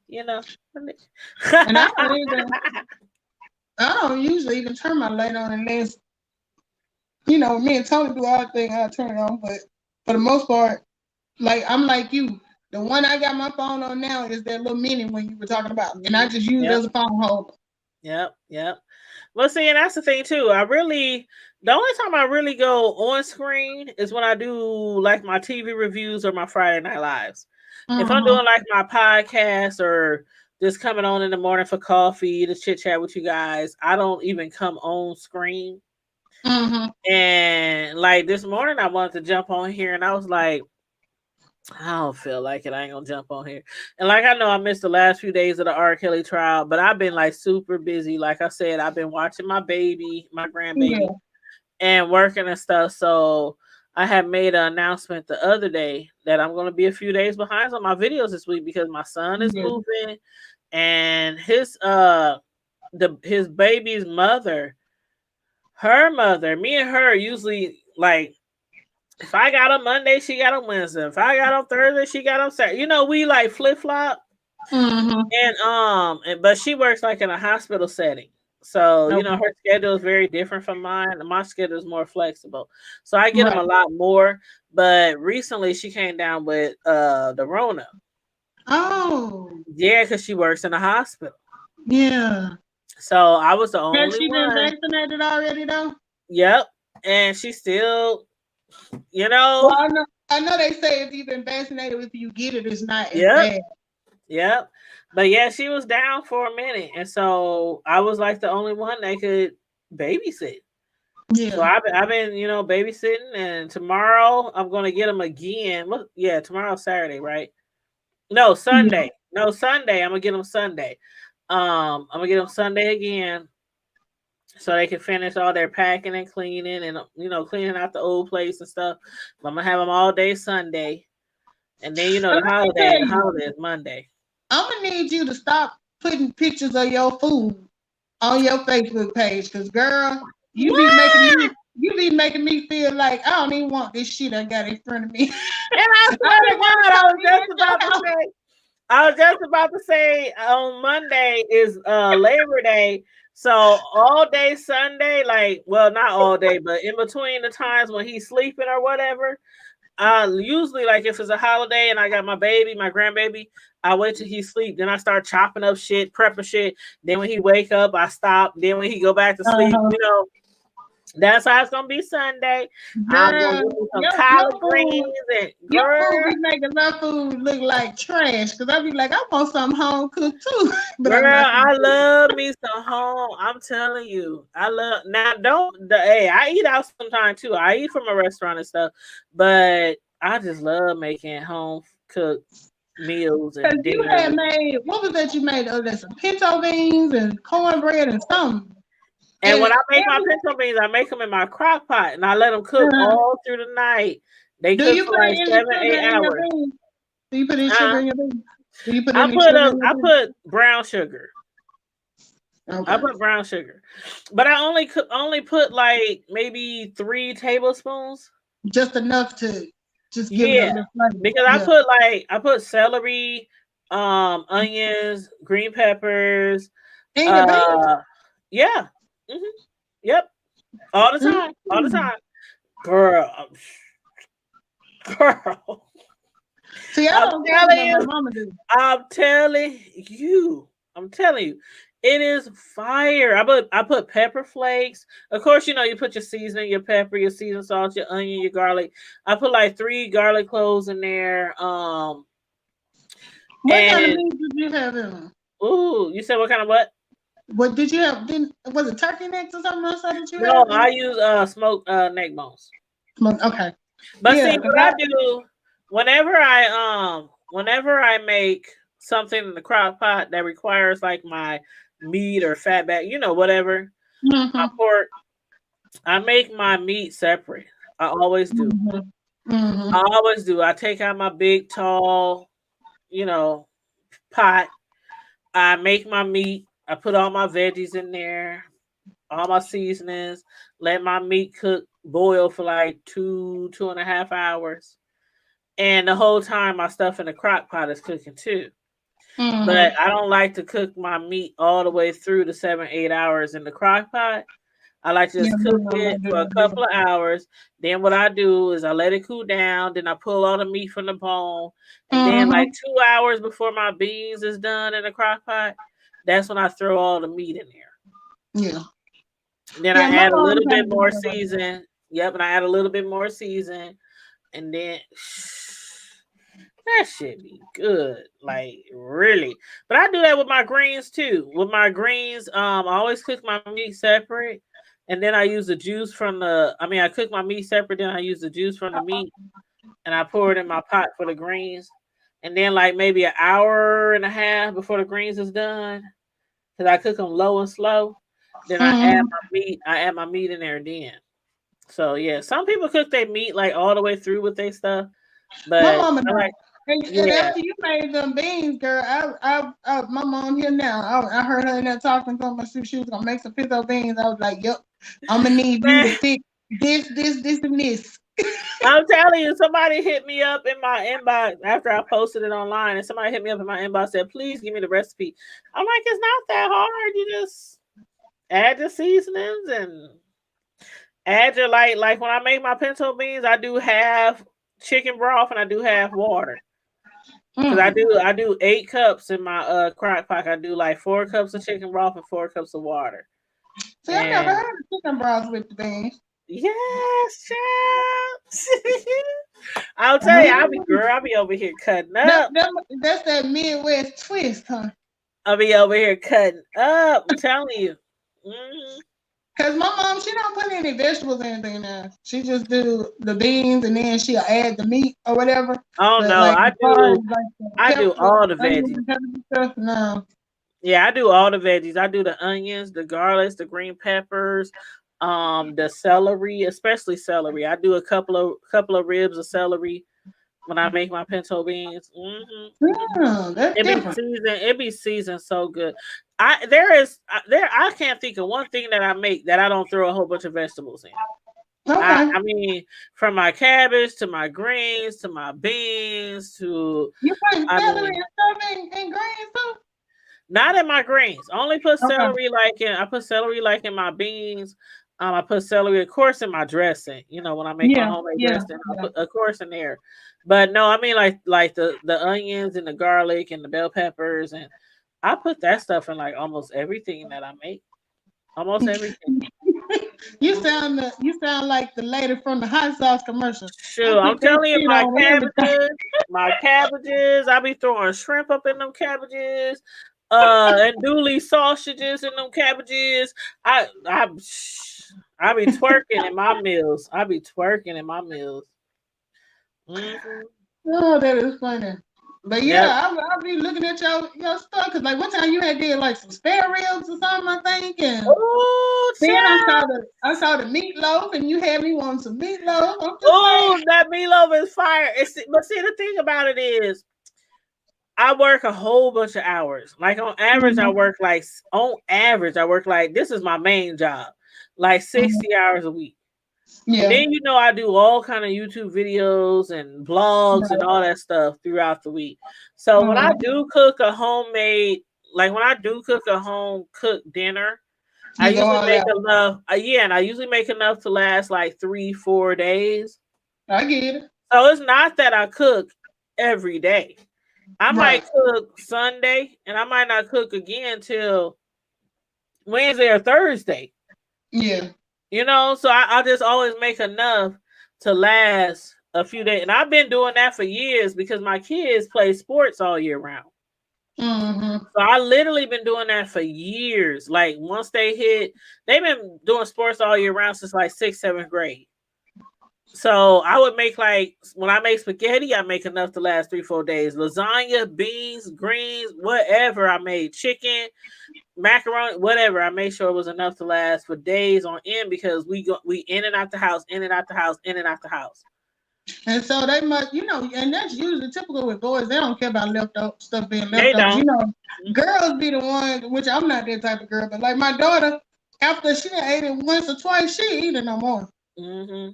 you know. And I don't usually even turn my light on unless, you know, me and Tony do our thing, I turn it on. But for the most part, like I'm like you. The one I got my phone on now is that little mini one you were talking about. And I just use it as a phone holder. Yep. Well, see, and that's the thing too. The only time I really go on screen is when I do like my TV reviews or my Friday Night Lives. If I'm doing like my podcast or just coming on in the morning for coffee to chit chat with you guys, I don't even come on screen. And like this morning, I wanted to jump on here, and I was like, I don't feel like it. I ain't gonna jump on here. And like I know I missed the last few days of the R. Kelly trial, but I've been like super busy. Like I said, I've been watching my grandbaby, and working and stuff. So I had made an announcement the other day that I'm gonna be a few days behind on my videos this week because my son is moving, and his baby's mother, her mother, me and her usually like. If I got on Monday, she got on Wednesday. If I got on Thursday, she got on Saturday. You know, we like flip flop. And but she works like in a hospital setting, so you know her schedule is very different from mine. My schedule is more flexible, so I get them a lot more. But recently, she came down with the Rona. Oh, yeah, because she works in a hospital. Yeah. So I was the only Has she one. been vaccinated already though? Yep, and she still. You know, well, I know they say if you've been vaccinated, if you get it, it's not as bad. Yep. But yeah, she was down for a minute. And so I was like the only one that could babysit. Yeah. So I've been, you know, babysitting, and tomorrow I'm gonna get them again. Yeah, tomorrow's Saturday, right? No, Sunday. No, Sunday. I'm gonna get them Sunday. I'm gonna get them Sunday again. So they can finish all their packing and cleaning and, you know, cleaning out the old place and stuff. But I'm going to have them all day Sunday. And then, you know, the holiday is Monday. I'm going to need you to stop putting pictures of your food on your Facebook page. Because, girl, you be making me feel like I don't even want this shit I got in front of me. And I swear to God, I was just about to say on Monday is Labor Day. So all day Sunday, like, well, not all day, but in between the times when he's sleeping or whatever, usually like if it's a holiday and I got my baby, my grandbaby, I wait till he sleep. Then I start chopping up shit, prepping shit. Then when he wake up, I stop. Then when he go back to sleep, you know, that's how it's gonna be Sunday. I'm gonna do some collard greens and your food be making my food look like trash because I be like, I want some home cooked too. But girl, I love me some home. I'm telling you, I love. Now, I eat out sometimes too. I eat from a restaurant and stuff, but I just love making home cooked meals and dinner. You had made, what was that you made? Oh, there's some pinto beans and cornbread and something. And when I make my pinto beans, I make them in my crock pot and I let them cook all through the night. They cook for like 7-8 hours. Do you put in sugar in your beans? Do you put I put brown sugar. Okay. I put brown sugar, but I only put like maybe 3 tablespoons. Just enough to just give it a flavor. Because I put celery, onions, green peppers. Yeah. Mm-hmm. Yep. All the time. All the time. Girl. See, I'm telling you. It is fire. I put pepper flakes. Of course, you know, you put your seasoning, your pepper, your seasoned salt, your onion, your garlic. I put like 3 garlic cloves in there. What kind of beans did you have in them? Ooh, you said what kind of what? What did you have? Was it turkey necks or something else that you had? No, I use smoked neck bones. Okay. But see what I do whenever I make something in the crock pot that requires like my meat or fat back, you know, whatever, my pork, I make my meat separate. I always do. I always do. I take out my big, tall, you know, pot. I make my meat. I put all my veggies in there, all my seasonings, let my meat boil for like 2.5 hours. And the whole time my stuff in the crock pot is cooking too. But I don't like to cook my meat all the way through the 7-8 hours in the crock pot. I like to just cook it for a couple of hours. Then what I do is I let it cool down. Then I pull all the meat from the bone. And then like 2 hours before my beans is done in the crock pot, that's when I throw all the meat in there. Yeah. Then I add a little bit more season. Yep, and I add a little bit more season. And then That shit be good, like really. But I do that with my greens too. With my greens, I always cook my meat separate, and then I use the juice from the. I mean, I cook my meat separate, then I use the juice from the meat, and I pour it in my pot for the greens, and then like maybe an hour and a half before the greens is done, because I cook them low and slow. Then I add my meat. I add my meat in there then. So yeah, some people cook their meat like all the way through with their stuff, but My mama I like. and Yeah. after you made them beans, girl, my mom here now. I heard her in there talking something. She was gonna make some pinto beans. I was like, "Yep, I'm gonna need you to pick this, and this." I'm telling you, somebody hit me up in my inbox after I posted it online, and somebody hit me up in my inbox said, "Please give me the recipe." I'm like, "It's not that hard. You just add the seasonings and add your like when I make my pinto beans, I do half chicken broth and I do half water." Because I do 8 cups in my crock pot. I do like 4 cups of chicken broth and 4 cups of water. See, I never heard of chicken broth with the beans. Yes, child. I'll tell you, I'll be over here cutting up. That's that Midwest twist, huh? I'll be over here cutting up. I'm telling you. Mm-hmm. Cause my mom, she don't put any vegetables or anything now. She just do the beans and then she'll add the meat or whatever. Oh no, like, I do all the veggies. No. Yeah, I do all the veggies. I do the onions, the garlics, the green peppers, the celery, especially celery. I do a couple of ribs of celery when I make my pinto beans. Mm-hmm. It be seasoned so good. I can't think of one thing that I make that I don't throw a whole bunch of vegetables in. Okay. I mean, from my cabbage to my greens to my beans to you put celery and stuff in greens too? Not in my greens. Only put celery I put celery like in my beans. I put celery, of course, in my dressing. You know, when I make my homemade dressing, I put, of course, in there. But no, I mean like the onions and the garlic and the bell peppers, and I put that stuff in like almost everything that I make. Almost everything. You sound like the lady from the hot sauce commercial. Sure, I'm telling you, my cabbages. I be throwing shrimp up in them cabbages. Andouille sausages in them cabbages. I be twerking in my meals. Mm-hmm. Oh, that is funny. But yeah, I'll be looking at your stuff because like one time you had did like some spare ribs or something, I think. And then I saw the meatloaf, and you had me want some meatloaf. Oh, that meatloaf is fire! But see, the thing about it is, I work a whole bunch of hours. Like on average, I work like this is my main job, like 60 hours a week. Yeah. And then I do all kind of YouTube videos and blogs and all that stuff throughout the week. So when I do cook a homemade, like when I do cook a home cooked dinner, I usually make enough. And I usually make enough to last like 3-4 days. I get it. So it's not that I cook every day. I might cook Sunday, and I might not cook again till Wednesday or Thursday. Yeah. So I just always make enough to last a few days. And I've been doing that for years because my kids play sports all year round. Mm-hmm. So I literally been doing that for years. Like once they've been doing sports all year round since like 6th, 7th grade. So I would make when I make spaghetti, I make enough to last 3-4 days. Lasagna, beans, greens, whatever I made, chicken, macaroni, whatever. I made sure it was enough to last for days on end because we in and out the house, in and out the house, in and out the house. And so they must, and that's usually typical with boys. They don't care about leftover stuff being left They don't. over. Girls be the one, which I'm not that type of girl, but like my daughter, after she ate it once or twice, she ain't eat it no more. Mm-hmm.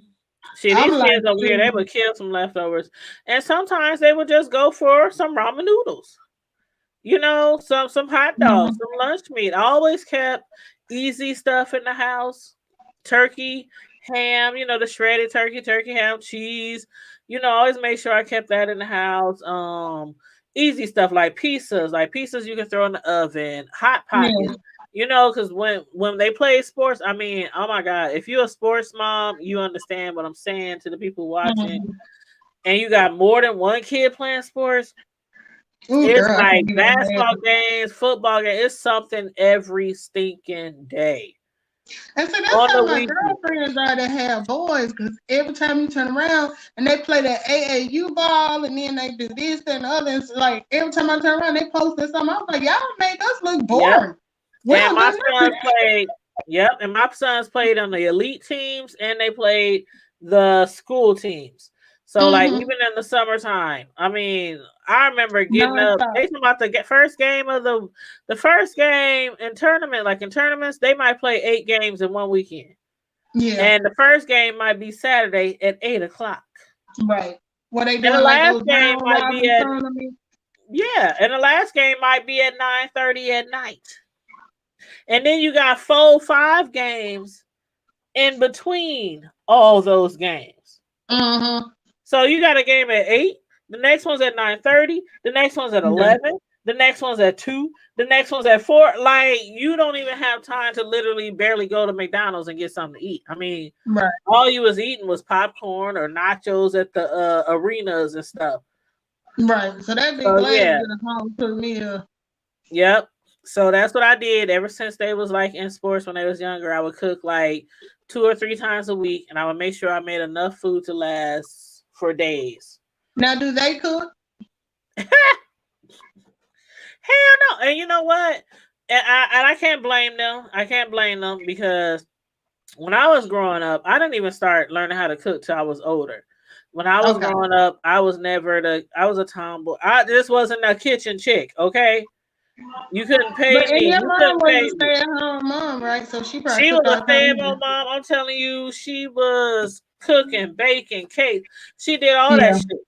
See, these kids over here, they would kill some leftovers. And sometimes they would just go for some ramen noodles. Some hot dogs, some lunch meat. I always kept easy stuff in the house. Turkey, ham, the shredded turkey, ham, cheese. Always make sure I kept that in the house. Easy stuff like pizzas. Like pizzas you can throw in the oven. Hot Pockets. Because when they play sports, I mean, oh my God, if you're a sports mom, you understand what I'm saying to the people watching. and you got more than one kid playing sports, Ooh, it's girl, I like can't even basketball imagine. games, football games. It's something every stinking day. And so that's On how the my weekend. girlfriends are that have boys, because every time you turn around and they play that AAU ball and then they do this and the other, it's like every time I turn around, they posting something. I'm like, y'all make us look boring. We And don't my do sons nothing. played, and my sons played on the elite teams and they played the school teams. So like even in the summertime, I mean, I remember getting up. Non-stop. They talking about the first game of the first game in tournament. Like in tournaments, they might play 8 games in one weekend. Yeah, And the first game might be Saturday at 8:00. right. What they And the doing like last those game round might be robin at tournaments? and the last game might be at 9:30 at night. And then you got 4-5 games in between all those games. So you got a game at 8, the next one's at 9:30, the next one's at 11, the next one's at 2, the next one's at 4. Like you don't even have time to literally barely go to McDonald's and get something to eat. I mean, Right. all you was eating was popcorn or nachos at the arenas and stuff. Right. So they'd be glad to get a home cooked meal. Yep. So that's what I did ever since they was like in sports when they was younger. I would cook like 2 or 3 times a week, and I would make sure I made enough food to last for days. Now, do they cook? Hell no. And you know what? And I can't blame them. I can't blame them because when I was growing up, I didn't even start learning how to cook till I was older. When I was growing up, I was a tomboy. I just wasn't a kitchen chick, okay? You couldn't pay But me. your You mom couldn't was pay a me. stay-at-home mom, right? So she probably She cooked was all a the time. stay-at-home mom. I'm telling you, she was cooking, baking, cake. She did all Yeah. that shit.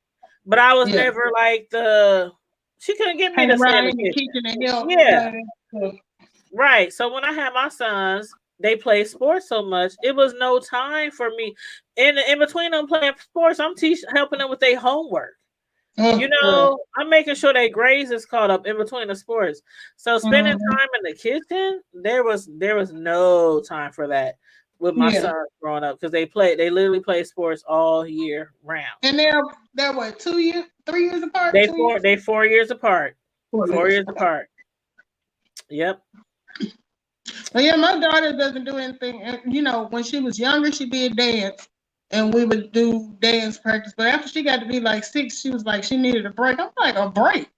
But I was Yeah. never like she couldn't get me Hang to stay in around the in the kitchen. kitchen and help. Yeah. Yeah. Right. So when I had my sons, they play sports so much, it was no time for me. In between them playing sports, I'm helping them with their homework. You know, I'm making sure their grades is caught up in between the sports. So spending time in the kitchen, there was no time for that with my sons growing up because they literally play sports all year round. And they're what, 2 years, 3 years apart? They 4 years apart. 4 years apart. Yep. Well, yeah, my daughter doesn't do anything. You know, when she was younger, she did dance, and we would do dance practice. But after she got to be like 6, she was like, she needed a break. I'm like, a break?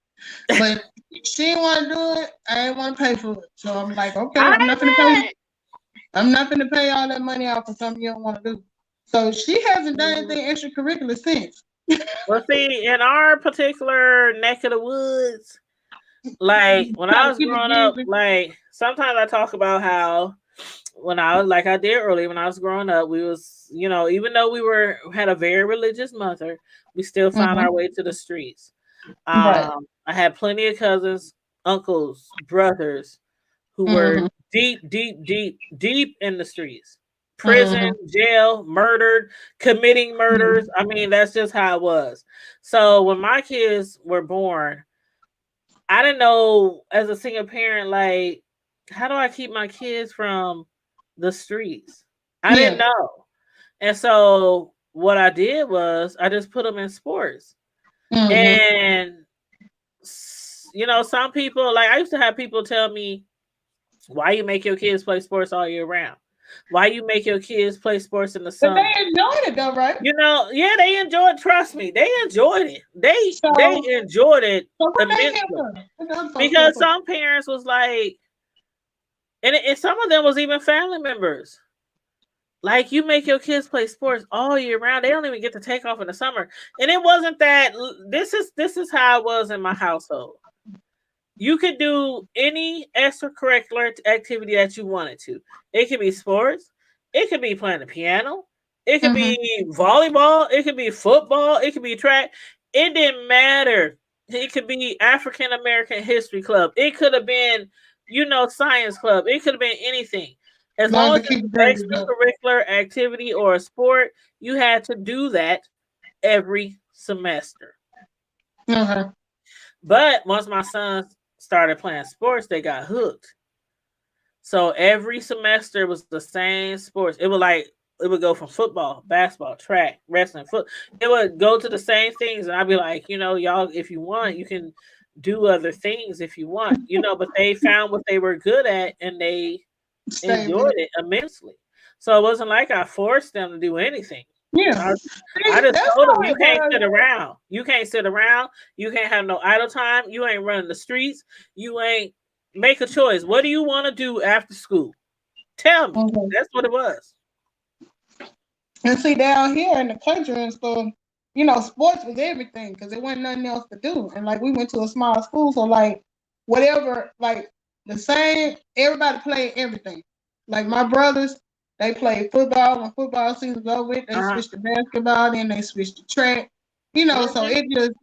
But she didn't want to do it. I didn't want to pay for it. So I'm like, okay, I'm not going to pay all that money out for something you don't want to do. So she hasn't done anything extracurricular since. Well, see, in our particular neck of the woods, like when I was growing up, like sometimes I talk about how when I was like I did earlier, when I was growing up, we was, you know, even though we had a very religious mother, we still found our way to the streets. I had plenty of cousins, uncles, brothers who were deep in the streets. Prison, jail, murdered, committing murders. I mean, that's just how it was. So when my kids were born, I didn't know as a single parent, like, how do I keep my kids from the streets? I didn't know. And so what I did was I just put them in sports. And, you know, some people, like I used to have people tell me, why you make your kids play sports all year round? Why you make your kids play sports in the summer? But they enjoyed it though, right? You know, yeah, they enjoyed. Trust me, they enjoyed it. They enjoyed it immensely. Because some parents was like, and some of them was even family members. Like, you make your kids play sports all year round. They don't even get to take off in the summer. And it wasn't that. This is how it was in my household. You could do any extracurricular activity that you wanted to. It could be sports. It could be playing the piano. It could be volleyball. It could be football. It could be track. It didn't matter. It could be African American History Club. It could have been, you know, science club. It could have been anything. As long as it's an extracurricular activity or a sport, you had to do that every semester. But once my sons started playing sports, they got hooked. So every semester was the same sports. It was like it would go from football, basketball, track, wrestling, foot. It would go to the same things, and I'd be like, y'all, if you want, you can do other things if you want, but they found what they were good at and they enjoyed it immensely. So it wasn't like I forced them to do anything. Yeah. I just told them, you can't sit around. You can't sit around. You can't have no idle time. You ain't running the streets. You ain't make a choice. What do you want to do after school? Tell me. Okay. That's what it was. And see, down here in the country and stuff, sports was everything because there wasn't nothing else to do. And like we went to a small school, so like whatever, like the same, everybody played everything. Like my brothers, they played football. When football season was over, they switched to basketball, then they switched to track. So that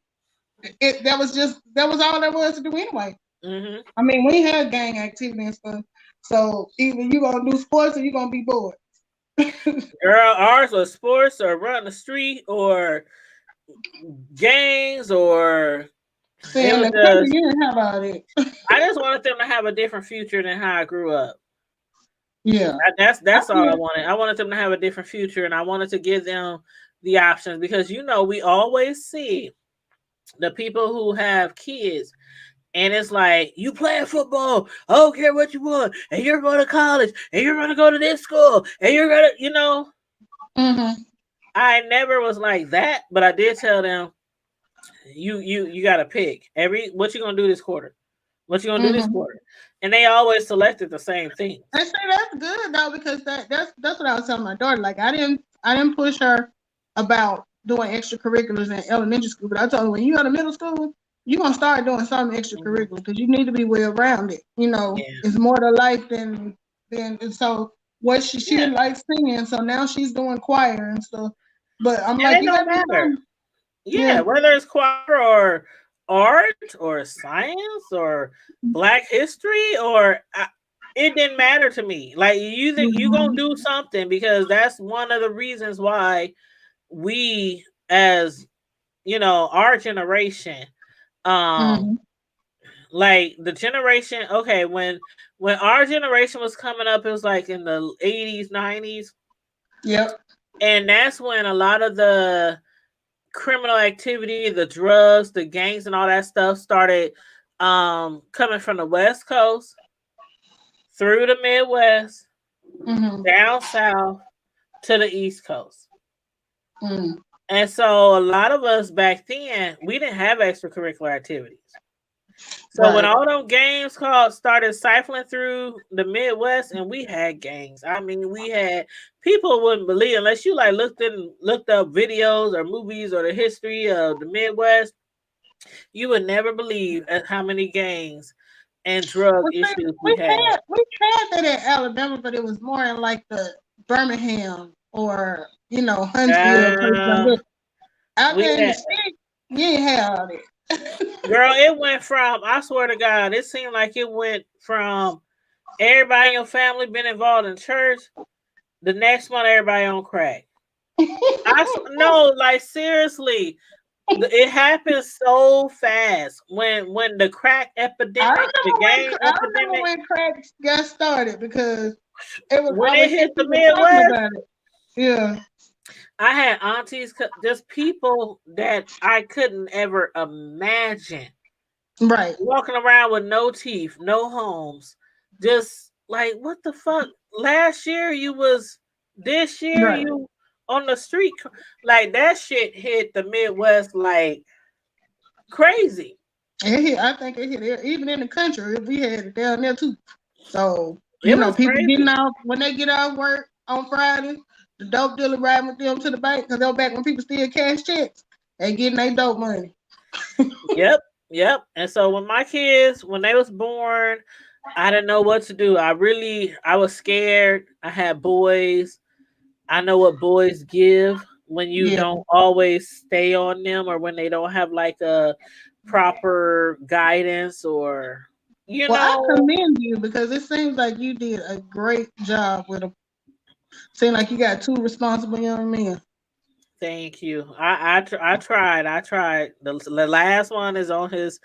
was all there was to do anyway. Mm-hmm. I mean, we had gang activity and stuff. So either you gonna do sports or you gonna be bored. Girl, ours was sports or run the street or gangs or. See, you didn't have all that. I just wanted them to have a different future than how I grew up. Yeah, that's all I wanted. I wanted them to have a different future, and I wanted to give them the options because we always see the people who have kids. And it's like, you playing football, I don't care what you want, and you're going to college, and you're going to go to this school, and you're going to, Mm-hmm. I never was like that, but I did tell them, you got to pick. What you going to do this quarter? What you going to do this quarter? And they always selected the same thing. I say that's good, though, because that's what I was telling my daughter. Like, I didn't push her about doing extracurriculars in elementary school, but I told her, when you go to middle school, you're going to start doing something extracurricular because you need to be well-rounded. It's more to life than and so what she didn't like singing, so now she's doing choir and stuff. But I'm like, you got to matter. Yeah, whether it's choir or art or science or Black history or it didn't matter to me. Like you think you're going to do something because that's one of the reasons why we as, our generation, like the generation, okay, when our generation was coming up, it was like in the 80s, 90s. Yep. And that's when a lot of the criminal activity, the drugs, the gangs and all that stuff started coming from the West Coast through the Midwest, down south to the East Coast. And so a lot of us back then, we didn't have extracurricular activities. So when all those gangs started siphoning through the Midwest, and we had gangs. I mean, we had people wouldn't believe unless you like looked up videos or movies or the history of the Midwest. You would never believe at how many gangs and drug issues we had. We had that in Alabama, but it was more in like the Birmingham or Huntsville. Out there in the state, you ain't had all that. Girl, it went from, I swear to God, it seemed like it went from everybody in your family been involved in church. The next month, everybody on crack. No, like seriously, it happened so fast when the crack epidemic, the gang epidemic. I remember when crack got started because it was when it hit the Midwest. Yeah. I had aunties, just people that I couldn't ever imagine. Right. Walking around with no teeth, no homes. Just like, what the fuck? Last year you was, this year you on the street. Like that shit hit the Midwest like crazy. I think it hit it, even in the country. We had it down there too. So, people crazy. Getting out, when they get out of work on Friday, the dope dealer riding with them to the bank because they're back when people still cash checks and getting their dope money. Yep. And so when my kids, when they was born, I didn't know what to do. I was scared. I had boys. I know what boys give when you don't always stay on them or when they don't have like a proper guidance or, know. I commend you because it seems like you did a great job with them. Seem like you got two responsible young men. Thank you. I tried. The last one is on his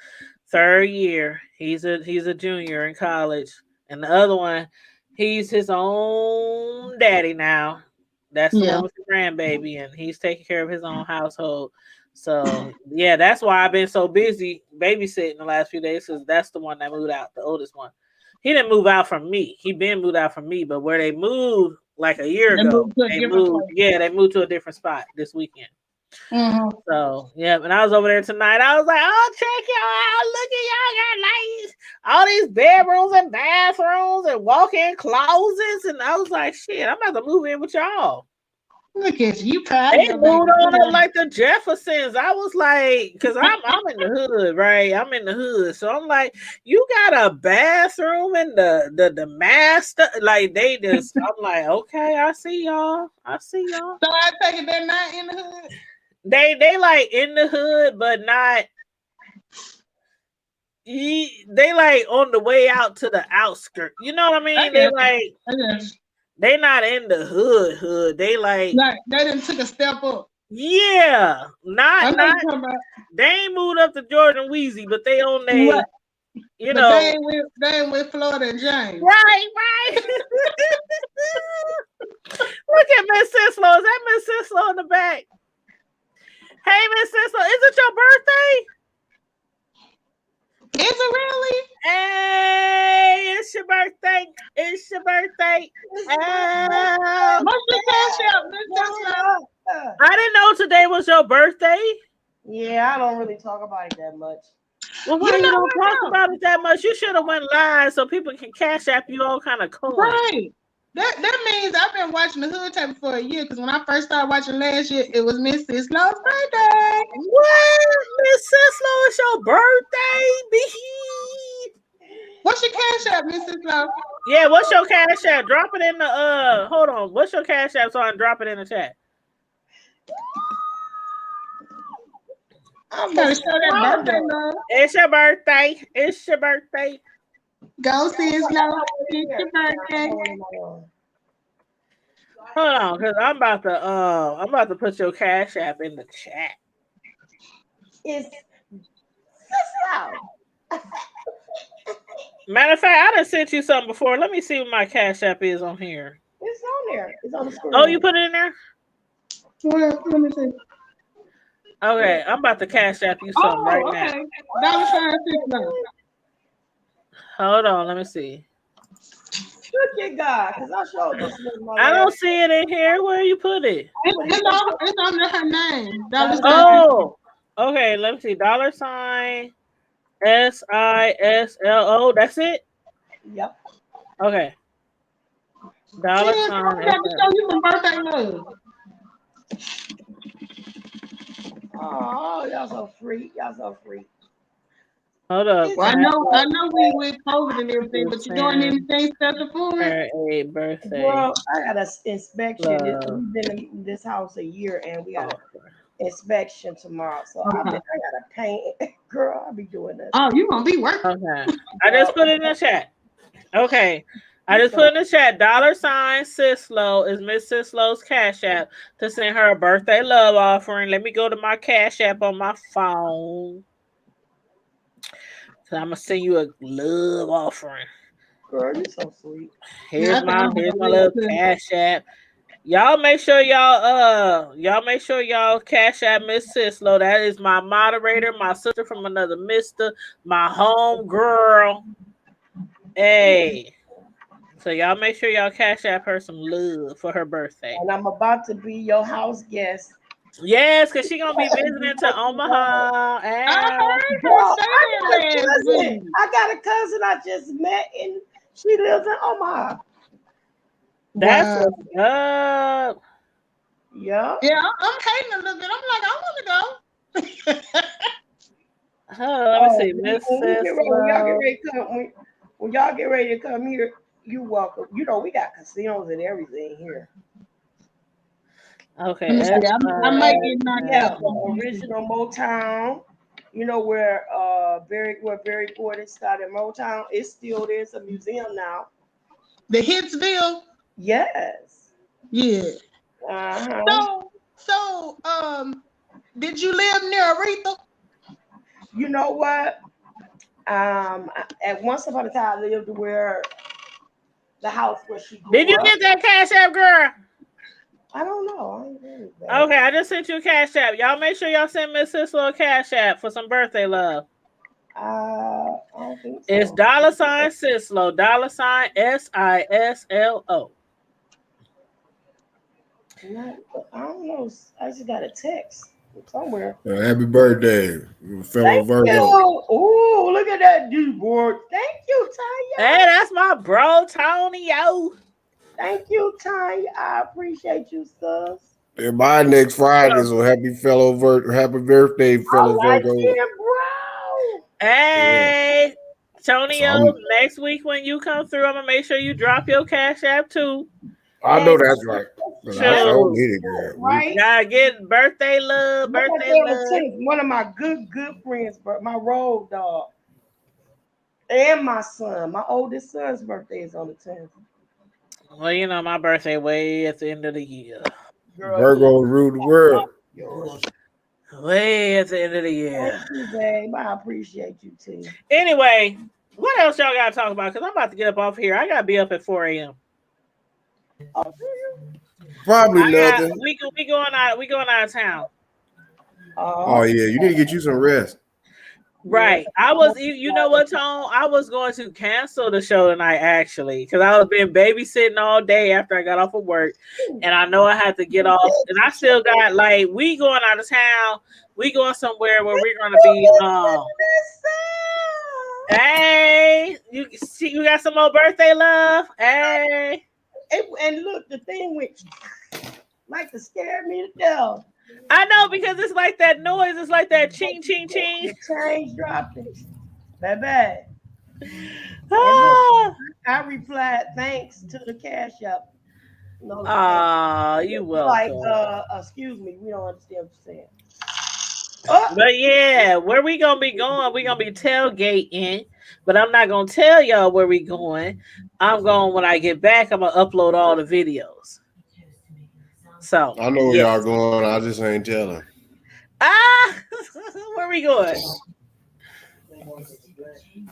third year. He's a junior in college, and the other one, he's his own daddy now. That's the one with the grandbaby, and he's taking care of his own household. So yeah, that's why I've been so busy babysitting the last few days, because that's the one that moved out, the oldest one. He didn't move out from me. He been moved out from me, but where they moved like a year ago, they moved to a different spot this weekend. Mm-hmm. So yeah, and I was over there tonight. I was like, "Oh, check y'all out! Look at y'all got like all these bedrooms and bathrooms and walk-in closets." And I was like, "Shit, I'm about to move in with y'all." Look at you, proud. They moved on up like the Jeffersons. I was like, because I'm in the hood, right? I'm in the hood, so I'm like, you got a bathroom and the master, like they just. I'm like, okay, I see y'all. So I take it they're not in the hood. They like in the hood, but not. They like on the way out to the outskirts. You know what I mean? They like. They not in the hood. They like they didn't took a step up. Yeah, not. They ain't moved up to Jordan Weezy, but they on they. Right. You know, they ain't with Florida and James. Right. Look at Miss Sislo. Is that Miss Sislo in the back? Hey, Miss Sislo, is it your birthday? Is it really? Hey, it's your birthday. It's your birthday. What's your cash out, Miss Sislo? I didn't know today was your birthday. Yeah, I don't really talk about it that much. Well, why you don't talk about it that much? You should have went live so people can cash app you all kind of coins. Right. That means I've been watching the Hood Table for a year, because when I first started watching last year, it was Miss Sislo's birthday. What? Miss Sislo, it's your birthday? What's your cash app, Miss Sislo? Yeah, what's your cash app? Drop it in the hold on. What's your cash app so I can drop it in the chat? I'm gonna show that birthday love. It's your birthday. It's your birthday. Go Sislo. It's your birthday. Hold on, because I'm about to put your cash app in the chat. It's Sislo. Matter of fact, I done sent you something before. Let me see what my cash app is on here. It's on there. It's on the screen. Oh, you put it in there? Well, let me see. Okay, I'm about to cash app you something right now. $6. Hold on, let me see. Look at God, because I showed this. I don't see it in here. Where you put it? It's under her name. Oh, okay. Let me see. $SISLO. That's it. Yep. Okay. Dollar sign. I got to show you some birthday love. Oh, y'all so free. Y'all so free. Hold up. Well, I know we with COVID and everything, but you doing anything special for it? A birthday. Well, I got an inspection. We've been in this house a year, and we got an inspection tomorrow. So I gotta paint. Girl, I'll be doing this. Oh, you gonna be working? Okay. I just put it in the chat. Okay. I just put in the chat, $Sislo is Miss Sislo's cash app to send her a birthday love offering. Let me go to my cash app on my phone. So I'm gonna send you a love offering. Girl, you're so sweet. Here's my little cash app. Y'all make sure y'all cash app Miss Sislo. That is my moderator, my sister from another mister, my home girl. Hey. So y'all make sure y'all cash app her some love for her birthday. And I'm about to be your house guest. Yes, because she's gonna be visiting to Omaha. I got a cousin I just met, and she lives in Omaha. That's what's up. Yeah. Yeah, I'm hating a little bit. I'm like, I want to go. Let me see. Miss When y'all get ready to come here, you're welcome. You know, we got casinos and everything here. Okay. I might get knocked out. Original Motown. You know where Berry Gordy started Motown? It's still there. It's a museum now. The Hitsville? Yes. Yeah. Uh-huh. So did you live near Aretha? You know what? At once upon a time I lived where the house where she grew Did you up. get that cash app, girl? I don't know. I ain't really bad. Okay, I just sent you a cash app. Y'all make sure y'all send Miss Sislo a cash app for some birthday love. I don't think so. It's $Sislo, $SISLO. I don't know. I just got a text somewhere. Happy birthday, fellow Thank Virgo. you. Oh, look at that dude board. Thank you, Tanya. Hey, that's my bro, Tony, yo. Thank you, Tanya. I appreciate you, sis. And my next Friday, so happy birthday, fellow Virgo. It, bro. Hey, Tonyo, next week when you come through, I'm gonna make sure you drop your cash app too. I know that's right. Sure. Right? Gotta get birthday love, One of my good friends, my road dog, and my son. My oldest son's birthday is on the 10th. Well, you know, my birthday way at the end of the year. Virgo rule the world. Way at the end of the year. Thank you, babe. I appreciate you too. Anyway, what else y'all gotta talk about? Because I'm about to get up off here. I gotta be up at 4 a.m. Probably nothing. We going out of town. Oh yeah, you need to get you some rest. Right. I was, you know what, Tone? I was going to cancel the show tonight, actually, because I was been babysitting all day after I got off of work. And I know I had to get off. And I still got, like, we going out of town. We going somewhere where we're going to be. Hey, you see, you got some more birthday love? Hey. And look, the thing which like to scare me to death. I know, because it's like that noise. It's like that ching, ching, ching. The change dropping. Baby. Ah. I replied, thanks to the cash app. No, you welcome. Like, excuse me, we don't understand what you're saying. But yeah, where we gonna be going? We gonna be tailgating, but I'm not gonna tell y'all where we going. I'm going when I get back. I'm gonna upload all the videos. So I know where y'all going. I just ain't telling. Where we going?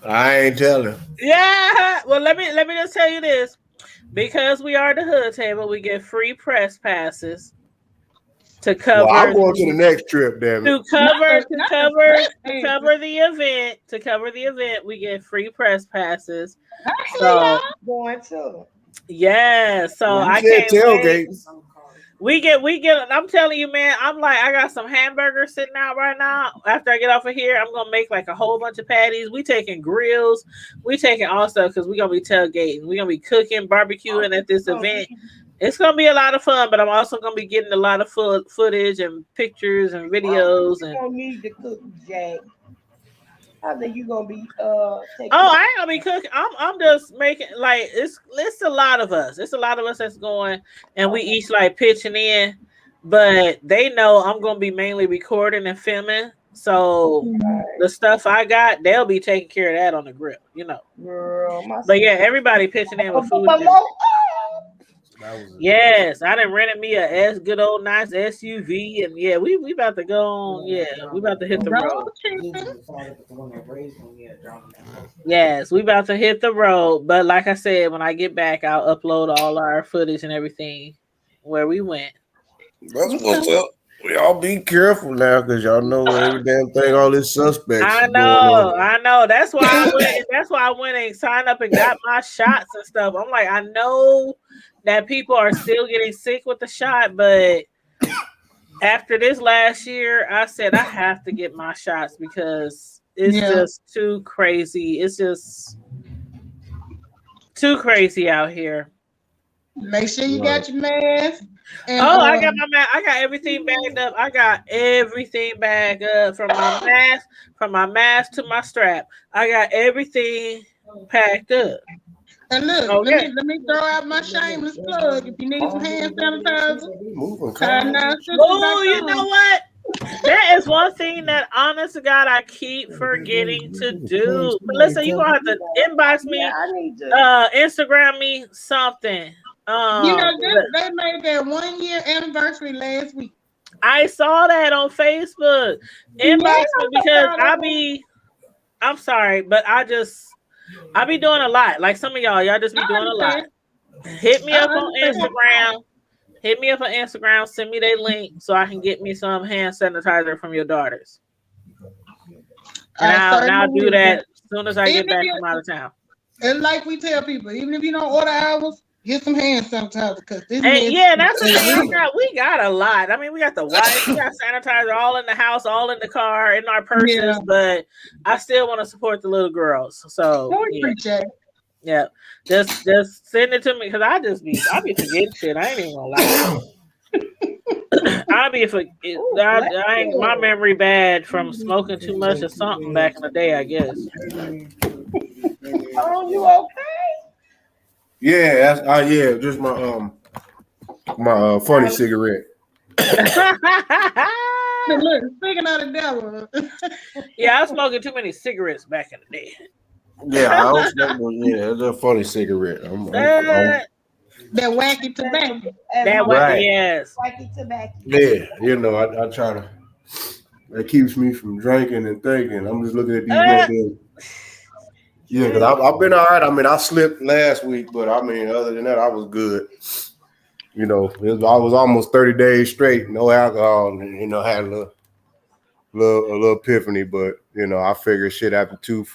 I ain't telling. Yeah. Well, let me just tell you this. Because we are the Hood Table, we get free press passes to cover. Well, I'm going to the next trip, damn it. To cover the event, we get free press passes. So going to. Yeah, so I can't tailgate. We get. I'm telling you, man. I'm like, I got some hamburgers sitting out right now. After I get off of here, I'm gonna make like a whole bunch of patties. We taking grills. We taking all stuff because we gonna be tailgating. We gonna be cooking, barbecuing at this event. It's gonna be a lot of fun, but I'm also gonna be getting a lot of footage and pictures and videos. You don't need to cook, Jack. I think you gonna be I ain't gonna be cooking. I'm just making, like, it's a lot of us. It's a lot of us that's going, and we each like pitching in, but they know I'm gonna be mainly recording and filming. So the stuff I got, they'll be taking care of that on the grill, you know. But yeah, everybody pitching in with food. Yes, I done rented me a good old nice SUV, and yeah, we about to go on. Yeah, we about to hit the road. Yes, we about to hit the road. But like I said, when I get back, I'll upload all our footage and everything where we went. That's what's up. Y'all be careful now, because y'all know every damn thing, all this suspects. I know. That's why I went and signed up and got my shots and stuff. I'm like, I know that people are still getting sick with the shot, but after this last year, I said I have to get my shots because it's just too crazy. It's just too crazy out here. Make sure you got your mask. And, I got my mask. I got everything bagged up. I got everything bagged up from my mask to my strap. I got everything packed up. And look, let me throw out my shameless plug. If you need some hand sanitizer, you know what? That is one thing that, honest to God, I keep forgetting to do. But listen, you gonna have to inbox me, Instagram me something. They made their 1 year anniversary last week. I saw that on Facebook. Inbox me because I'm sorry, but I be doing a lot. Like some of y'all just be doing a lot. Hit me up on Instagram. Hit me up on Instagram. Send me their link so I can get me some hand sanitizer from your daughters. And I'll do that as soon as I get back from out of town. And like we tell people, even if you don't order ours, get some hand sanitizer because this. That's the thing. We got a lot. I mean, we got the wipes, we got sanitizer all in the house, all in the car, in our purses. But I still want to support the little girls. So yeah, just send it to me because I be forgetting shit. I ain't even gonna lie. My memory bad from smoking too much or something back in the day, I guess. Oh, you okay? Yeah, just my funny cigarette. Look, speaking of the devil. Yeah, I was smoking too many cigarettes back in the day. Yeah, I was smoking. Yeah, it's a funny cigarette. That wacky tobacco. Yes. Wacky tobacco. Yeah, I try to. That keeps me from drinking and thinking. I'm just looking at these. Yeah, because I've been all right. I mean, I slipped last week, but I mean, other than that, I was good. I was almost 30 days straight, no alcohol, and had a little epiphany. But I figured shit after two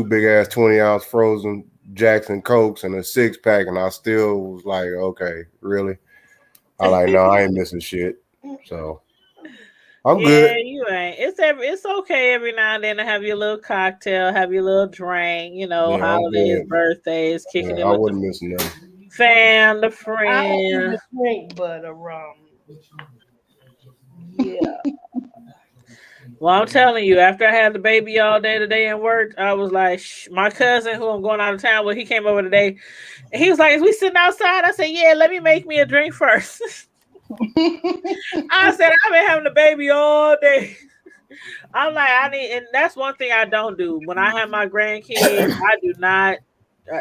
big ass 20-ounce frozen Jackson Cokes and a 6-pack, and I still was like, okay, really? I no, I ain't missing shit. So I'm good. Yeah, you ain't. It's okay every now and then to have your little cocktail, have your little drink, holidays, birthdays, kicking it. I wasn't missing that. The I friend. don't drink but a rum. Yeah. Well, I'm telling you, after I had the baby all day today and worked, I was like, my cousin who I'm going out of town with, he came over today, and he was like, "Is we sitting outside?" I said, "Yeah, let me make me a drink first." I said, "I've been having the baby all day." I'm like, and that's one thing I don't do. When I have my grandkids, I do not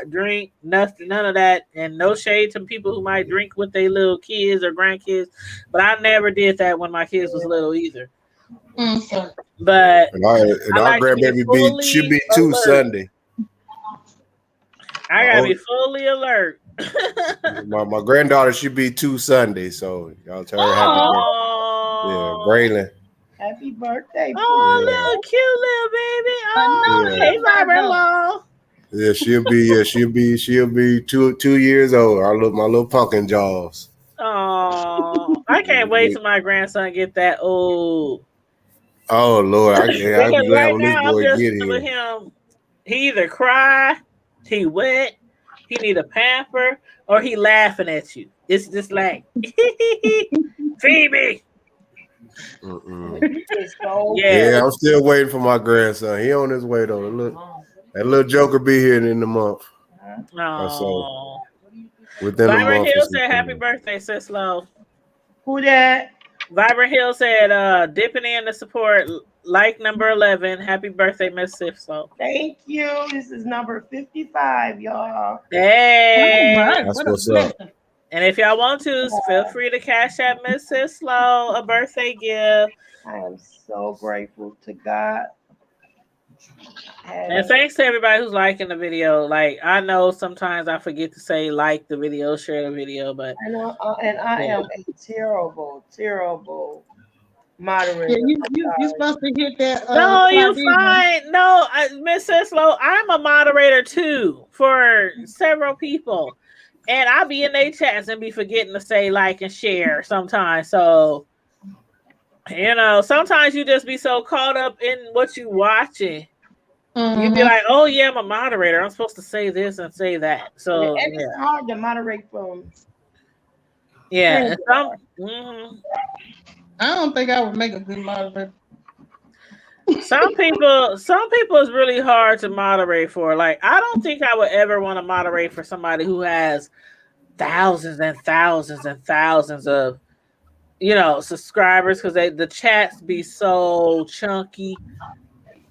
drink nothing, none of that, and no shade to people who might drink with their little kids or grandkids, but I never did that when my kids was little either. But our grandbaby should be 2 Sunday. I gotta be fully alert. my granddaughter should be 2 Sunday, so y'all tell her happy birthday. Yeah, Braylon. Happy birthday! Little cute little baby. Hey, Barbara. Yeah, she'll be 2 years old. My little pumpkin jaws. Oh, I can't wait till my grandson get that old. Oh Lord, I'll be glad when this boy get here. Him, he either cry, he wet, he need a pamper, or he laughing at you. It's just like, feed me. Yeah, I'm still waiting for my grandson. He on his way though. That little joker be here in the month. Oh. Within Vibrant a month. Hill said, "Happy birthday, sis love." Who that? Vibrant Hill said, "Dipping in to support like number 11. Happy birthday, Miss Sifso." Thank you. This is number 55, y'all. Hey, that's what's up. And if y'all want to, feel free to cash out Miss Sislo a birthday gift. I am so grateful to God. And thanks to everybody who's liking the video. Like, I know sometimes I forget to say like the video, share the video, but I know, and I am a terrible moderator. Yeah, you supposed to hit that. No, you fine. No, Miss Sislo, I'm a moderator too for several people, and I'll be in their chats and be forgetting to say like and share sometimes. So, sometimes you just be so caught up in what you watching. Mm-hmm. You'd be like, "Oh yeah, I'm a moderator. I'm supposed to say this and say that." So it's hard to moderate from. Yeah, I don't think I would make a good moderator. Some people is really hard to moderate for. Like, I don't think I would ever want to moderate for somebody who has thousands and thousands and thousands of subscribers, because the chats be so chunky.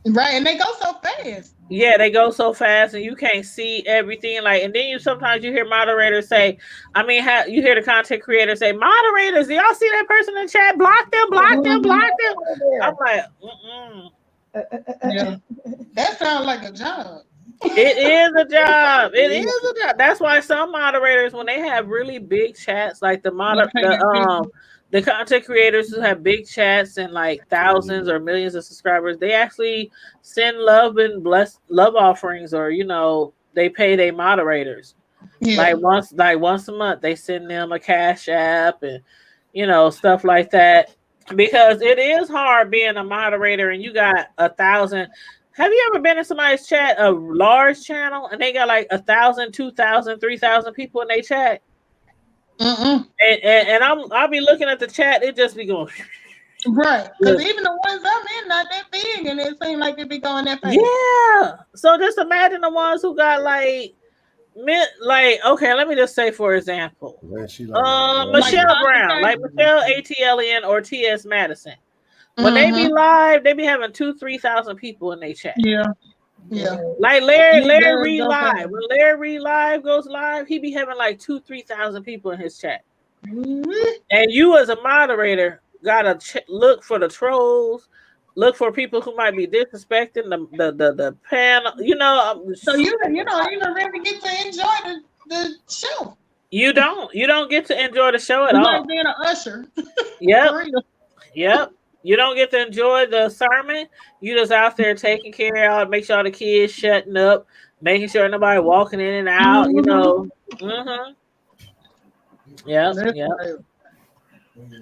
Right, and they go so fast. Yeah, they go so fast, and you can't see everything. Like, and then sometimes you hear moderators say, you hear the content creator say, "Moderators, do y'all see that person in the chat? Block them, block them, block them." I'm like, Yeah. That sounds like a job. It is a job. It is a job. That's why some moderators, when they have really big chats, like the content creators who have big chats and like thousands or millions of subscribers, they actually send love and love offerings, or they pay their moderators. Yeah. Like once a month, they send them a Cash App and stuff like that, because it is hard being a moderator and you got 1,000. Have you ever been in somebody's chat, a large channel, and they got like 1,000, 2,000, 3,000 people in their chat? And I'll be looking at the chat, it just be going right, because even the ones I'm in not that big, and it seems like it be going that fast. Yeah, so just imagine the ones who got okay, let me just say, for example, Michelle Brown, like Michelle ATLN or TS Madison. When they be live, they be having 2,000-3,000 people in their chat. Yeah. Like Larry Reed live. When Larry Reed live goes live, he be having like 2,000-3,000 people in his chat. And you as a moderator gotta look for the trolls, look for people who might be disrespecting the panel. So you don't even really get to enjoy the show. You don't get to enjoy the show at all. Like being an usher. Yep. You don't get to enjoy the sermon. You just out there taking care of, make sure all the kids shutting up, making sure nobody walking in and out. Yeah.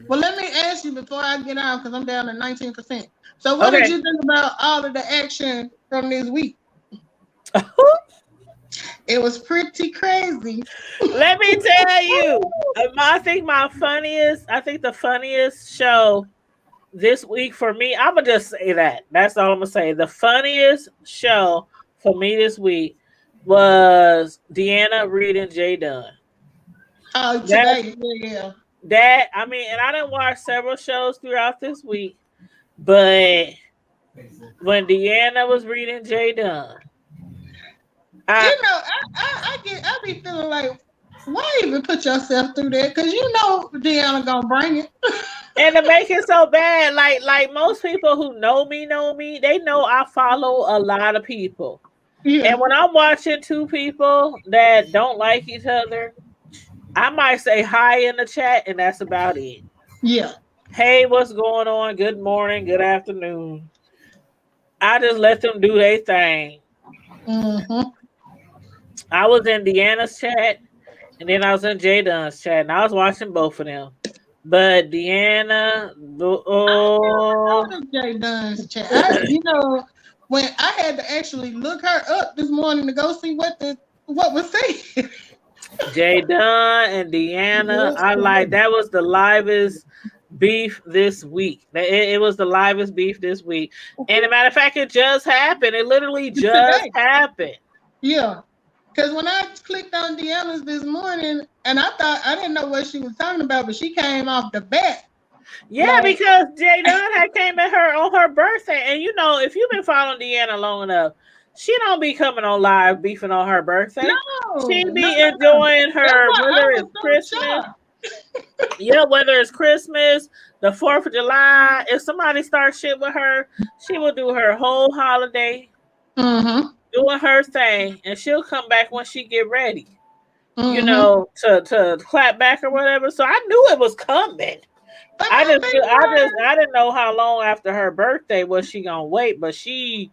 Well, let me ask you before I get out, because I'm down to 19%. So what did you think about all of the action from this week? It was pretty crazy. Let me tell you, I think the funniest show this week for me, I'm gonna just say that. That's all I'm gonna say. The funniest show for me this week was Deanna reading Jay Dunn. Oh, today, yeah. That, I mean, and I didn't watch several shows throughout this week, but when Deanna was reading Jay Dunn, I be feeling like, why even put yourself through that? Because Deanna gonna bring it. And to make it so bad, like most people who know me, they know I follow a lot of people. Yeah. And when I'm watching two people that don't like each other, I might say hi in the chat, and that's about it. Yeah. Hey, what's going on? Good morning, good afternoon. I just let them do their thing. I was in Deanna's chat, and then I was in Jay Dunn's chat, and I was watching both of them. But Deanna, Jay Dunn's chat. When I had to actually look her up this morning to go see what was said. Jay Dunn and Deanna, that was the livest beef this week. It was the livest beef this week. And as a matter of fact, it just happened. It literally just happened. Yeah. Because when I clicked on Deanna's this morning, and I didn't know what she was talking about, but she came off the bat. Yeah, because Jay Dunn had came at her on her birthday. And if you've been following Deanna long enough, she don't be coming on live beefing on her birthday. No, she be enjoying her, whether it's Christmas. Yeah, whether it's Christmas, the 4th of July. If somebody starts shit with her, she will do her whole holiday. Doing her thing, and she'll come back when she get ready, to clap back or whatever. So I knew it was coming. I didn't know how long after her birthday was she gonna wait, but she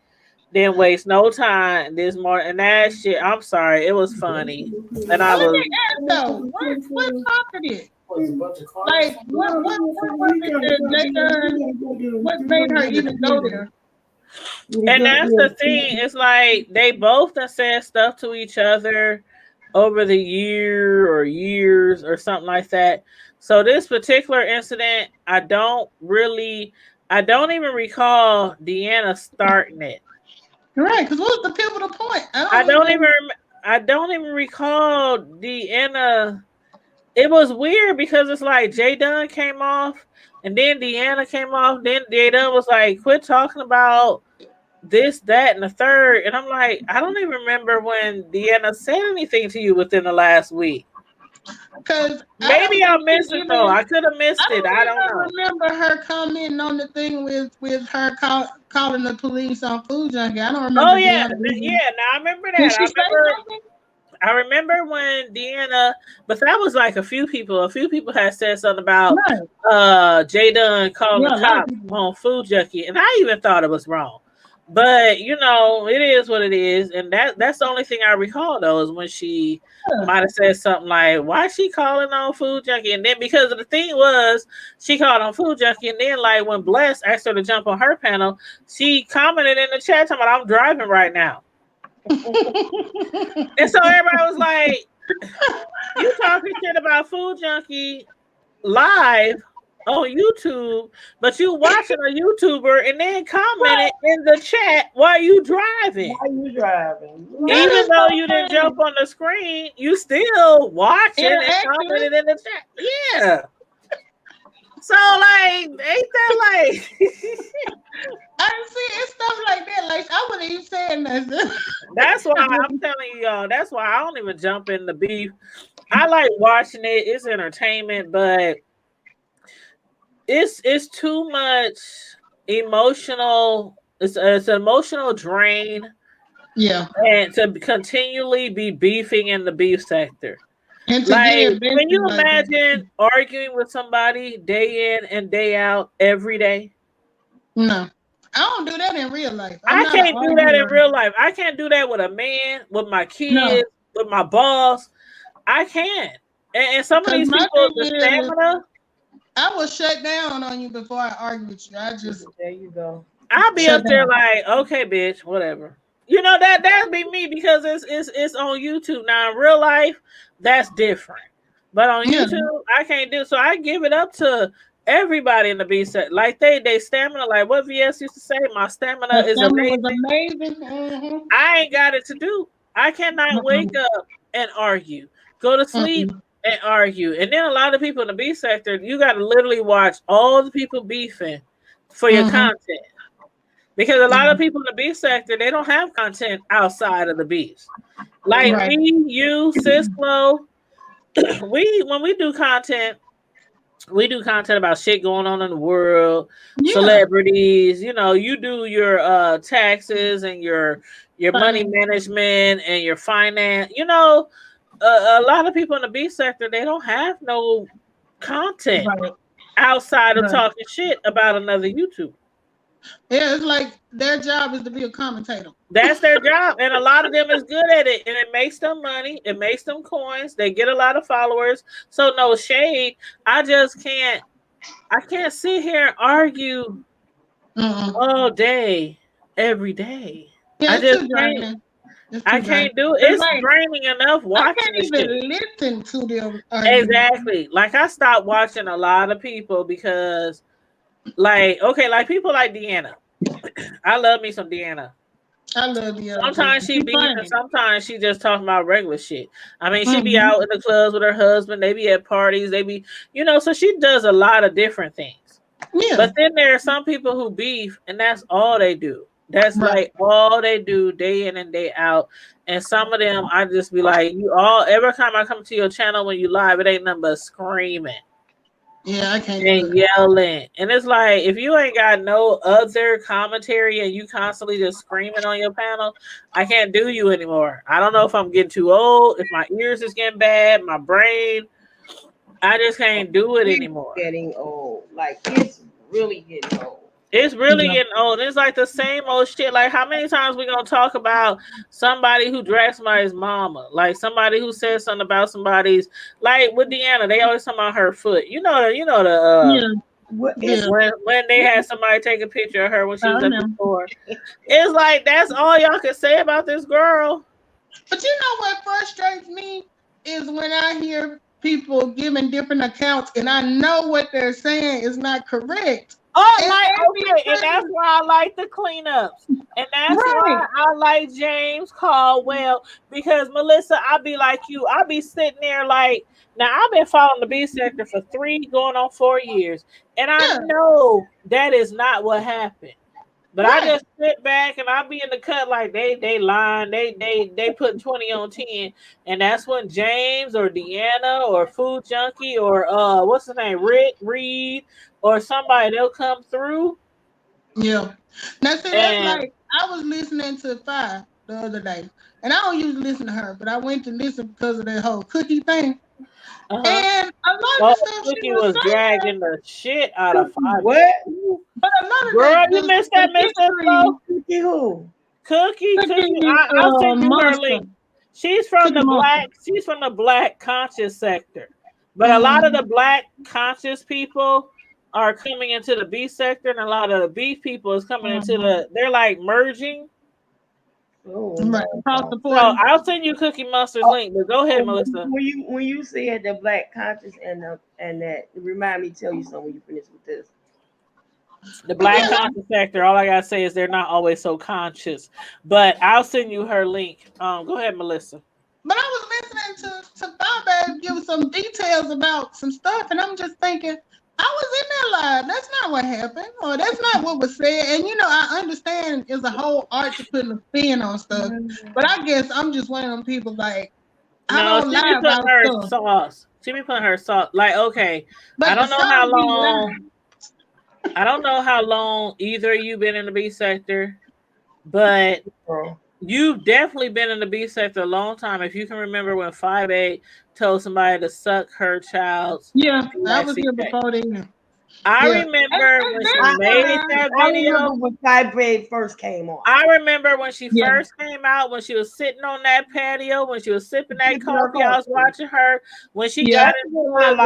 didn't waste no time this morning. And that shit, I'm sorry, it was funny. And I was. What prompted it? Like what was it? What made her even go there? And that's the thing. It's like they both have said stuff to each other over the years or something like that. So this particular incident, I don't even recall Deanna starting it. Right, because what was the pivotal point? I don't even recall Deanna. It was weird because it's like Jay Dunn came off, and then Deanna came off. Then Jay Dunn was like, "Quit talking about this, that, and the third." And I'm like, I don't even remember when Deanna said anything to you within the last week. Because maybe I missed it though. I could have missed it. I don't know. remember her commenting on the thing with her calling the police on Food Junkie. I don't remember. Oh yeah, yeah. Now I remember that. Did she say something? I remember when Deanna, but that was like a few people. A few people had said something about Jay Dunn calling the cops on Food Junkie, and I even thought it was wrong. But you know, it is what it is, and that's the only thing I recall though is when she might have said something like, "Why is she calling on Food Junkie?" And then because of the thing was she called on Food Junkie, and then like when Bless asked her to jump on her panel, she commented in the chat talking about, "I'm driving right now." And so everybody was like, "You talking shit about Food Junkie live on YouTube, but you watching a YouTuber and then commented in the chat while you driving. Why you driving? Even though you didn't jump on the screen, you still watching and commented in the chat. Yeah. So like, ain't that like? I see it's stuff like that. Like I wouldn't even say nothing. That's why I'm telling y'all. That's why I don't even jump in the beef. I like watching it. It's entertainment, but it's too much emotional. It's an emotional drain. Yeah, and to continually be beefing in the beef sector. And like, can you imagine arguing with somebody day in and day out every day? No, I don't do that in real life. I can't do that in real life. I can't do that with a man, with my kids, with my boss. I can't. And some of these people, the stamina. I will shut down on you before I argue with you. There you go. I'll be up there like, okay, bitch, whatever. You know that'd be me because it's on YouTube. Now in real life, that's different. But on YouTube, I can't do so. I give it up to everybody in the beef set. Like they stamina, like what VS used to say, my stamina is amazing. Mm-hmm. I ain't got it to do. I cannot wake up and argue, go to sleep and argue. And then a lot of people in the beef sector, you got to literally watch all the people beefing for your content. Because a lot of people in the beef sector, they don't have content outside of the beefs. Like me, you, Cisco, when we do content about shit going on in the world, celebrities, you know, you do your taxes and your money management and your finance. You know, a lot of people in the beef sector, they don't have no content outside of talking shit about another YouTuber. Yeah, it's like their job is to be a commentator. That's their job, and a lot of them is good at it, and it makes them money. It makes them coins. They get a lot of followers. So no shade. I just can't. I can't sit here and argue all day, every day. Yeah, I just can't. I can't do it. It's like, draining enough watching. I can't even listen to them. Exactly. Like I stopped watching a lot of people because. Like, okay, like people like Deanna. I love me some Deanna. I love Deanna. Sometimes she be and sometimes she just talking about regular shit. I mean, she be out in the clubs with her husband, they be at parties, they be, you know, so she does a lot of different things. Yeah. But then there are some people who beef and that's all they do. That's like all they do day in and day out. And some of them I just be like, every time I come to your channel when you live, it ain't nothing but screaming. Yeah, I can't. And yelling. And it's like, if you ain't got no other commentary and you constantly just screaming on your panel, I can't do you anymore. I don't know if I'm getting too old, if my ears is getting bad, my brain. I just can't do it anymore. Getting old. Like, it's really getting old. It's really getting old. It's like the same old shit. Like, how many times we gonna talk about somebody who dragged somebody's mama? Like somebody who said something about somebody's, like with Deanna, they always talk about her foot. You know when they had somebody take a picture of her when she was at the store. It's like that's all y'all can say about this girl. But you know what frustrates me is when I hear people giving different accounts and I know what they're saying is not correct. And that's why I like the cleanups. And that's why I like James Caldwell. Because Melissa, I'll be like you. I'll be sitting there like, now I've been following the beef sector for 3 going on 4 years. And I know that is not what happened. But I just sit back and I be in the cut like they lying, they putting 20 on 10, and that's when James or Deanna or Food Junkie or what's his name, Rick Reed or somebody, they'll come through. Yeah. Now see, that's like I was listening to Five the other day, and I don't usually listen to her, but I went to listen because of that whole cookie thing. And a lot of stuff Cookie was dragging the shit out of Five. What? But a lot of girl, you missed that, Cookie who? Cookie. I'll send you her link. She's from the black. She's from the black conscious sector, but a lot of the black conscious people are coming into the B sector, and a lot of the B people is coming into the. They're like merging. Oh, so I'll send you Cookie Monster's link, but go ahead, Melissa. When you said the black conscious and that, remind me, tell you something when you finish with this. The black conscious sector, all I gotta say is they're not always so conscious. But I'll send you her link. Go ahead, Melissa. But I was listening to Bob give some details about some stuff, and I'm just thinking, I was in that live. That's not what happened, or that's not what was said. And I understand it's a whole art to put a spin on stuff. But I guess I'm just one of them people like I don't lie about stuff. Sauce. She be putting her sauce. Like, okay, but I don't know how long. I don't know how long either of you been in the B sector, but you've definitely been in the B sector a long time. If you can remember when 5'8" told somebody to suck her child's. Yeah, I was here before then. I remember when she made that video. When 5'8" first came on. I remember when she first came out, when she was sitting on that patio, when she was sipping that coffee. I was watching her when she got into it.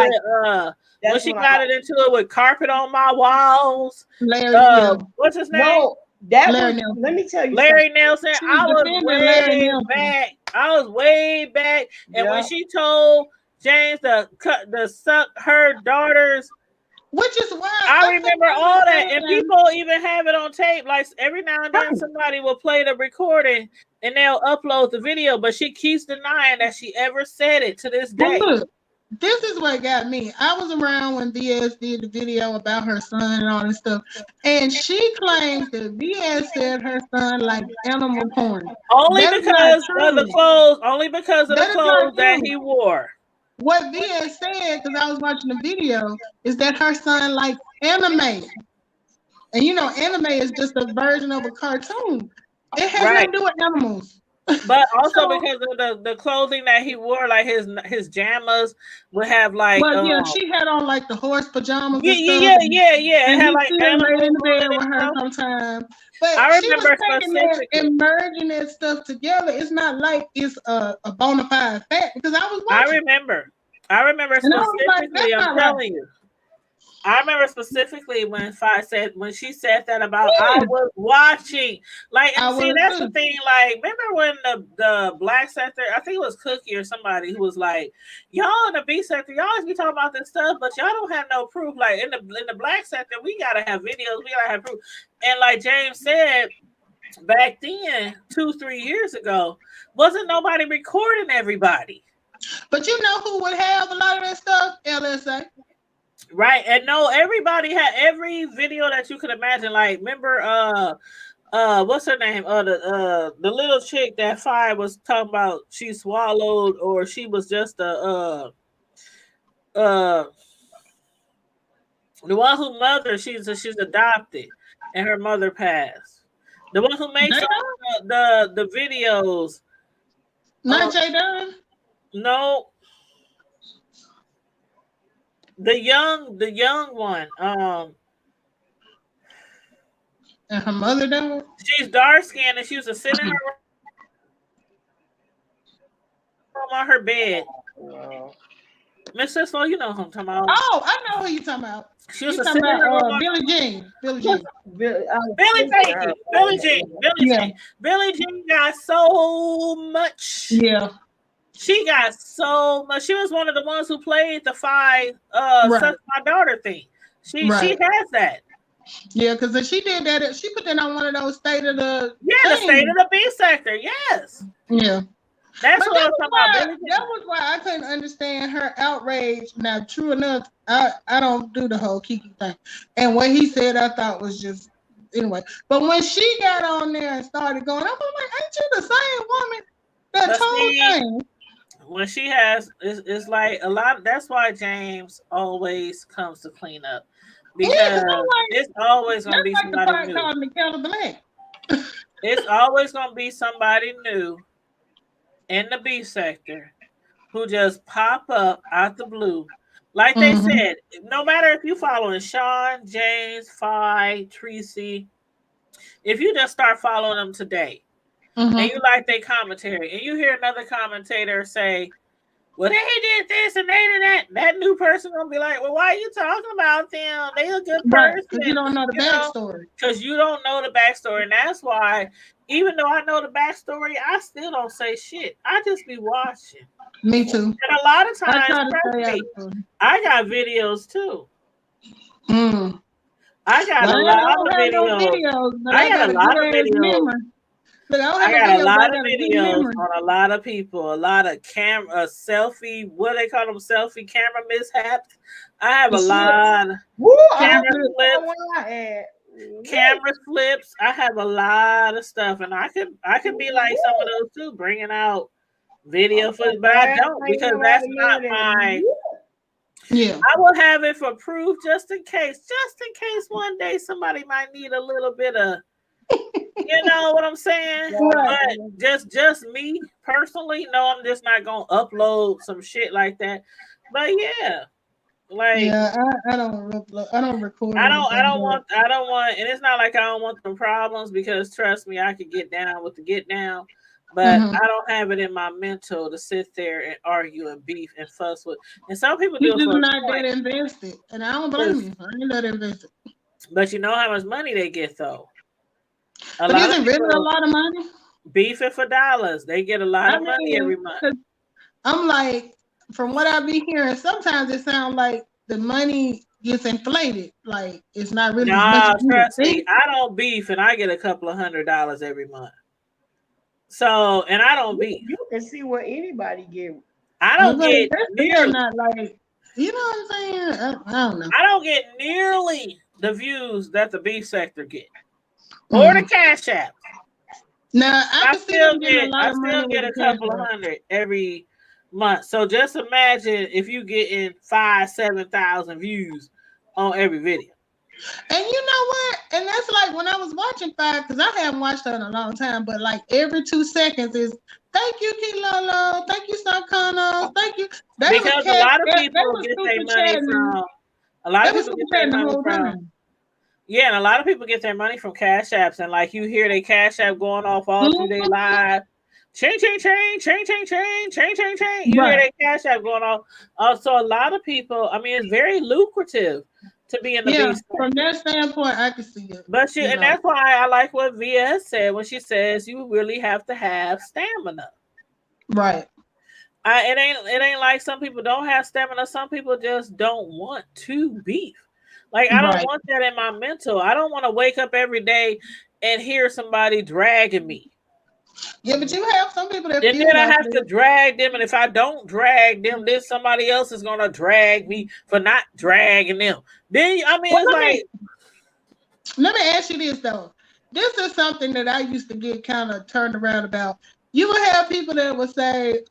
When she got it into it with carpet on my walls. What's his name? No, that was, let me tell you. Larry Nelson. I was way back. And when she told James to suck her daughters, which is why I remember all that, and people even have it on tape. Like every now and then, somebody will play the recording and they'll upload the video, but she keeps denying that she ever said it to this day. Look, this is what got me. I was around when VS did the video about her son and all this stuff, and she claims that VS said her son liked animal porn. Only because of the clothes. Only because of the clothes that he wore. What VS said, because I was watching the video, is that her son likes anime. And anime is just a version of a cartoon. It has nothing to do with animals. But also because of the clothing that he wore, like his jammers would have like. Well, she had on like the horse pajamas. Yeah. It had like animals in bed with her sometimes. But I remember specifically and merging that stuff together. It's not like it's a bona fide fact because I was watching. I remember specifically. I'm telling you. I remember specifically when she said that about I was watching. Like, and see, that's the thing. Like, remember when the black sector, I think it was Cookie or somebody who was like, y'all in the B sector, y'all always be talking about this stuff, but y'all don't have no proof. Like in the black sector, we gotta have videos, we gotta have proof. And like James said, back then, 2-3 years ago, wasn't nobody recording everybody. But you know who would have a lot of that stuff? LSA. Right, and no, everybody had every video that you could imagine. Like, remember, what's her name? The little chick that Fire was talking about. She swallowed, or she was just the one who mother. She's adopted, and her mother passed. The one who makes the videos. Not J Dunn. No. The young one. And her mother died? She's dark skinned and she was sitting in her room on her bed. Miss Cisco, you know who I'm talking about. Oh, I know who you're talking about. She was sitting in her room. Billie Jean. Billie Jean got so much. Yeah. She got so much. She was one of the ones who played the Suck My Daughter thing. She has that. Yeah, because she did that. She put that on one of those State of the the State of the B sector. Yes. Yeah. That's what I'm talking about. That was why I couldn't understand her outrage. Now, true enough, I don't do the whole Kiki thing. And what he said, I thought was just anyway. But when she got on there and started going, I'm like, ain't you the same woman that told things? When she has, it's like a lot. That's why James always comes to clean up, because it's always gonna be somebody new. It's always gonna be somebody new in the B sector who just pop up out the blue. Like they said, no matter if you following Sean, James, Phi, Tracy, if you just start following them today and you like their commentary and you hear another commentator say, well, they did this and they did that, that new person gonna be like, well, why are you talking about them? They a good person. Because you don't know the backstory. Because you don't know the backstory. And that's why, even though I know the backstory, I still don't say shit. I just be watching. Me too. And a lot of times, I got videos too. I got a lot of videos. I got a lot of videos. I got a lot of videos on a lot of people, a lot of selfie, what they call them, selfie camera mishaps. I have a lot of camera flips. I have a lot of stuff, and I could be like some of those too, bringing out video footage, but I don't, because that's not my. Yeah, I will have it for proof, just in case one day somebody might need a little bit of. You know what I'm saying? Right. But just me personally, no, I'm just not gonna upload some shit like that. But yeah, like I don't upload, I don't record. I don't want, and it's not like I don't want them problems, because trust me, I could get down with the get down, but I don't have it in my mental to sit there and argue and beef and fuss with. And some people do. You're not that invested, and I don't blame you. I ain't that invested. But you know how much money they get though. But is it really a lot of money? Beefing for dollars. They get a lot of money every month. I'm like, from what I be hearing, sometimes it sounds like the money gets inflated. Like it's not really. Nah, trust me, I don't beef and I get a couple of $100 every month. So, and I don't beef. You can see what anybody get. I don't get nearly, not like, you know what I'm saying? I don't know. I don't get nearly the views that the beef sector get. Or the Cash App. Now I still get a couple of hundred every month. So just imagine if you getting 5,000-7,000 views on every video. And you know what? And that's like when I was watching Five, because I haven't watched her in a long time, but like every 2 seconds is thank you, Kilolo, thank you, Sarkano, thank you. Because a lot of people get their money from yeah, and a lot of people get their money from Cash Apps, and like you hear their Cash App going off all through their live. Chain. You hear their Cash App going off. So a lot of people, I mean, it's very lucrative to be in the beast. From that standpoint, I can see it. But and that's why I like what VS said when she says you really have to have stamina. Right. It ain't like some people don't have stamina. Some people just don't want to beef. Like, I don't want that in my mental. I don't want to wake up every day and hear somebody dragging me. Yeah, but you have some people that. And then I have to drag them, and if I don't drag them, then somebody else is gonna drag me for not dragging them. Then it's let me ask you this though. This is something that I used to get kind of turned around about. You would have people that would say,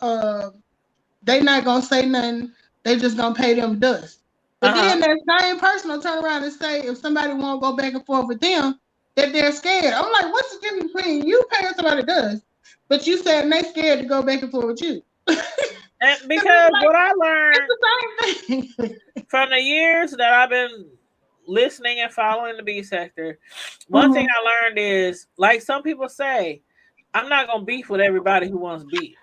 they not gonna say nothing. They just gonna pay them dust. But then that same person will turn around and say, if somebody won't go back and forth with them, that they're scared. I'm like, what's the difference between you paying somebody dust, but you said they scared to go back and forth with you? And because what I learned from the years that I've been listening and following the B sector, one thing I learned is, like some people say, I'm not gonna beef with everybody who wants beef,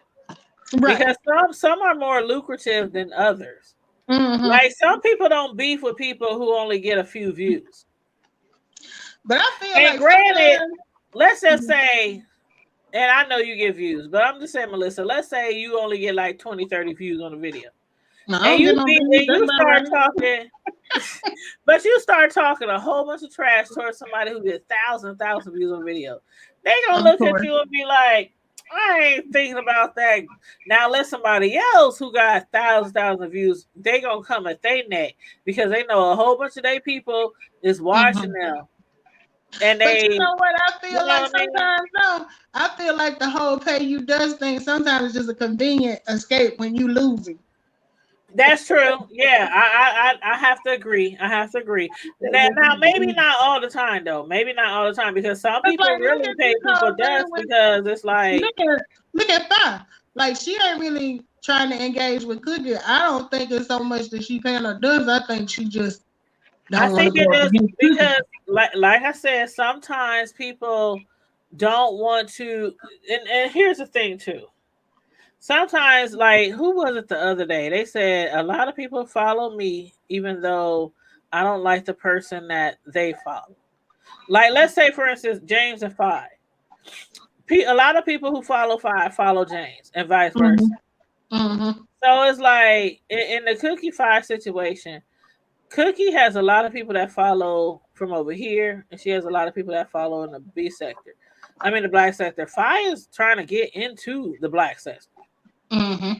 because some are more lucrative than others. Like some people don't beef with people who only get a few views. But I feel like, granted, let's just say, and I know you get views, but I'm just saying, Melissa, let's say you only get like 20-30 views on a video. And you start talking, but you start talking a whole bunch of trash towards somebody who gets thousand views on video. They gonna look at you and be like, I ain't thinking about that. Now let somebody else who got thousands of views, they gonna come at their neck because they know a whole bunch of their people is watching them. And But they, you know what I feel you know like what I mean? sometimes though? I feel like the whole pay you dust thing sometimes is just a convenient escape when you losing. That's true. Yeah, I have to agree. I have to agree. Now, maybe not all the time though. Maybe not all the time because some It's people like, look really at pay this whole people thing dust with because it's like look at Fi. Like she ain't really trying to engage with Cookie. I don't think it's so much that she paying her dues. I think she just I don't want to think it go up is against because like I said, sometimes people don't want to and here's the thing too. Sometimes, like, who was it the other day? They said a lot of people follow me, even though I don't like the person that they follow. Like, let's say, for instance, James and Fi. A lot of people who follow Fi follow James, and vice versa. Mm-hmm. So it's like in the Cookie Fi situation, Cookie has a lot of people that follow from over here, and she has a lot of people that follow in the B sector. I mean, the black sector. Fi is trying to get into the black sector. Mm-hmm.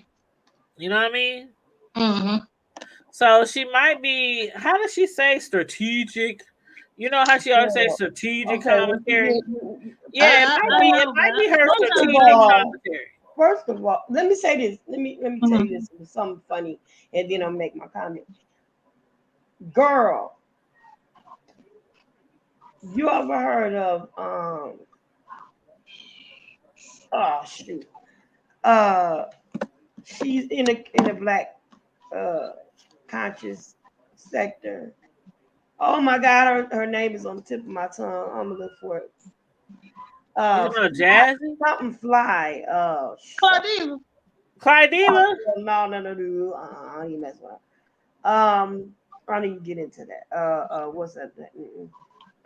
You know what I mean? Mm-hmm. So she might be, how does she say strategic? You know how she always say strategic commentary? Yeah, it might be her strategic commentary. First of all, let me say this. Let me tell you this. It was something funny, and then I'll make my comment. Girl, you ever heard of oh shoot. She's in a black conscious sector. Oh my God, her name is on the tip of my tongue. I'm gonna look for it. You know Jazzy? Something fly. Claudia. Clydiva? No. I don't even mess with her. I don't even get into that. What's that?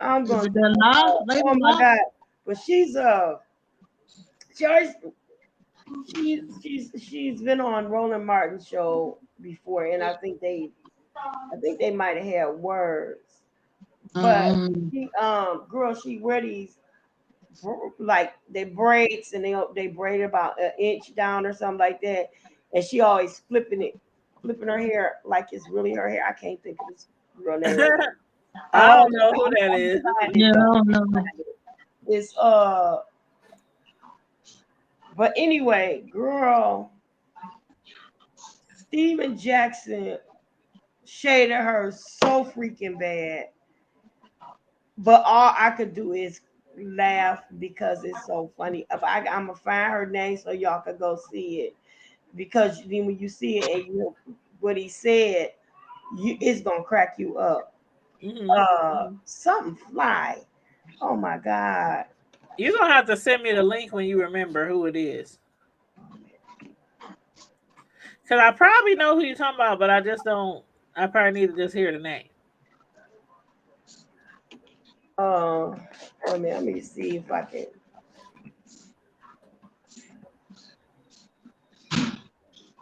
I'm going to oh my God. But she's she's been on Roland Martin's show before, and I think they might have had words. But she girl, she wear these like they braids, and they braid about an inch down or something like that, and she always flipping her hair like it's really her hair. I can't think of this girl name. I don't know who that is. Yeah, I don't know. It's but anyway, girl, Steven Jackson shaded her so freaking bad. But all I could do is laugh because it's so funny. I'm gonna find her name so y'all could go see it. Because then when you see it and you know what he said, it's gonna crack you up. Something fly. Oh my God. You're gonna have to send me the link when you remember who it is. Cause I probably know who you're talking about, but I just don't. I probably need to just hear the name. Let me see if I can.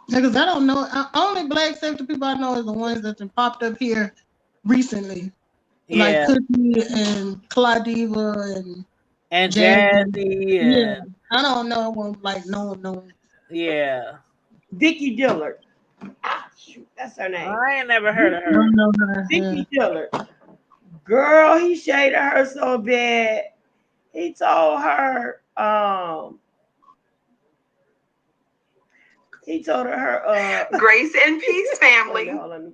Because I don't know. Only black safety people I know is the ones that have popped up here recently. Yeah. Like Cookie and Claudiva and Jazzy. Yeah. I don't know one like no. Yeah. Vicky Dillard. Shoot, that's her name. I ain't never heard of her. I don't know her. Vicky Dillard. Girl, he shaded her so bad. He told her, Grace and peace, family. Hold on.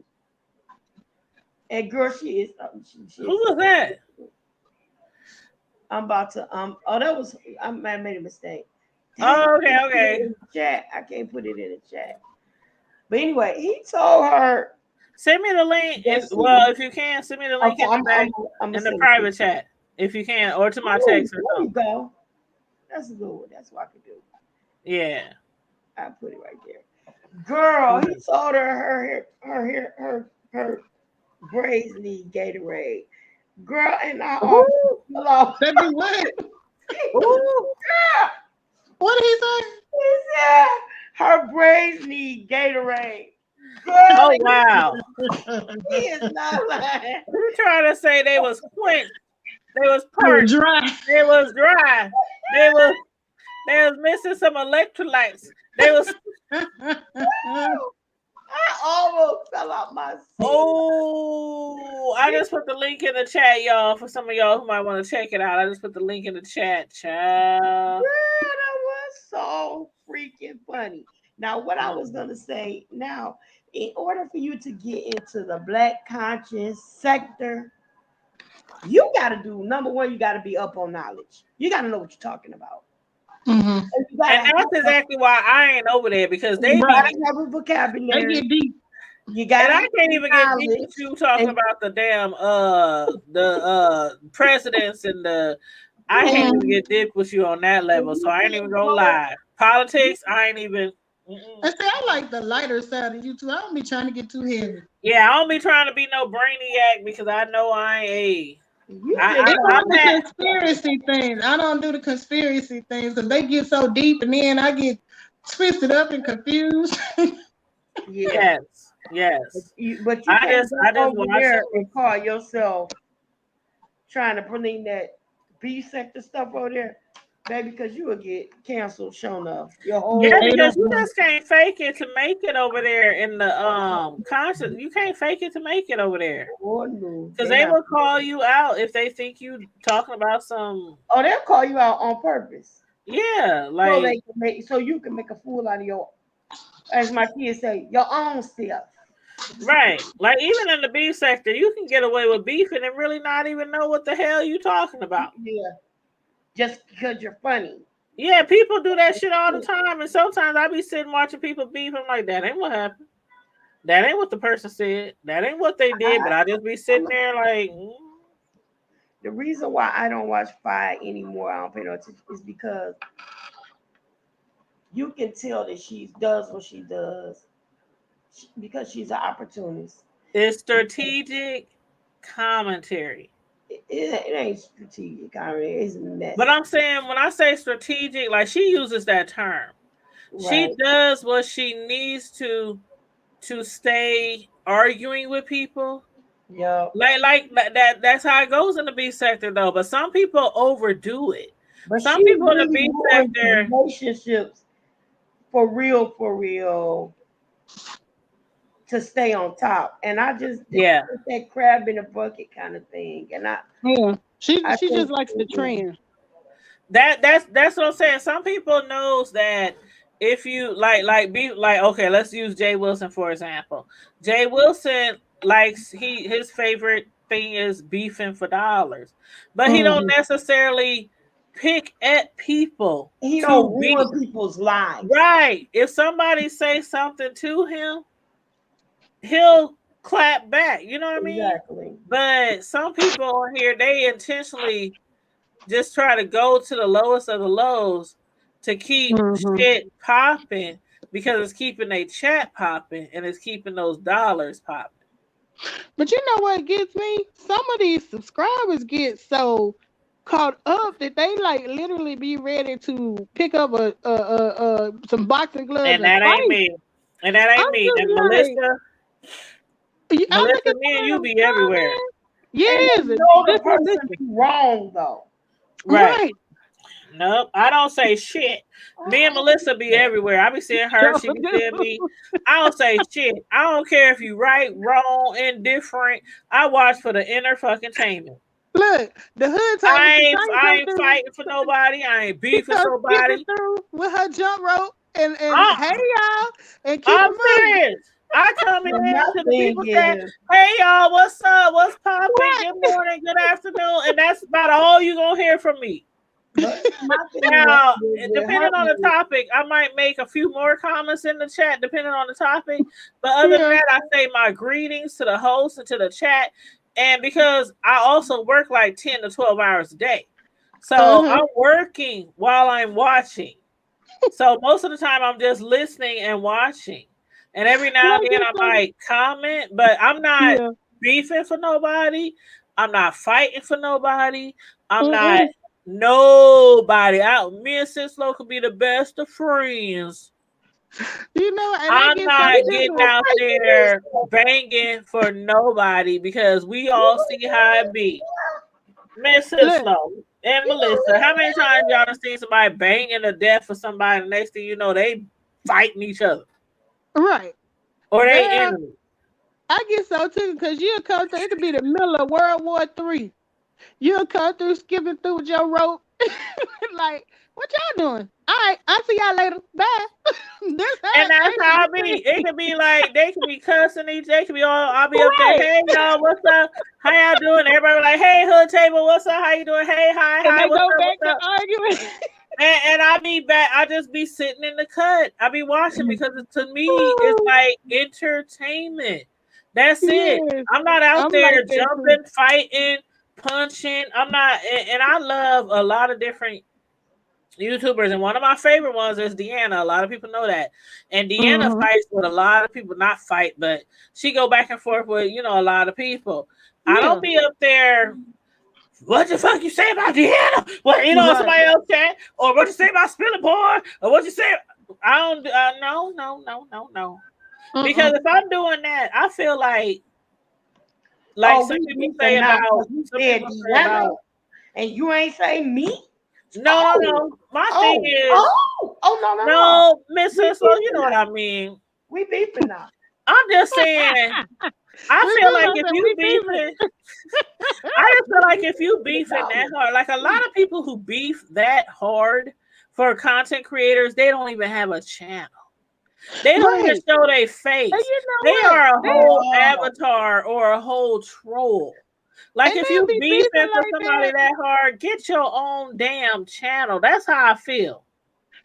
And girl, she is. Who was that? I'm about to. That was. I made a mistake. Oh, okay. Chat. I can't put it in the chat. But anyway, he told her. Send me the link. If you can, send me the link in the private chat. If you can, or to my text or something. There you go. That's a good one. That's what I could do. Yeah. I put it right there. Girl, he told her braids need Gatorade. Girl, and I that be what? What did he say? He said her braids need Gatorade. Girl, oh wow. He is not lying. You trying to say they was quenched? They was parched. They was dry. They was missing some electrolytes. They was. I almost fell out my seat. Oh, I just put the link in the chat, y'all, for some of y'all who might want to check it out. I just put the link in the chat, child. Girl, that was so freaking funny. Now, what I was going to say, now, in order for you to get into the Black conscious sector, you got to do, number one, you got to be up on knowledge. You got to know what you're talking about. Mm-hmm. And that's exactly why I ain't over there, because they have a vocabulary. They get deep. You got. And I can't even get deep with you talking about the damn the presidents and the. I can't even get deep with you on that level, so I ain't even gonna lie. Politics, I ain't even. I say I like the lighter side of you too. I don't be trying to get too heavy. Yeah, I don't be trying to be no brainiac because I know I ain't a. The conspiracy things. I don't do the conspiracy things because they get so deep, and then I get twisted up and confused. Yes. But you I just over there and call yourself trying to bring that B sector stuff over there, baby, because you will get canceled, shown up. Because you just can't fake it to make it over there in the concert. You can't fake it to make it over there. Because they will call you out if they think you talking about some. Oh, they'll call you out on purpose. Yeah, like so you can make a fool out of your, as my kids say, your own self. Right. Like even in the beef sector, you can get away with beefing and really not even know what the hell you talking about. Yeah. Just because you're funny. Yeah, people do that shit all the time. And sometimes I be sitting watching people beef. I'm like, that ain't what happened. That ain't what the person said. That ain't what they did. But I just be sitting there like. The reason why I don't watch Fight anymore, I don't pay no attention, is because you can tell that she does what she does because she's an opportunist. It's strategic commentary. It ain't strategic commentary. It's messy. But I'm saying when I say strategic, like she uses that term. Right. She does what she needs to stay arguing with people. Yeah, like that. That's how it goes in the B sector, though. But some people overdo it. But some people in the B sector relationships for real to stay on top, and I just that crab in a bucket kind of thing. And she just likes the trend. That's what I'm saying. Some people knows that. If you okay, let's use Jay Wilson for example. Jay Wilson likes his favorite thing is beefing for dollars, but he don't necessarily pick at people. He don't ruin people's lives. Right. If somebody say something to him, he'll clap back. You know what I mean? Exactly. But some people on here, they intentionally just try to go to the lowest of the lows to keep shit popping because it's keeping their chat popping and it's keeping those dollars popping. But you know what gets me? Some of these subscribers get so caught up that they like literally be ready to pick up some boxing gloves. And that ain't me. And that ain't me. And Melissa, me and you be everywhere. Yes. The person's wrong though. Right. Nope, I don't say shit. Me and Melissa be everywhere. I be seeing her, she be seeing me. I don't say shit. I don't care if you right, wrong, indifferent. I watch for the inner fucking entertainment. Look, the hood. I ain't fighting for nobody. I ain't beefing somebody. With her jump rope and hey y'all and keep I'm serious. I come in to the people say, hey y'all, what's up? What's popping? Good morning, good afternoon, and that's about all you gonna hear from me. Now, depending on the topic, I might make a few more comments in the chat, depending on the topic. But other than that, I say my greetings to the host and to the chat. And because I also work like 10 to 12 hours a day. So I'm working while I'm watching. So most of the time I'm just listening and watching. And every now and then I might comment, but I'm not beefing for nobody. I'm not fighting for nobody. I'm not nobody out. Me and Sislo could be the best of friends. You know, and I'm not getting out there banging for nobody because we all see how it be. Miss Sislo and Melissa, how many times y'all done seen somebody banging to death for somebody? The next thing you know, they fighting each other. Right. Or they Girl, enemy. I get so too because you'll come through. It could be the middle of World War III. You'll come through skipping through with your rope. Like, what y'all doing? All right, I'll see y'all later. Bye. And that's how I be. It could be like they could be cussing each. They could be all. I'll be up there. Hey y'all, what's up? How y'all doing? Everybody be like, hey hood table, what's up? How you doing? Hey, hi. What's up? Back to arguing. And I be back. I just be sitting in the cut. I be watching because to me it's like entertainment. That's it. I'm not out there like jumping, fighting, punching. I'm not. And I love a lot of different YouTubers, and one of my favorite ones is Deanna. A lot of people know that, and Deanna fights with a lot of people. Not fight, but she go back and forth with a lot of people. I don't be up there. What the fuck you say about Deanna? What somebody else said, or what you say about Spiller Boy, or what you say? I don't. No. Because if I'm doing that, I feel like some people say about Deanna, and you ain't say me. No. My thing is, no, Miss Cicely, you know what I mean. We beefing now. I'm just saying. I feel like if you beefing, I just feel like if you beefing that hard, like a lot of people who beef that hard for content creators, they don't even have a channel. They don't even show their face. They are a whole avatar or a whole troll. Like if you beefing for somebody that hard, get your own damn channel. That's how I feel.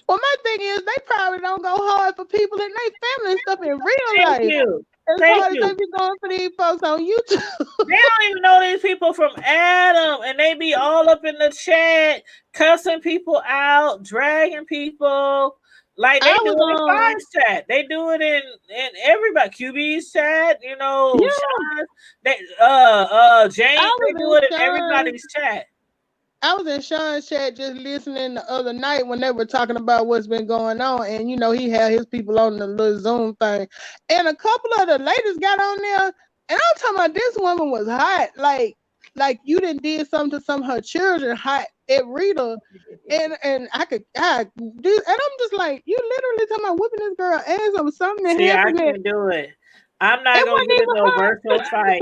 Well, my thing is, they probably don't go hard for people in their family and stuff in real life. Thank you. As hard as they be going for these folks on YouTube. They don't even know these people from Adam, and they be all up in the chat, cussing people out, dragging people. Like they do it in Five's chat. They do it in everybody. QB's chat, Sean, James, they do it in everybody's chat. I was in Sean's chat just listening the other night when they were talking about what's been going on, and he had his people on the little Zoom thing, and a couple of the ladies got on there, and I'm talking about this woman was hot, like you done did something to some of her children hot at Rita, and I do, and I'm just like, you literally talking about whipping this girl ass over something that happened. I can't do it. I'm not gonna get no virtual fight.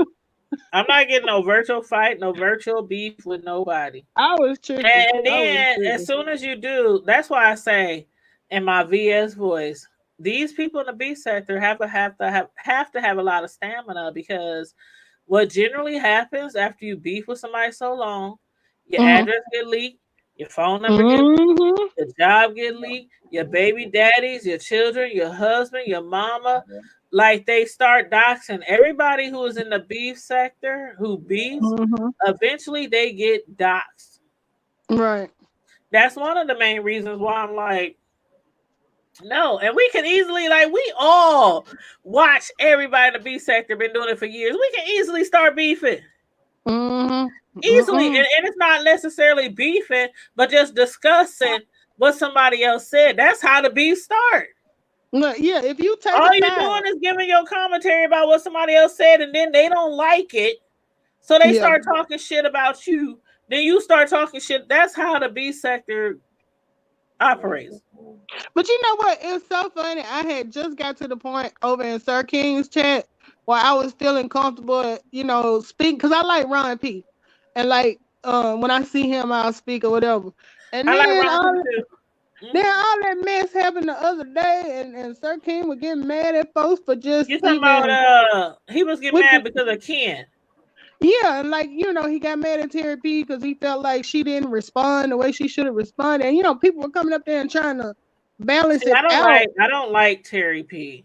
I'm not getting no virtual fight, no virtual beef with nobody. I was tricky. And then as soon as you do, that's why I say in my VS voice, these people in the B sector have to have a lot of stamina, because what generally happens after you beef with somebody so long, your address get leaked, your phone number get leaked, your job get leaked, your baby daddies, your children, your husband, your mama. Like they start doxing everybody who is in the beef sector who beefs. Eventually, they get doxed. Right. That's one of the main reasons why I'm like, no. And we can easily, we all watch everybody in the beef sector been doing it for years. We can easily start beefing. Easily, and it's not necessarily beefing, but just discussing what somebody else said. That's how the beef start. Yeah, if you take all you're doing is giving your commentary about what somebody else said, and then they don't like it, so they start talking shit about you. Then you start talking shit. That's how the B sector operates. But you know what? It's so funny. I had just got to the point over in Sir King's chat where I was feeling comfortable, speaking, because I like Ron P. And when I see him, I'll speak or whatever. And I then like Ron P too. Then all that mess happened the other day, and Sir King was getting mad at folks for just. You talking about he was getting mad because of Ken. Yeah, and he got mad at Terry P because he felt like she didn't respond the way she should have responded, and people were coming up there and trying to balance it out. I don't like Terry P.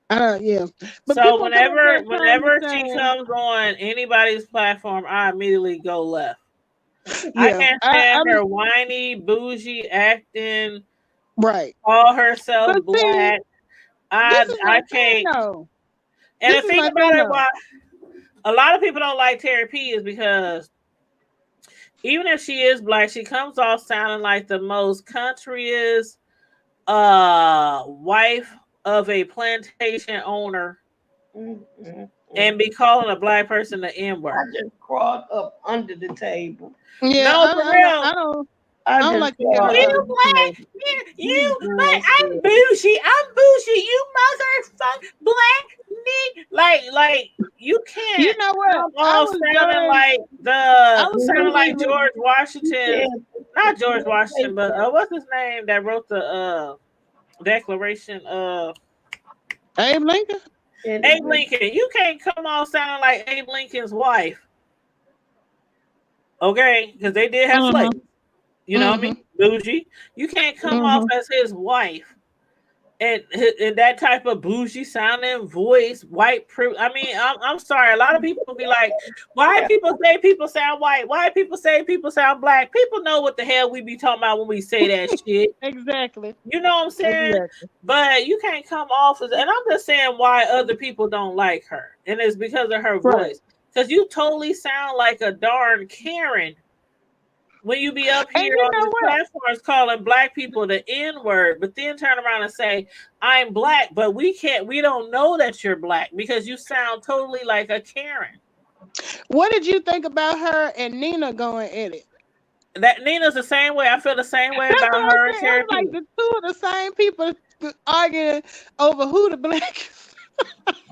Yeah. But so whenever she comes on anybody's platform, I immediately go left. Yeah. I can't stand her whiny, bougie acting. Right. Call herself black. I can't. And the thing about it, why a lot of people don't like Terry P is because even if she is black, she comes off sounding like the most countryest wife of a plantation owner. And be calling a black person the N-word. I just crawled up under the table. Yeah, no, for real. I don't like to hear her. You black, you like I'm bougie. You motherfucker, black nigga. Like you can't. You know what? All sounding like George Washington. Not George Washington, but what's his name that wrote the Declaration of Abe Lincoln? Abe Lincoln. You can't come off sounding like Abe Lincoln's wife. Okay, because they did have slaves. You know what I mean? Bougie. You can't come off as his wife and that type of bougie sounding voice, white. I mean, I'm sorry. A lot of people be like, why people say people sound white? Why people say people sound black? People know what the hell we be talking about when we say that shit. Exactly. You know what I'm saying? Exactly. But you can't come off as, and I'm just saying why other people don't like her. And it's because of her voice. Because you totally sound like a darn Karen when you be up here on these platforms calling black people the N-word, but then turn around and say, I'm black, but we don't know that you're black because you sound totally like a Karen. What did you think about her and Nina going at it? That Nina's the same way. I feel the same way about her and Cherokee. Like the two of the same people arguing over who the black is.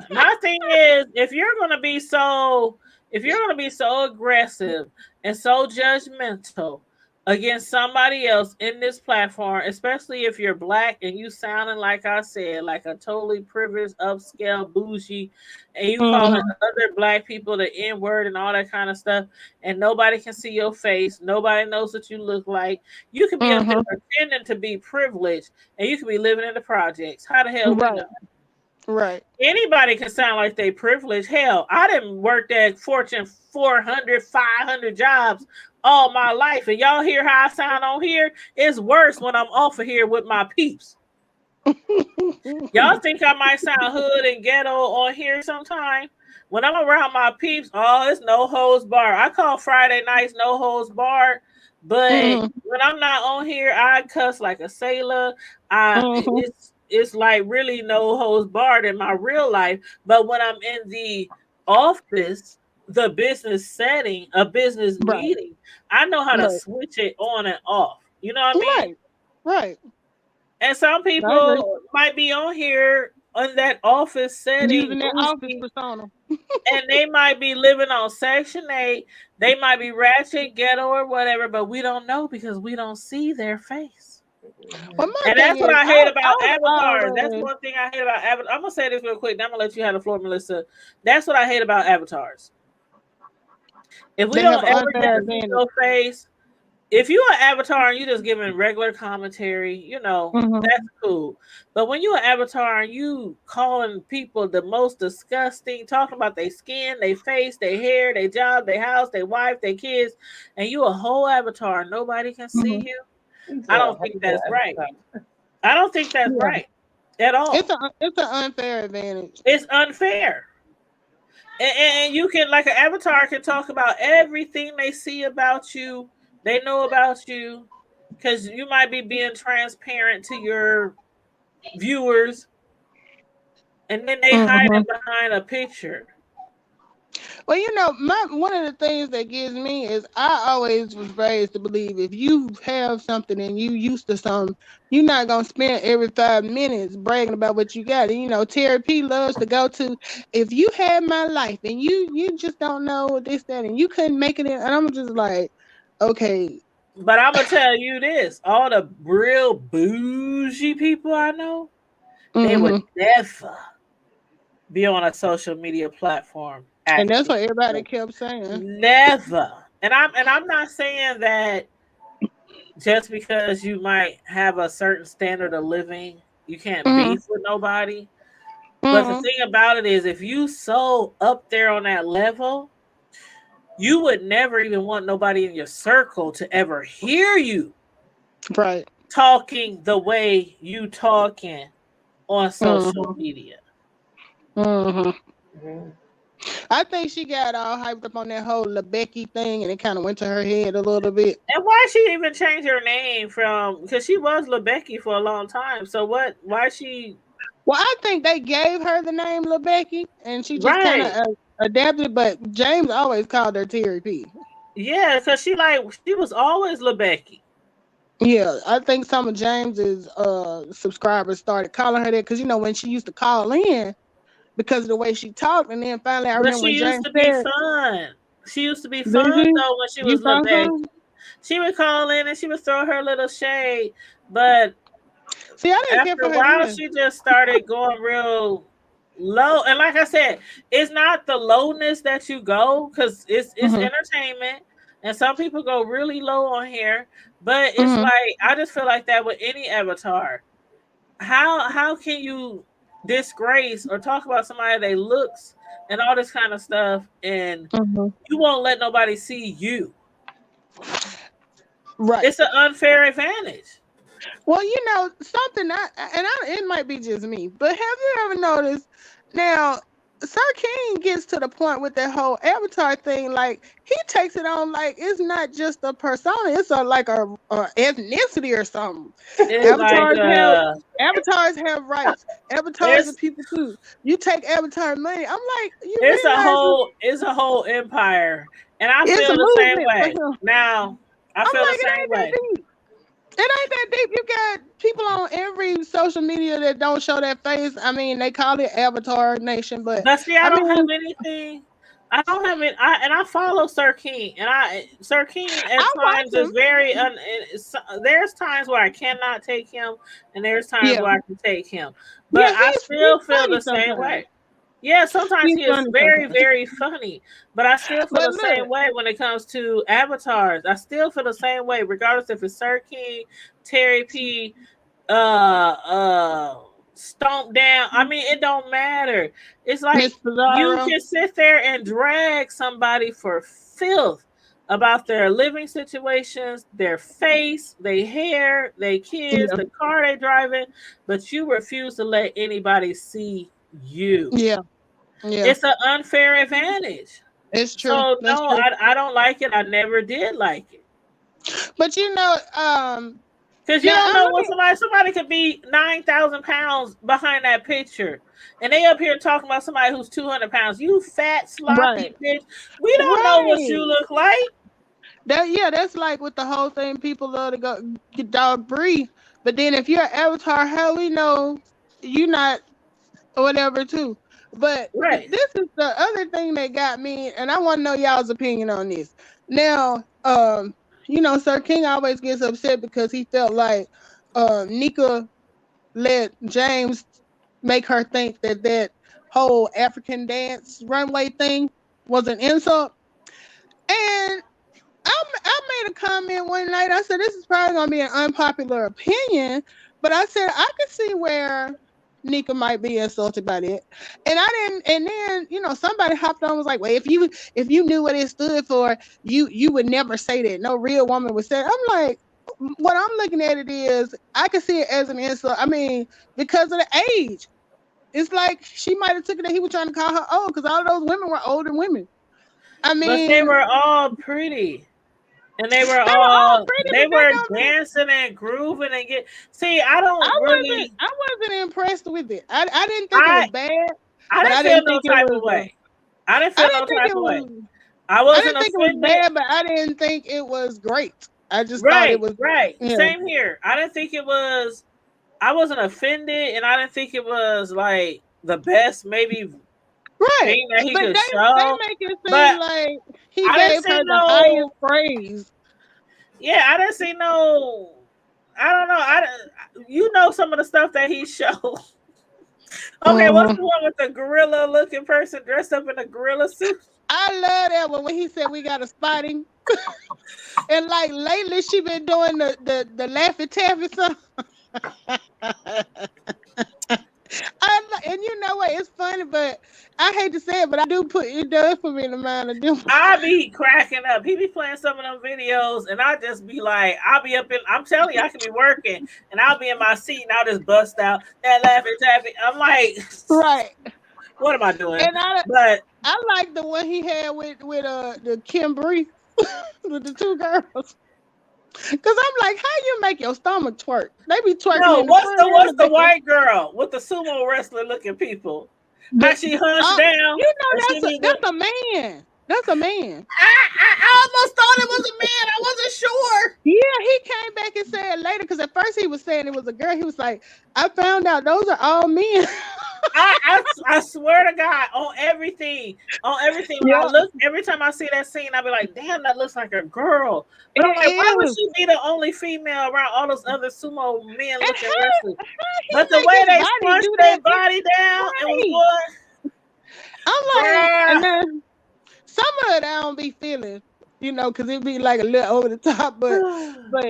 My thing is, if you're gonna be so aggressive and so judgmental against somebody else in this platform, especially if you're black and you sounding like I said, like a totally privileged, upscale, bougie, and you calling other black people the N-word and all that kind of stuff, and nobody can see your face, nobody knows what you look like. You can be up there pretending to be privileged, and you can be living in the projects. How the hell we know? Right. Anybody can sound like they privileged. Hell, I didn't work at Fortune 400, 500 jobs all my life. And y'all hear how I sound on here? It's worse when I'm off of here with my peeps. Y'all think I might sound hood and ghetto on here sometime? When I'm around my peeps, it's no holds barred. I call Friday nights no holds barred. But when I'm not on here, I cuss like a sailor. It's like really no holds barred in my real life. But when I'm in the office, the business setting, a business meeting, I know how to switch it on and off. You know what I mean? Right. And some people might be on here in that office setting, using their office persona, and they might be living on Section 8. They might be ratchet, ghetto, or whatever, but we don't know because we don't see their face. And that's what I hate about avatars. That's one thing I hate about avatars. I'm gonna say this real quick. Then I'm gonna let you have the floor, Melissa. That's what I hate about avatars. If we don't ever get to see your face, if you're an avatar and you just giving regular commentary, that's cool. But when you're an avatar and you calling people the most disgusting, talking about their skin, their face, their hair, their job, their house, their wife, their kids, and you a whole avatar and nobody can see you. I don't think that's right. I don't think that's right at all. It's an unfair advantage. It's unfair. And you can, like an avatar can talk about everything they see about you, they know about you, because you might be being transparent to your viewers, and then they hide it behind a picture. Well, one of the things that gives me is I always was raised to believe if you have something and you used to something, you're not going to spend every 5 minutes bragging about what you got. And, Terry P loves to go to, if you had my life and you just don't know this, that, and you couldn't make it in. And I'm just like, okay. But I'm going to tell you this, all the real bougie people I know, they would never be on a social media platform. And that's what everybody kept saying. Never. And I'm not saying that just because you might have a certain standard of living, you can't beef with nobody. But the thing about it is, if you so up there on that level, you would never even want nobody in your circle to ever hear you talking the way you talking on social media. I think she got all hyped up on that whole LeBecky thing, and it kind of went to her head a little bit. And why she even changed her name because she was LeBecky for a long time. So why she? Well, I think they gave her the name LeBecky, and she just kind of adapted. But James always called her Terry P. Yeah, because she was always LeBecky. Yeah, I think some of James's subscribers started calling her that because when she used to call in because of the way she talked, and then finally I But remember she when used James to be said, fun. She used to be "Did fun you? though when she You was little found baby. something?" She would call in and she would throw her little shade, but See, I didn't care after for a her while, then. she just started going real low. And like I said, it's not the lowness that you go because it's entertainment, and some people go really low on here. But it's like I just feel like that with any avatar. How can you disgrace or talk about somebody they looks and all this kind of stuff, and you won't let nobody see you? Right. It's an unfair advantage. Well, something it might be just me, but have you ever noticed now? Sir King gets to the point with that whole avatar thing. Like he takes it on like it's not just a persona; it's like a ethnicity or something. Avatars have rights. Avatars are people too. You take avatar money. I'm like, it's a whole empire, and I feel the same way. Now I feel the same way. It ain't that deep. You got people on every social media that don't show their face. I mean, they call it Avatar Nation, but see, I don't have anything. I don't have it. I follow Sir King, and Sir King at times is very. There's times where I cannot take him, and there's times where I can take him. But I still feel the same way. Yeah, sometimes he is very, very funny, but I still feel the same way when it comes to avatars. I still feel the same way, regardless if it's Sir King, Terry P, Stomp Down. I mean, it don't matter. It's like you can sit there and drag somebody for filth about their living situations, their face, their hair, their kids, the car they driving, but you refuse to let anybody see you. Yeah. It's an unfair advantage. It's true. So no, I don't like it. I never did like it. But because you don't know what somebody could be 9,000 pounds behind that picture, and they up here talking about somebody who's 200 pounds. You fat sloppy bitch. We don't know what you look like. That's like with the whole thing. People love to go get dog breathe, but then if you're an avatar, how we know you're not or whatever too. But this is the other thing that got me, and I want to know y'all's opinion on this. Now, Sir King always gets upset because he felt like Nika let James make her think that whole African dance runway thing was an insult. And I made a comment one night. I said, this is probably going to be an unpopular opinion, but I said, I could see where Nika might be insulted by that. And I didn't, and then, somebody hopped on and was like, well, if you knew what it stood for, you would never say that. No real woman would say it. I'm like, what I'm looking at it is, I can see it as an insult. I mean, because of the age. It's like she might have took it that he was trying to call her old, because all of those women were older women. I mean, but they were all pretty. And they were all dancing and grooving and I wasn't impressed with it. I didn't think it was bad. I didn't feel no type of way. I didn't feel no type of way. I didn't think it was bad, but I didn't think it was great. I just thought it was right. Yeah. Same here. I didn't think it was. I wasn't offended, and I didn't think it was like the best maybe thing that he could show. They make it seem like he gave her the highest praise. Yeah, I didn't see no. I don't know. Some of the stuff that he showed. Okay, what's the one with the gorilla looking person dressed up in a gorilla suit? I love that one when he said we got to spot him. And like lately she been doing the Laffy Taffy song. And you know what? It's funny, but I hate to say it, but it does put me in the mind of doing. I be cracking up. He be playing some of them videos, and I just be like, I'm telling you, I can be working, and I'll be in my seat, and I'll just bust out that Laffy Taffy. I'm like, what am I doing? And I like the one he had with the Kim Bree with the two girls. Cause I'm like, how you make your stomach twerk? They be twerking. No, what's the white girl with the sumo wrestler looking people? How she hunched down? That's a man. That's a man. I almost thought it was a man. I wasn't sure. Yeah, he came back and said was saying it was a girl, he was like, I found out those are all men. I swear to God, on everything. When I look, every time I see that scene, I'll be like, damn, that looks like a girl. But I'm like, why would she be the only female around all those other sumo men looking wrestlers? But the way they squashed their body down, it was what? I'm like, and then some of it I don't be feeling, you know, because it be like a little over the top, but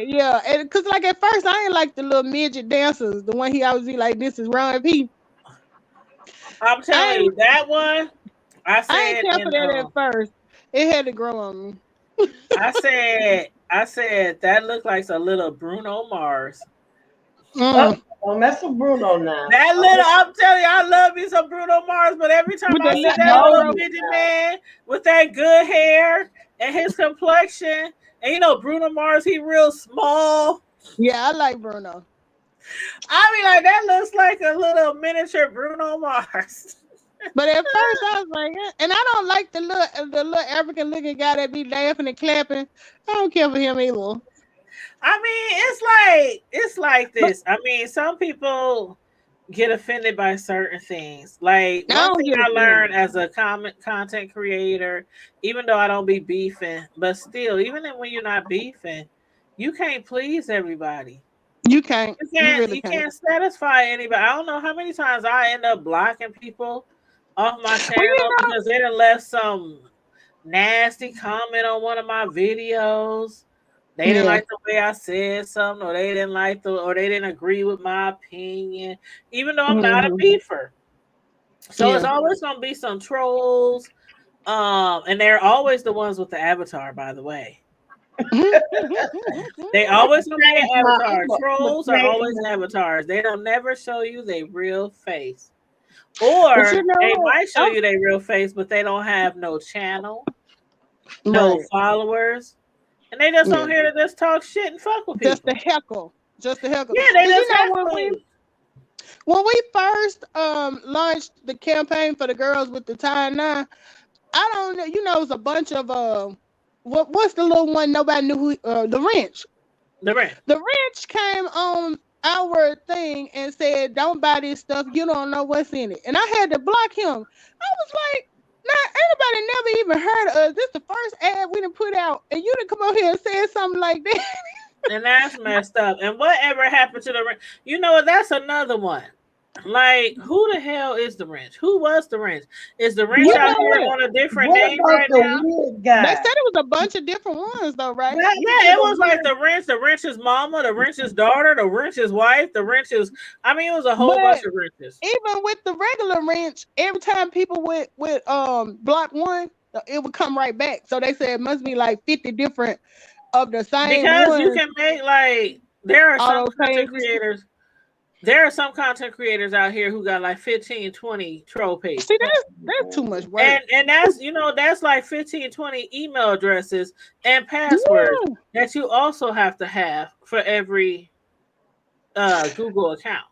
yeah, and because like at first I ain't like the little midget dancers, the one he always be like, this is Ron P. I'm telling you, that one, I ain't care for that at first. It had to grow on me. I said that looked like a little Bruno Mars. Don't mess with Bruno now. That little, I'm telling you, I love me some Bruno Mars, but every time I see that little midget man with that good hair and his complexion, and you know Bruno Mars, he real small. Yeah, I like Bruno. I mean, like that looks like a little miniature Bruno Mars. But at first I was like, and I don't like the little African looking guy that be laughing and clapping. I don't care for him either. I mean, it's like this. I mean, some people get offended by certain things. Like one thing I learned as a content creator, even though I don't be beefing, but still, even when you're not beefing, you can't please everybody. You can't. You can't satisfy anybody. I don't know how many times I end up blocking people off my channel because they done left some nasty comment on one of my videos. They didn't like the way I said something, or they didn't agree with my opinion, even though I'm not a beefer. So it's always gonna be some trolls. And they're always the ones with the avatar, by the way. They always gonna be an avatar. Trolls are always avatars. They don't never show you their real face. Or they might show you their real face, but they don't have no channel, no followers. And they just don't here to just talk shit and fuck with people. Just the heckle. Yeah, they just when we first launched the campaign for the girls with the tie and I don't know, you know, it was a bunch of what's the little one nobody knew who the wrench. The wrench came on our thing and said, don't buy this stuff, you don't know what's in it. And I had to block him. I was like, anybody never even heard of us. This is the first ad we done put out, and you done come over here and said something like that. And that's messed up. And whatever happened to the wrench? You know what? That's another one. Like, who the hell is the wrench? Who was the wrench? Is the wrench out here on a different name right now? They said it was a bunch of different ones, though, right? Yeah, it was like the wrench's mama, the wrench's daughter, the wrench's wife, the wrench's. I mean, it was a whole bunch of wrenches. Even with the regular wrench, every time people with block one, it would come right back. So they said it must be like 50 different of the same. Because ones. You can make like there are some content creators. There are some content creators out here who got like 15, 20 troll pages. See, that's too much work. And that's, you know, that's like 15, 20 email addresses and passwords that you also have to have for every Google account.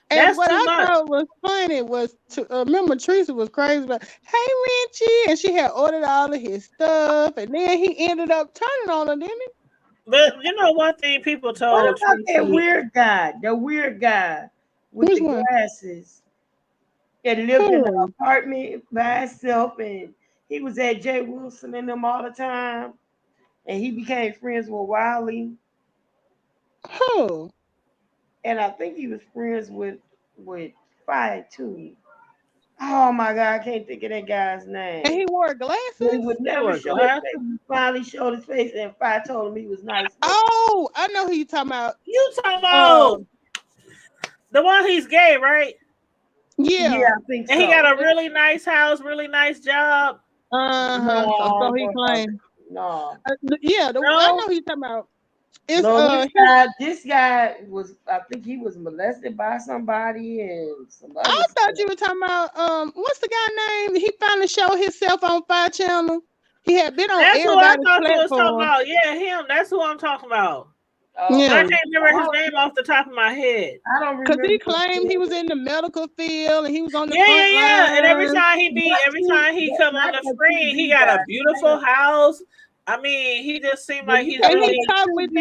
And that's what I thought was funny was to remember Teresa was crazy about, hey Richie, and she had ordered all of his stuff, and then he ended up turning on her, didn't he? But you know one thing people told what about that weird guy? The weird guy with the glasses that lived in an apartment by himself, and he was at Jay Wilson and them all the time, and he became friends with Wiley. Who? And I think he was friends with Fight too. Oh my God, I can't think of that guy's name. And he wore glasses? He would never show his face. He finally showed his face, and Fight told him he was nice. Oh, I know who you talking about. You talking about the one he's gay, right? Yeah, I think so. And he got a really nice house, really nice job. So he claimed. No. I know who you talking about. It's, this guy was, I think he was molested by somebody and somebody. I thought you were talking about what's the guy name? He finally showed himself on 5 Channel. He had been on everybody's platform. Yeah, him. That's who I'm talking about. I can't remember his name off the top of my head. I don't remember. Because he claimed he was in the medical field and he was on the front line. And every time he come on the screen, he got a beautiful house. I mean, he just seemed like he's. And he talked with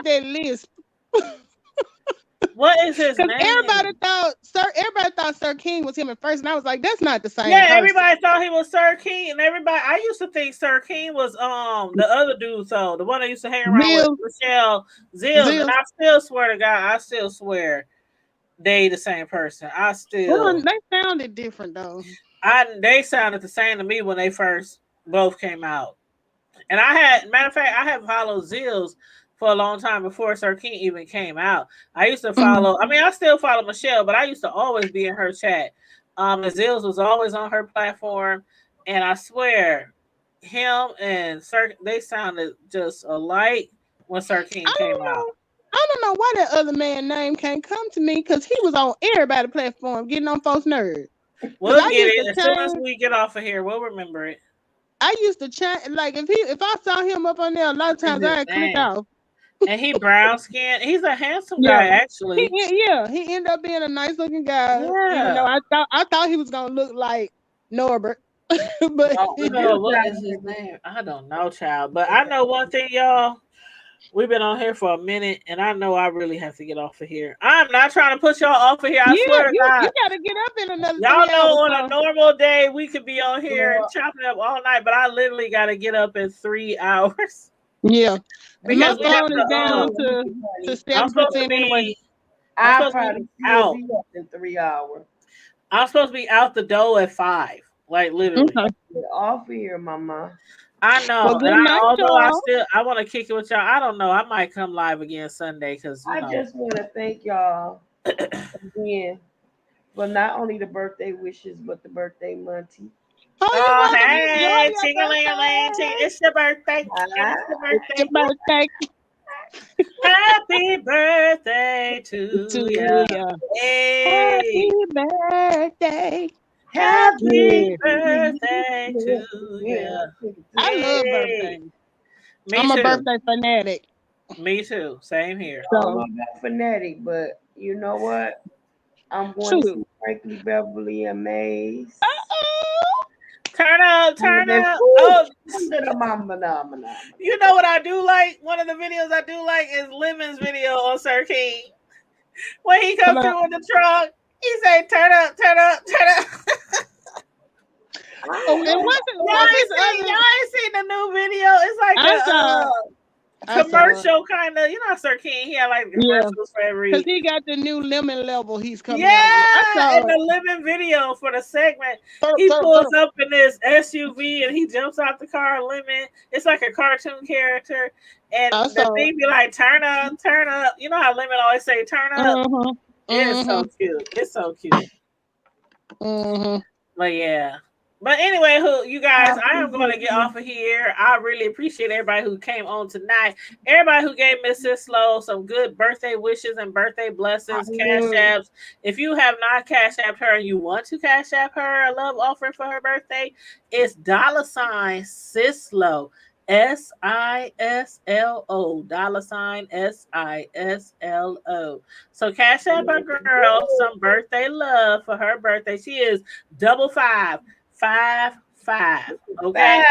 that lisp. What is his name? Everybody thought Sir King was him at first, and I was like, that's not the same. Yeah, person. everybody thought he was Sir King, and I used to think Sir King was the other dude, so the one that used to hang around with Michelle Zills. And I still swear to God, they the same person. They sounded different though. They sounded the same to me when they first both came out. And matter of fact, I have followed Zills for a long time before Sir King even came out. I used to follow, I still follow Michelle, but I used to always be in her chat. And Zills was always on her platform. And I swear, him and Sir, they sounded just alike when Sir King came out. I don't know why that other man name can't come to me, because he was on everybody's platform getting on folks' nerves. We'll get it as soon as we get off of here. We'll remember it. I used to chat, like if I saw him up on there, a lot of times I'd click off. And he brown skinned. He's a handsome guy, actually. He ended up being a nice looking guy. Yeah. Even though I thought he was gonna look like Norbert. But what is his name? I don't know, child. But I know one thing, y'all. We've been on here for a minute, and I know I really have to get off of here. I'm not trying to put y'all off of here. I swear to God. You gotta get up in another. Y'all know on a normal day we could be on here and chopping up all night, but I literally gotta get up in 3 hours. Yeah. Because my phone is down to 7% anyway. I'll probably be up in 3 hours. I'm supposed to be out the door at 5. Like literally. Get off of here, mama. I know. Well, I want to kick it with y'all. I don't know. I might come live again Sunday because I just want to thank y'all again for not only the birthday wishes but the birthday Monty. Oh, hey, ting-a-ling-a-ling, it's your birthday. It's your birthday. Happy birthday to you. Hey. Happy birthday. Happy birthday to you. I love birthdays. I'm a birthday fanatic. Me too. Same here. I'm not fanatic, but you know what? I'm going to Frankly Beverly and Maze. Turn up. Oh, you know what I do like? One of the videos I do like is Lemon's video on Sir King. When he comes through in the truck, he say, turn up. Oh, y'all ain't seen the new video. It's like a commercial kind of, Sir King. He had like commercials for every. Because he got the new lemon level he's coming out with. In the lemon video for the segment, he pulls up in this SUV and he jumps out the car. Lemon. It's like a cartoon character. And the thing be like, turn up. You know how Lemon always say, turn up? Mm-hmm. It's so cute. It's so cute. Mm-hmm. But yeah. But anyway, you guys, I am going to get off of here. I really appreciate everybody who came on tonight. Everybody who gave Miss Sislo some good birthday wishes and birthday blessings, cash apps. If you have not cash apped her and you want to cash app her a love offering for her birthday, it's $Sislo. SISLO, $SISLO. So cash app her girl some birthday love for her birthday. She is 555. Okay.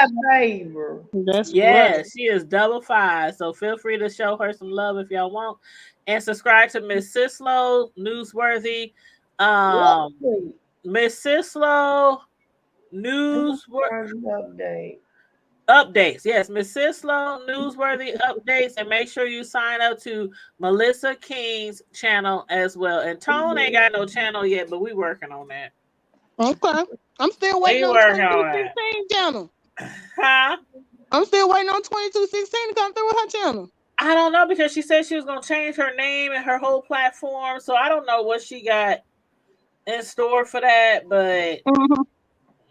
She is 55. So feel free to show her some love if y'all want. And subscribe to Miss Sislo Newsworthy. Miss Sislo Newsworthy updates. Yes, Miss Sislo Newsworthy updates, and make sure you sign up to Melissa King's channel as well. And Tone ain't got no channel yet, but we working on that. Okay. I'm still waiting on 2216 channel. Huh? I'm still waiting on 2216 to come through with her channel. I don't know, because she said she was gonna change her name and her whole platform. So I don't know what she got in store for that, but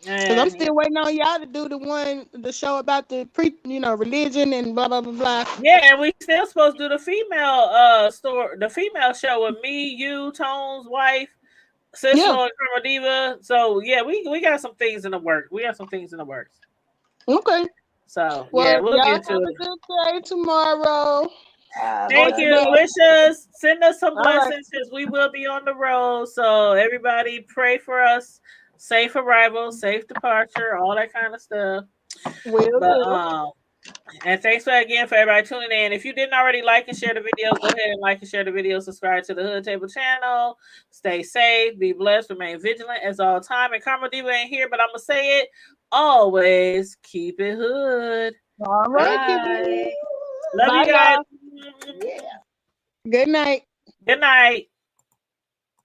because I'm still waiting on y'all to do the show about the religion and blah blah blah blah. Yeah, and we still supposed to do the female show with me, you, Tone's wife, Sister and Karma Diva. So yeah, we got some things in the works. Okay. So we'll get to it. Good day tomorrow. Thank you. Send us some blessings because we will be on the road. So everybody pray for us. Safe arrival, safe departure, all that kind of stuff. And thanks again for everybody tuning in. If you didn't already like and share the video, go ahead and like and share the video. Subscribe to the Hood Table channel. Stay safe. Be blessed. Remain vigilant as all time. And Karma Diva ain't here, but I'm going to say it. Always keep it hood. All right. Love you guys. Yeah. Good night. Good night.